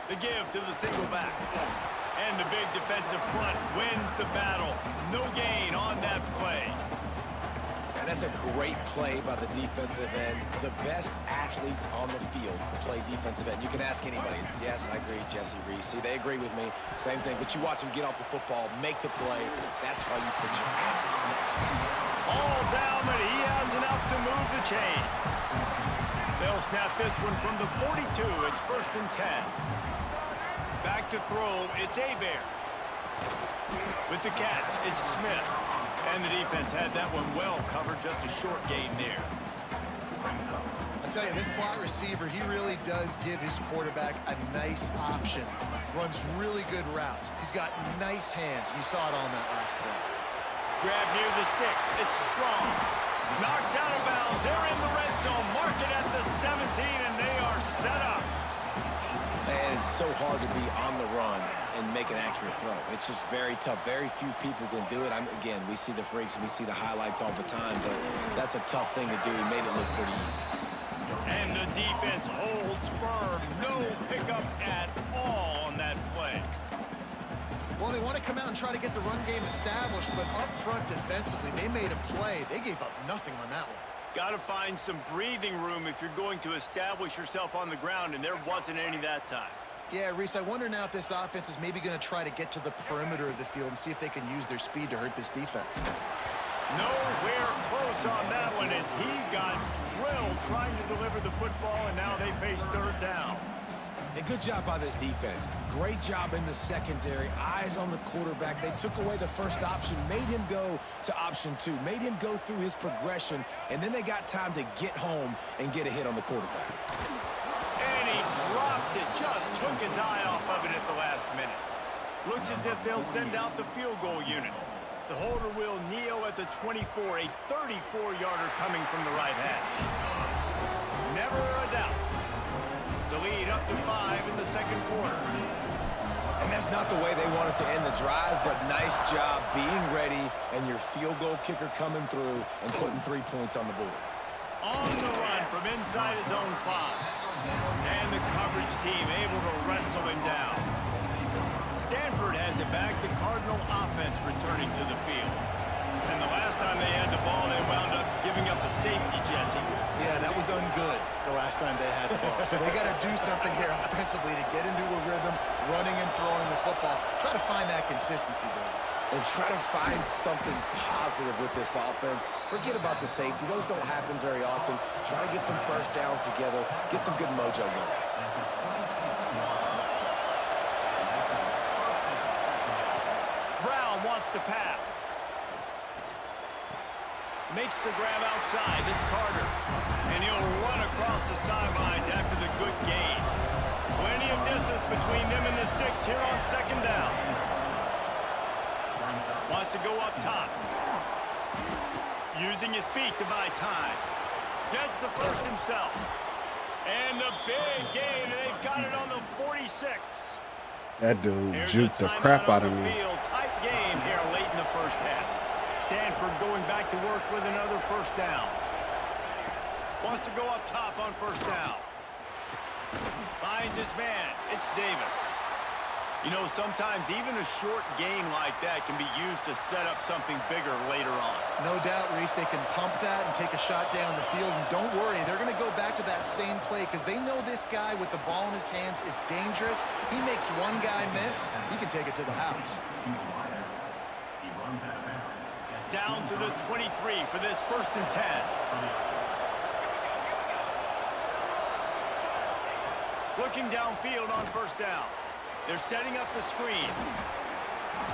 The give to the single back. And the big defensive front wins the battle. No gain on that play. And that's a great play by the defensive end. The best athletes on the field play defensive end. You can ask anybody. Yes, I agree, Jesse Reese. See, they agree with me. Same thing. But you watch them get off the football, make the play. That's why you put your athletes there. All down, but he has enough to move the chains. They'll snap this one from the 42. It's 1st and 10. Back to throw. It's Hebert. With the catch, it's Smith. And the defense had that one well covered, just a short gain there. I tell you, this slot receiver, he really does give his quarterback a nice option. Runs really good routes. He's got nice hands, and you saw it on that last play. Grab near the sticks. It's strong. Knocked out of bounds. They're in the red zone. Mark it at the 17, and they are set up. And it's so hard to be on the run and make an accurate throw. It's just very tough. Very few people can do it. Again, we see the freaks and we see the highlights all the time, but that's a tough thing to do. He made it look pretty easy. And the defense holds firm. No pickup at all on that play. Well, they want to come out and try to get the run game established, but up front defensively, they made a play. They gave up nothing on that one. Got to find some breathing room if you're going to establish yourself on the ground, and there wasn't any that time. Yeah, Reese, I wonder now if this offense is maybe going to try to get to the perimeter of the field and see if they can use their speed to hurt this defense. Nowhere close on that one as he got drilled trying to deliver the football, and now they face third down. A good job by this defense. Great job in the secondary. Eyes on the quarterback. They took away the first option, made him go to option 2, made him go through his progression, and then they got time to get home and get a hit on the quarterback. And he drops it. Just took his eye off of it at the last minute. Looks as if they'll send out the field goal unit. The holder will kneel at the 24, a 34-yarder coming from the right hash. Never a doubt. The lead up to 5 in the second quarter. And that's not the way they wanted to end the drive, but nice job being ready and your field goal kicker coming through and putting 3 points on the board. On the run from inside his own 5. And the coverage team able to wrestle him down. Stanford has it back, the Cardinal offense returning to the field. And the last time they had the ball, they wound up giving up a safety, Jesse. Yeah, that was ungood the last time they had the ball. So they got to do something here offensively to get into a rhythm, running and throwing the football. Try to find that consistency, Bill. And try to find something positive with this offense. Forget about the safety. Those don't happen very often. Try to get some first downs together, get some good mojo going. Brown wants to pass. Makes the grab outside. It's Carter. And he'll run across the sidelines after the good gain. Plenty of distance between them and the sticks here on second down. Wants to go up top. Using his feet to buy time. Gets the first himself. And the big gain, and they've got it on the 46. That dude juked the crap out of me. Tight game here late in the first half. Stanford going back to work with another first down. Wants to go up top on first down. Finds his man. It's Davis. You know, sometimes even a short game like that can be used to set up something bigger later on. No doubt, Reese, they can pump that and take a shot down the field. And don't worry, they're going to go back to that same play because they know this guy with the ball in his hands is dangerous. He makes one guy miss, he can take it to the house. Down to the 23 for this 1st and 10. Looking downfield on first down. They're setting up the screen.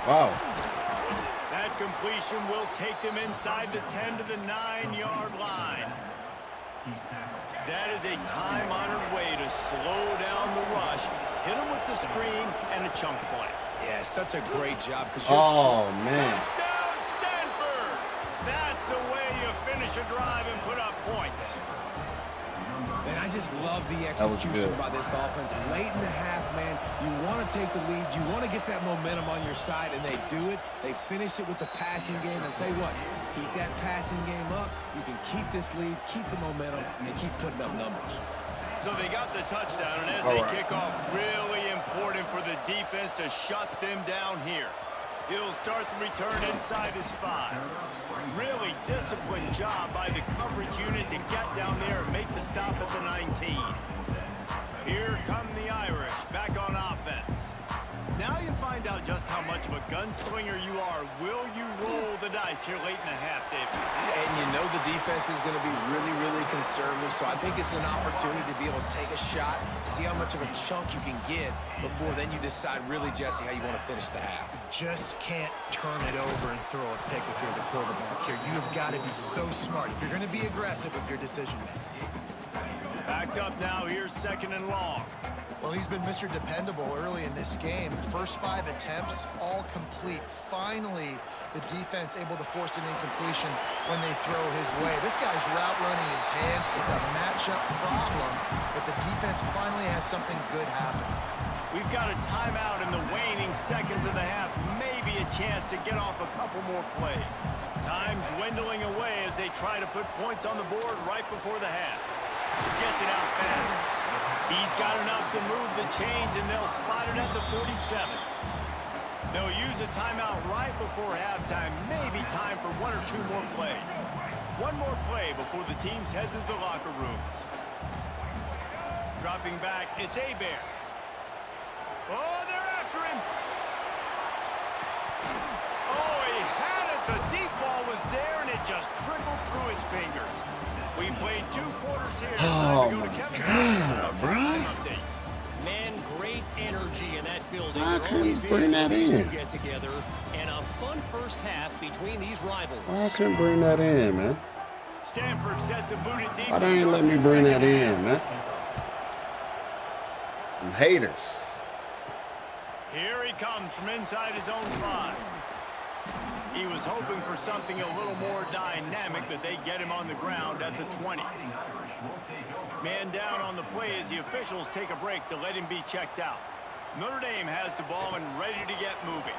Wow. That completion will take them inside the 10 to the 9-yard line. That is a time-honored way to slow down the rush, hit them with the screen, and a chunk play. Yeah, such a great job. Oh, man. Touchdown, Stanford! That's the way you finish a drive and put up points. Man, I just love the execution by this offense. Late in the half, man, you want to take the lead. You want to get that momentum on your side, and they do it. They finish it with the passing game. And tell you what, keep that passing game up. You can keep this lead, keep the momentum, and keep putting up numbers. So they got the touchdown, and as they kick off, really important for the defense to shut them down here. He'll start the return inside his 5. Really disciplined job by the coverage unit to get down there and make the stop at the 19. Here come the Irish back on offense. Now you find out just how much of a gunslinger you are. Will you roll the dice here late in the half, David? And you know the defense is going to be really, really conservative, so I think it's an opportunity to be able to take a shot, see how much of a chunk you can get before then you decide really, Jesse, how you want to finish the half. Just can't turn it over and throw a pick if you're the quarterback here. You have got to be so smart if you're going to be aggressive with your decision-making. Backed up now, here's 2nd and long. Well, he's been Mr. Dependable early in this game. The first 5 attempts, all complete. Finally, the defense able to force an incompletion when they throw his way. This guy's route running his hands. It's a matchup problem, but the defense finally has something good happen. We've got a timeout in the waning seconds of the half. Maybe a chance to get off a couple more plays. Time dwindling away as they try to put points on the board right before the half. Gets it out fast. He's got enough to move the chains, and they'll spot it at the 47. They'll use a timeout right before halftime. Maybe time for 1 or 2 more plays. One more play before the teams head to the locker rooms. Dropping back, it's Hebert. Oh, they're after him. Oh, he had it. The deep ball was there, and it just trickled through his fingers. We played 2 quarters here. Oh, my God, bro. Man, great energy in that building. I couldn't bring that in. Get together, and a fun first half between these rivals. I couldn't bring that in, man. Stanford set to boot it deep. Why they ain't let me bring that in, man? Some haters. Here he comes from inside his own 5. He was hoping for something a little more dynamic, but they get him on the ground at the 20. Man down on the play as the officials take a break to let him be checked out. Notre Dame has the ball and ready to get moving.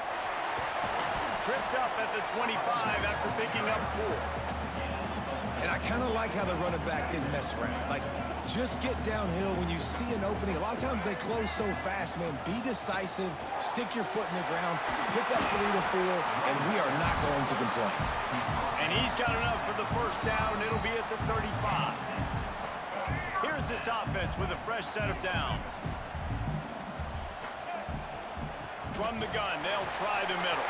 Tripped up at the 25 after picking up 4. And I kind of like how the running back didn't mess around. Like, just get downhill when you see an opening. A lot of times they close so fast, man. Be decisive, stick your foot in the ground, pick up 3 to 4, and we are not going to complain. And he's got enough for the first down. It'll be at the 35. Here's this offense with a fresh set of downs. From the gun, they'll try the middle.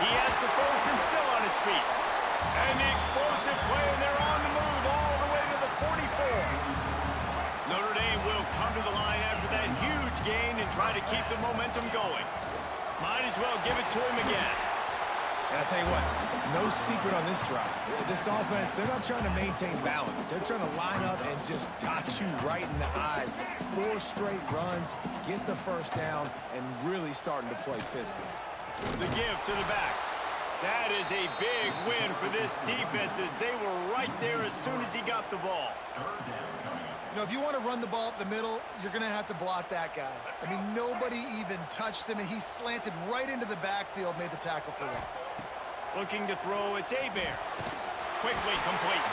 He has the first and still on his feet. And the explosive play, and they're on the move all the way to the 44. Notre Dame will come to the line after that huge gain and try to keep the momentum going. Might as well give it to him again. And I tell you what, no secret on this drive. This offense, they're not trying to maintain balance. They're trying to line up and just dot you right in the eyes. 4 straight runs, get the first down, and really starting to play physical. The give to the back. That is a big win for this defense as they were right there as soon as he got the ball. You know, if you want to run the ball up the middle, you're going to have to block that guy. I mean, nobody even touched him, and he slanted right into the backfield, made the tackle for loss. Looking to throw, it's Hebert. Quickly complete.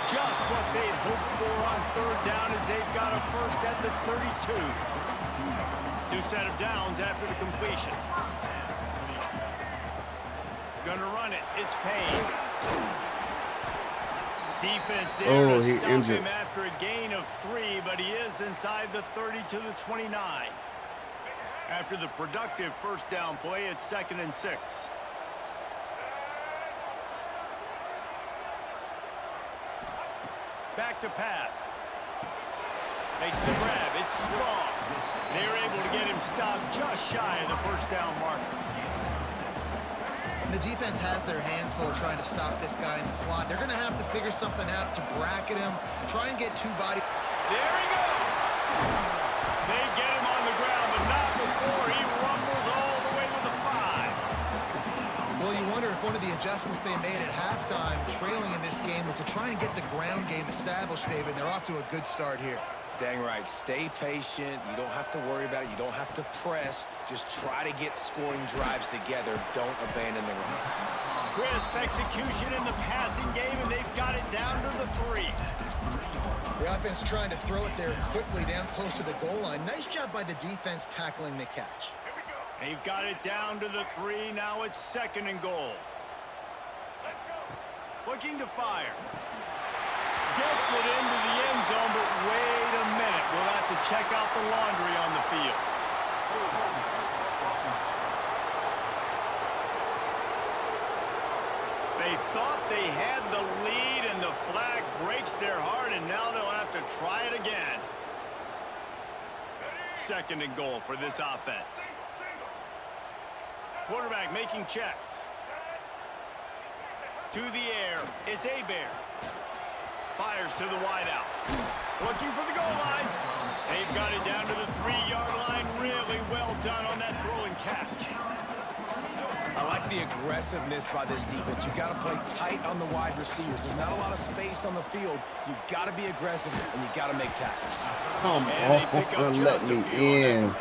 Just what they'd hoped for on 3rd down as they've got a first at the 32. New set of downs after the completion. Gonna run it. It's Payne. Defense there to stop injured him after a gain of 3, but he is inside the 30 to the 29. After the productive first down play, it's 2nd and 6. Back to pass. Makes the grab. It's strong. They're able to get him stopped just shy of the first down marker. And the defense has their hands full trying to stop this guy in the slot. They're going to have to figure something out to bracket him, try and get 2 body. There he goes. They get him on the ground, but not before he rumbles all the way to the 5. Well, you wonder if one of the adjustments they made at halftime, trailing in this game, was to try and get the ground game established, David. They're off to a good start here. Dang right. Stay patient. You don't have to worry about it. You don't have to press. Just try to get scoring drives together. Don't abandon the run. Crisp execution in the passing game, and they've got it down to the 3. The offense trying to throw it there quickly down close to the goal line. Nice job by the defense tackling the catch. They've got it down to the 3. Now it's 2nd and goal. Looking to fire. Gets it into the end zone, but wait a minute. We'll have to check out the laundry on the field. They thought they had the lead, and the flag breaks their heart, and now they'll have to try it again. 2nd and goal for this offense. Quarterback making checks. To the air, it's Hebert. Fires to the wideout. Looking for the goal line. They've got it down to the 3-yard line. Really well done on that throw and catch. I like the aggressiveness by this defense. You've got to play tight on the wide receivers. There's not a lot of space on the field. You've got to be aggressive, and you've got to make tackles. Come on, let me in.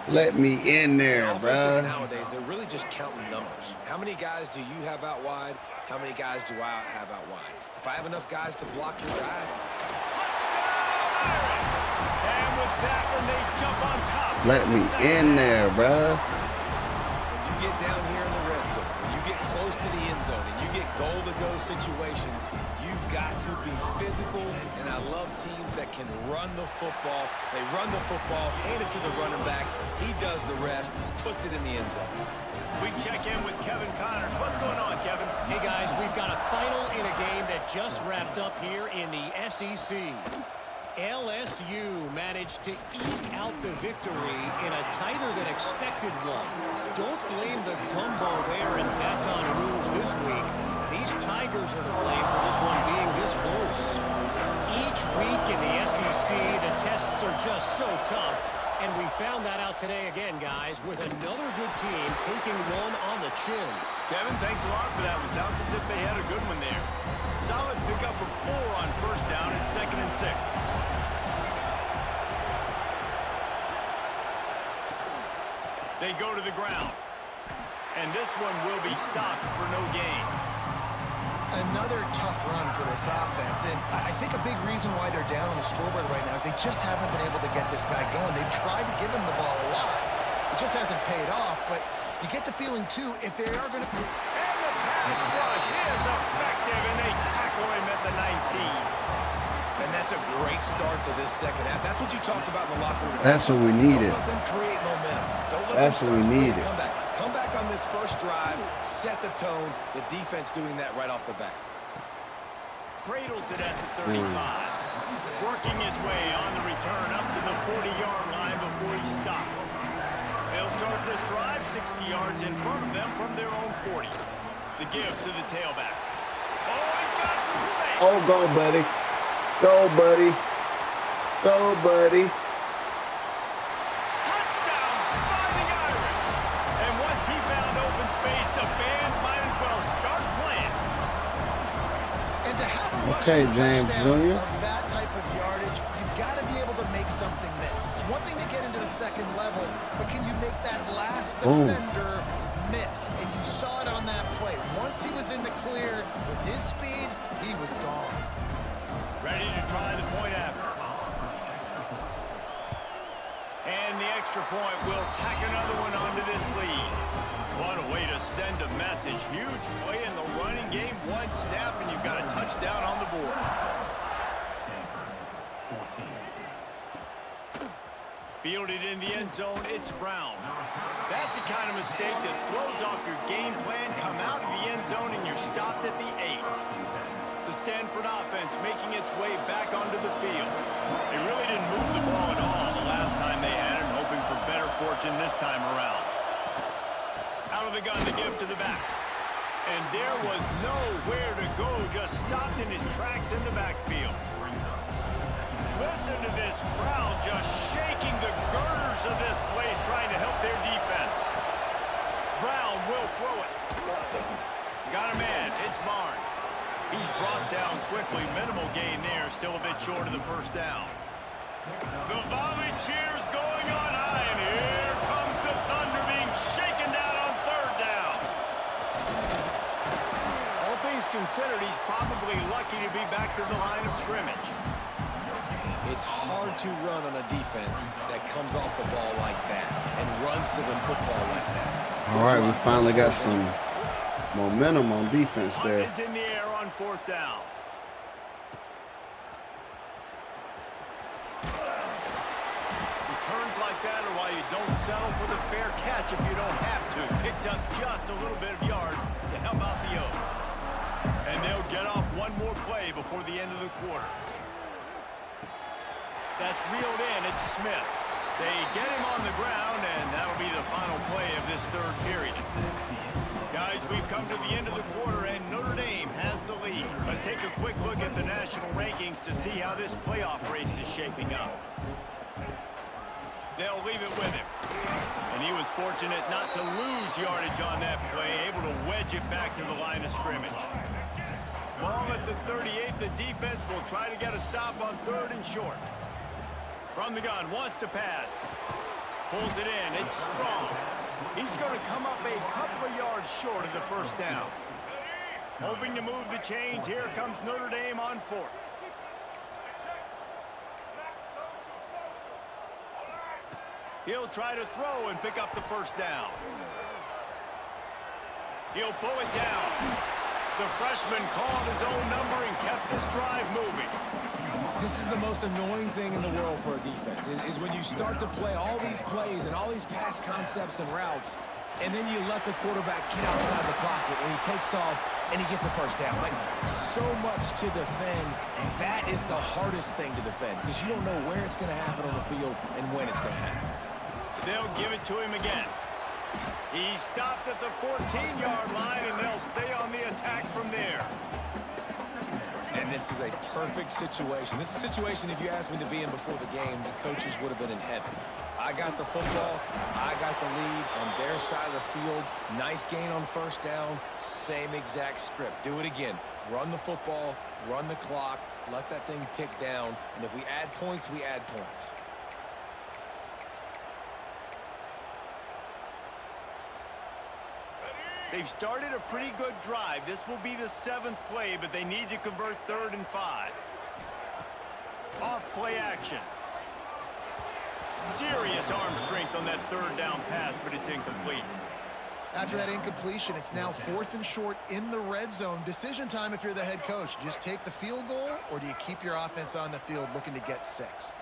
Let me in there, bro. Nowadays, they're really just counting numbers. How many guys do you have out wide? How many guys do I have out wide? If I have enough guys to block your guy. And with that one, they jump on top. Let me in there, bro. get down here in the red zone, when you get close to the end zone, and you get goal-to-go situations, you've got to be physical, and I love teams that can run the football. They run the football, hand it to the running back. He does the rest, puts it in the end zone. We check in with Kevin Connors. What's going on, Kevin? Hey, guys, we've got a final in a game that just wrapped up here in the SEC. LSU managed to eke out the victory in a tighter than expected one. Don't blame the gumbo there in Baton Rouge this week. These Tigers are to blame for this one being this close. Each week in the SEC, the tests are just so tough. And we found that out today again, guys, with another good team taking one on the chin. Kevin, thanks a lot for that one. Sounds as if they had a good one there. Solid pickup of 4 on first down and 2nd and 6. They go to the ground. And this one will be stopped for no gain. Another tough run for this offense, and I think a big reason why they're down on the scoreboard right now is they just haven't been able to get this guy going. They've tried to give him the ball a lot. It just hasn't paid off, but you get the feeling, too, if they are going to... And the pass rush is effective, and they tackle him at the 19. And that's a great start to this second half. That's what you talked about in the locker room. That's what we needed. Don't let them create momentum. Don't let That's them what we needed. Come back on this first drive, set the tone. The defense doing that right off the bat. Cradles it at the 35. Working his way on the return up to the 40-yard line before he stopped. They'll start this drive 60 yards in front of them from their own 40. The give to the tailback. Oh, he's got some space. Oh, go, buddy. Go, buddy. Go, buddy. Touchdown, Fighting Irish. And once he found open space, the band might as well start playing. And to have a Okay, rushing James touchdown Jr. of that type of yardage, you've got to be able to make something miss. It's one thing to get into the second level, but can you make that last defender miss? And you saw it on that play. Once he was in the clear with his speed, he was gone. Ready to try the point after. And the extra point will tack another one onto this lead. What a way to send a message. Huge play in the running game. One snap, and you've got a touchdown on the board. Fielded in the end zone, it's Brown. That's the kind of mistake that throws off your game plan. Come out of the end zone, and you're stopped at the 8. The Stanford offense making its way back onto the field. They really didn't move the ball at all the last time they had it, hoping for better fortune this time around. Out of the gun to give to the back. And there was nowhere to go, just stopped in his tracks in the backfield. Listen to this crowd just shaking the girders of this place, trying to help their defense. Brown will throw it. Got a man, it's Barnes. He's brought down quickly. Minimal gain there. Still a bit short of the first down. The volley cheers going on high. And here comes the Thunder being shaken down on 3rd down. All things considered, he's probably lucky to be back to the line of scrimmage. It's hard to run on a defense that comes off the ball like that and runs to the football like that. All right, we finally got some momentum on defense there. Punt is in the air on 4th down. Returns like that are why you don't settle for the fair catch if you don't have to. Picks up just a little bit of yards to help out the O. And they'll get off one more play before the end of the quarter. That's reeled in. It's Smith. They get him on the ground, and that'll be the final play of this 3rd period. Guys, we've come to the end of the quarter, and Notre Dame has the lead. Let's take a quick look at the national rankings to see how this playoff race is shaping up. They'll leave it with him. And he was fortunate not to lose yardage on that play, able to wedge it back to the line of scrimmage. Ball at the 38. The defense will try to get a stop on 3rd and short. From the gun, wants to pass. Pulls it in, it's strong. He's going to come up a couple of yards short of the first down. Hoping to move the chains, here comes Notre Dame on 4th. He'll try to throw and pick up the first down. He'll pull it down. The freshman called his own number and kept this drive moving. This is the most annoying thing in the world for a defense, is when you start to play all these plays and all these pass concepts and routes, and then you let the quarterback get outside the pocket, and he takes off, and he gets a first down. Like, so much to defend. That is the hardest thing to defend, because you don't know where it's going to happen on the field and when it's going to happen. They'll give it to him again. He stopped at the 14-yard line, and they'll stay on the attack from there. And this is a perfect situation. This is a situation, if you asked me to be in before the game, the coaches would have been in heaven. I got the football. I got the lead on their side of the field. Nice gain on first down. Same exact script. Do it again. Run the football, run the clock, let that thing tick down. And if we add points, we add points. They've started a pretty good drive. This will be the 7th play, but they need to convert 3rd and 5. Off play action. Serious arm strength on that 3rd down pass, but it's incomplete. After that incompletion, it's now 4th and short in the red zone. Decision time if you're the head coach. Do you just take the field goal, or do you keep your offense on the field looking to get 6?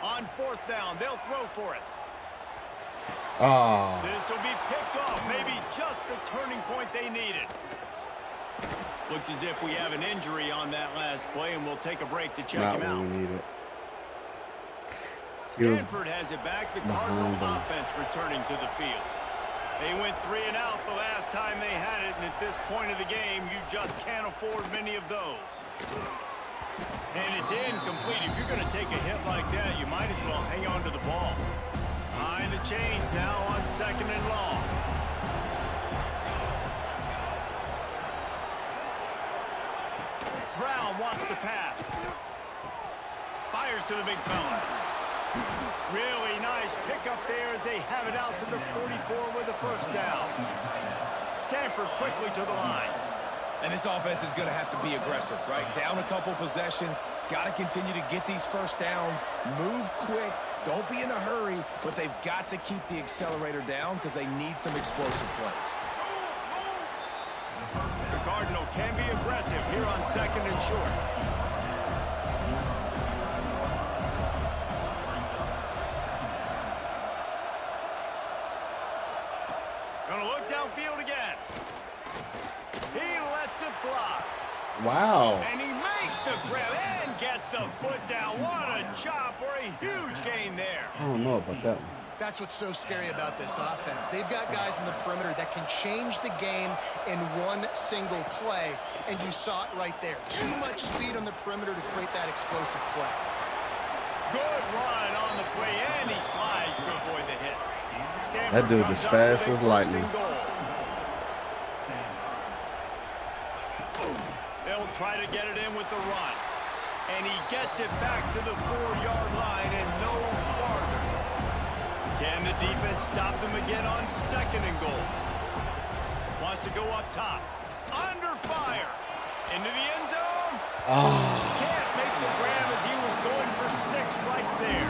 On 4th down, they'll throw for it. Oh. This will be picked off. Maybe just the turning point they needed. Looks as if we have an injury on that last play, and we'll take a break to check him out. Not what we needed. Stanford has it back. The Cardinal offense returning to the field. They went 3 and out the last time they had it, and at this point of the game, you just can't afford many of those. And it's incomplete. If you're going to take a hit like that, you might as well hang on to the ball. Behind the chains now on 2nd and long. Brown wants to pass. Fires to the big fella. Really nice pickup there as they have it out to the 44 with the first down. Stanford quickly to the line. And this offense is going to have to be aggressive, right? Down a couple possessions. Got to continue to get these first downs. Move quick. Don't be in a hurry, but they've got to keep the accelerator down because they need some explosive plays. The Cardinal can be aggressive here on 2nd and short. Gonna look downfield again. He lets it fly. Wow. And he makes the grab and gets the foot down. What a job for a huge gain there. I don't know about that one. That's what's so scary about this offense. They've got guys in the perimeter that can change the game in one single play, and you saw it right there. Too much speed on the perimeter to create that explosive play. Good run on the play, and he slides to avoid the hit. Stanford That dude comes is up fast with a as first lightning. and goal. They'll try to get it in with the run. And he gets it back to the 4-yard line and no farther. Can the defense stop them again on 2nd and goal? Wants to go up top. Under fire. Into the end zone. Can't make the grab as he was going for 6 right there.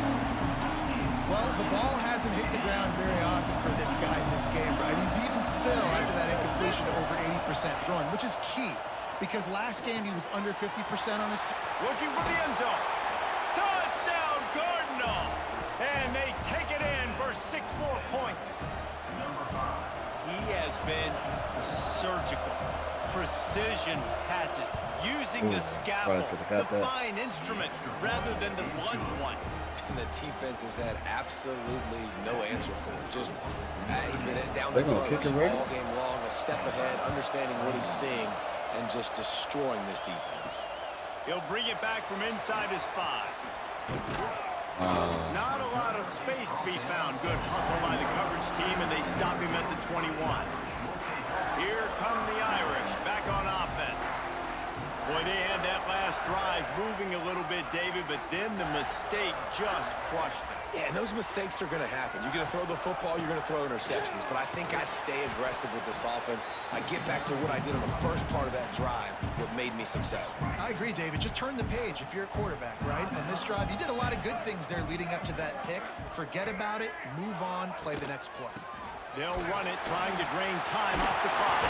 Well, the ball hasn't hit the ground very often for this guy in this game, right? He's even still, after that incompletion, over 80% throwing, which is key. Because last game he was under 50% on his... Looking for the end zone. Touchdown, Cardinal! And they take it in for 6 more points. He has been surgical. Precision passes. Using the scalpel, the fine instrument, rather than the blunt one. And the defense has had absolutely no answer for him. Just, he's been down They're the gonna kick it right all game long, a step ahead, understanding what he's seeing, and just destroying this defense. He'll bring it back from inside his 5. Not a lot of space to be found. Good hustle by the coverage team, and they stop him at the 21. Here come the Irish back on offense. Boy, they had that last drive moving a little bit, David, but then the mistake just crushed them. Yeah, and those mistakes are going to happen. You're going to throw the football, you're going to throw interceptions. But I think I stay aggressive with this offense. I get back to what I did on the first part of that drive, what made me successful. I agree, David. Just turn the page if you're a quarterback, right? On this drive, you did a lot of good things there leading up to that pick. Forget about it, move on, play the next play. They'll run it, trying to drain time off the clock.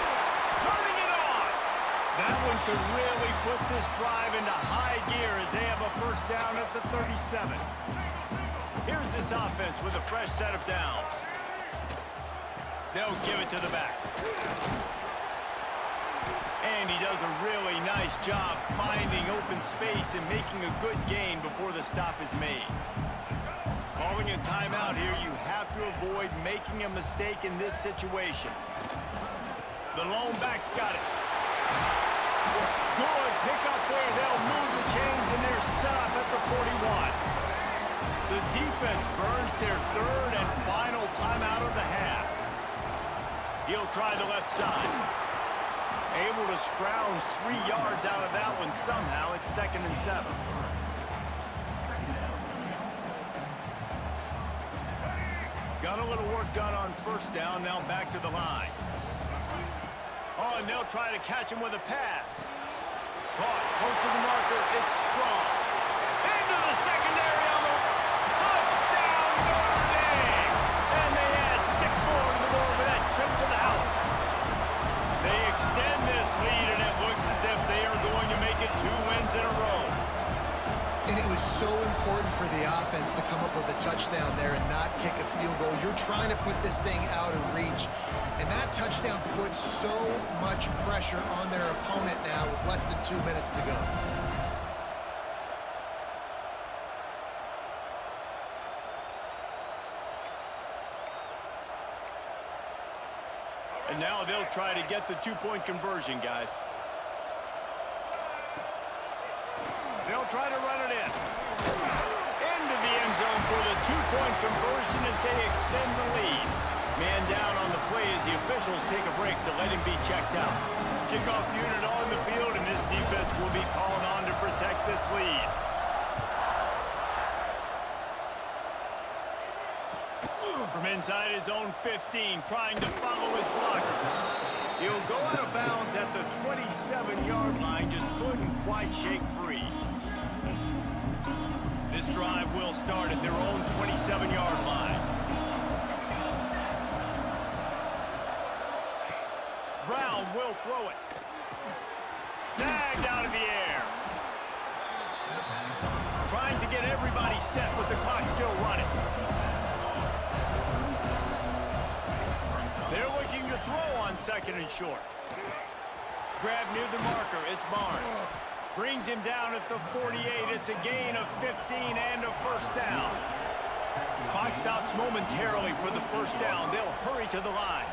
Turning it on! That one could really put this drive into high gear as they have a first down at the 37. Here's this offense with a fresh set of downs. They'll give it to the back. And he does a really nice job finding open space and making a good gain before the stop is made. Calling a timeout here, you have to avoid making a mistake in this situation. The lone back's got it. Good pick up there. They'll move the chains, and they're set up at the 41. The defense burns their third and final timeout of the half. He'll try the left side. Able to scrounge 3 yards out of that one somehow. It's 2nd and 7. Got a little work done on first down, now back to the line. Oh, and they'll try to catch him with a pass. Caught, close to the marker, it's strong. Into the secondary on the touchdown, Notre Dame! And they add 6 more to the board with that trip to the house. They extend this lead, and it looks as if they are going to make it 2 wins in a row. And it was so important for the offense to come up with a touchdown there and not kick a field goal. You're trying to put this thing out of reach. And that touchdown puts so much pressure on their opponent now with less than 2 minutes to go. And now they'll try to get the 2-point conversion, guys. They'll try to run it in. Into the end zone for the 2-point conversion as they extend the lead. Man down on the play as the officials take a break to let him be checked out. Kickoff unit on the field, and this defense will be called on to protect this lead. From inside his own 15, trying to follow his blockers. He'll go out of bounds at the 27-yard line, just couldn't quite shake free. This drive will start at their own 27-yard line. Brown will throw it. Snagged out of the air. Trying to get everybody set with the clock still running. They're looking to throw on 2nd and short. Grab near the marker. It's Barnes. Brings him down at the 48. It's a gain of 15 and a first down. Clock stops momentarily for the first down. They'll hurry to the line.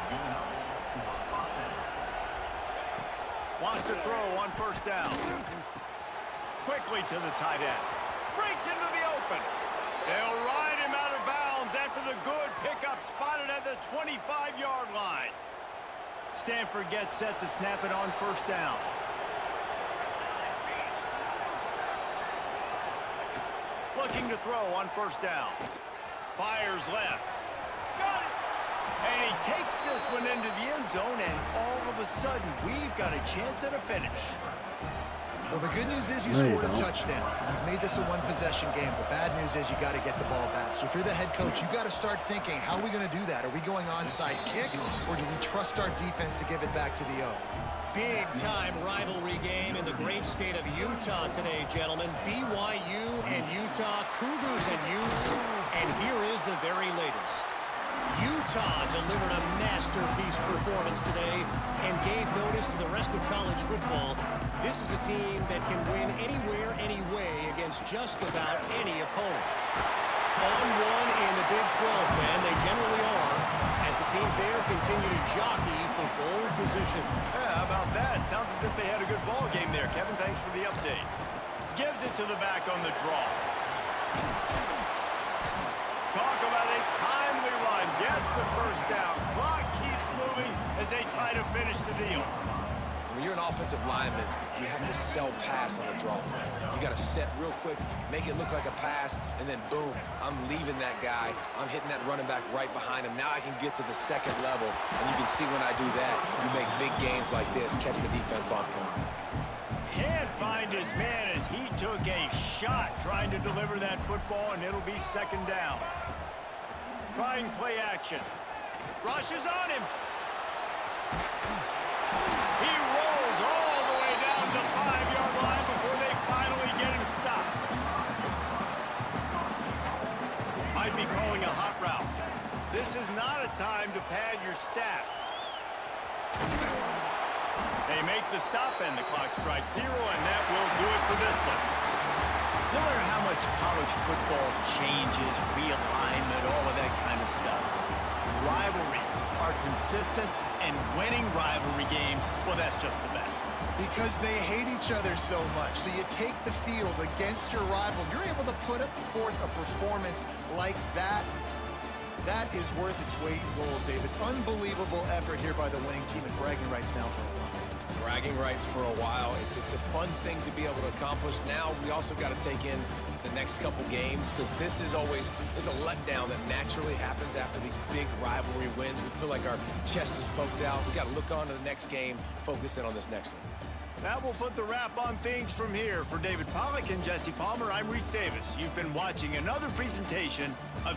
Wants to throw on first down. Quickly to the tight end. Breaks into the open. They'll ride him out of bounds after the good pickup spotted at the 25-yard line. Stanford gets set to snap it on first down. Looking to throw on first down. Fires left. Got it! And he takes this one into the end zone, and all of a sudden, we've got a chance at a finish. Well, the good news is you scored a touchdown. You've made this a one-possession game. The bad news is you got to get the ball back. So if you're the head coach, you got to start thinking, how are we going to do that? Are we going onside kick, or do we trust our defense to give it back to the O? Big-time rivalry game in the great state of Utah today, gentlemen. BYU and Utah, Cougars and Utes, and here is the very latest. Utah delivered a masterpiece performance today and gave notice to the rest of college football. This is a team that can win anywhere, any way against just about any opponent. On one in the Big 12, man, they generally are, as the teams there continue to jockey for bowl position. Yeah, how about that? Sounds as if they had a good ball game there. Kevin, thanks for the update. Gives it to the back on the draw. Talk about a timely run. Gets the first down. Clock keeps moving as they try to finish the deal. When you're an offensive lineman, you have to sell pass on a draw play. You got to set real quick, make it look like a pass, and then boom, I'm leaving that guy. I'm hitting that running back right behind him. Now I can get to the second level, and you can see when I do that, you make big gains like this, catch the defense off guard. Can't find his man as he took a shot trying to deliver that football, and it'll be second down. Trying play action. Rushes on him. He rolls all the way down the 5-yard line before they finally get him stopped. Might be calling a hot route. This is not a time to pad your stats. They make the stop and the clock strikes 0, and that will do it for this one. No matter how much college football changes, realignment, all of that kind of stuff, rivalries are consistent, and winning rivalry games, well, that's just the best. Because they hate each other so much. So you take the field against your rival. You're able to put forth a performance like that. That is worth its weight in gold, David. Unbelievable effort here by the winning team, and bragging rights now for a while. Bragging rights for a while. It's a fun thing to be able to accomplish. Now we also got to take in the next couple games, because this is always, there's a letdown that naturally happens after these big rivalry wins. We feel like our chest is poked out. We got to look on to the next game, focus in on this next one. That will put the wrap on things from here. For David Pollack and Jesse Palmer, I'm Reese Davis. You've been watching another presentation of...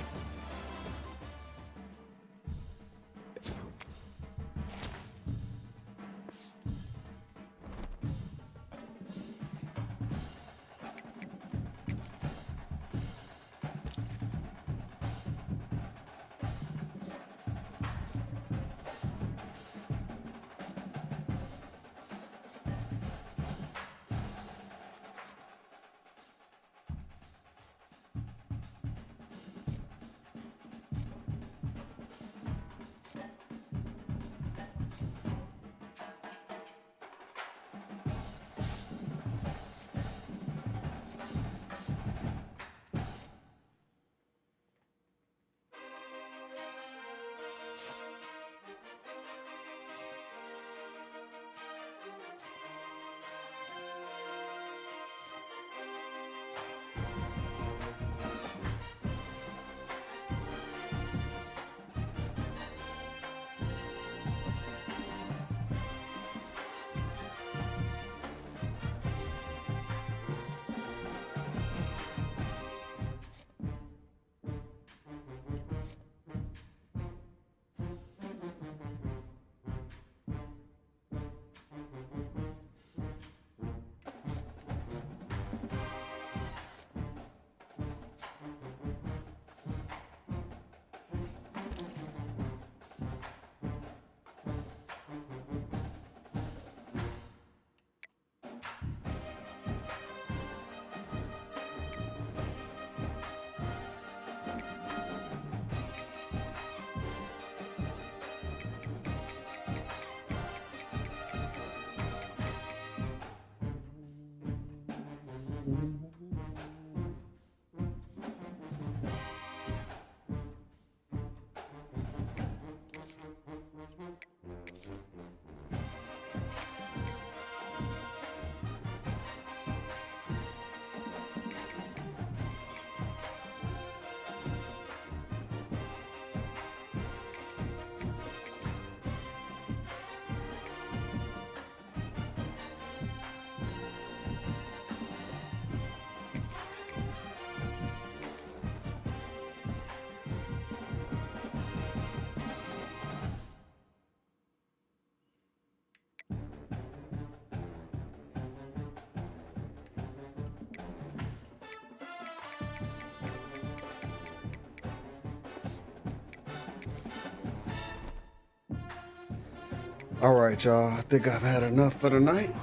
All right, y'all. I think I've had enough for the night.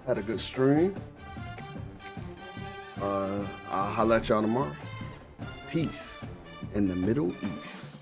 Had a good stream. I'll holler at y'all tomorrow. Peace in the Middle East.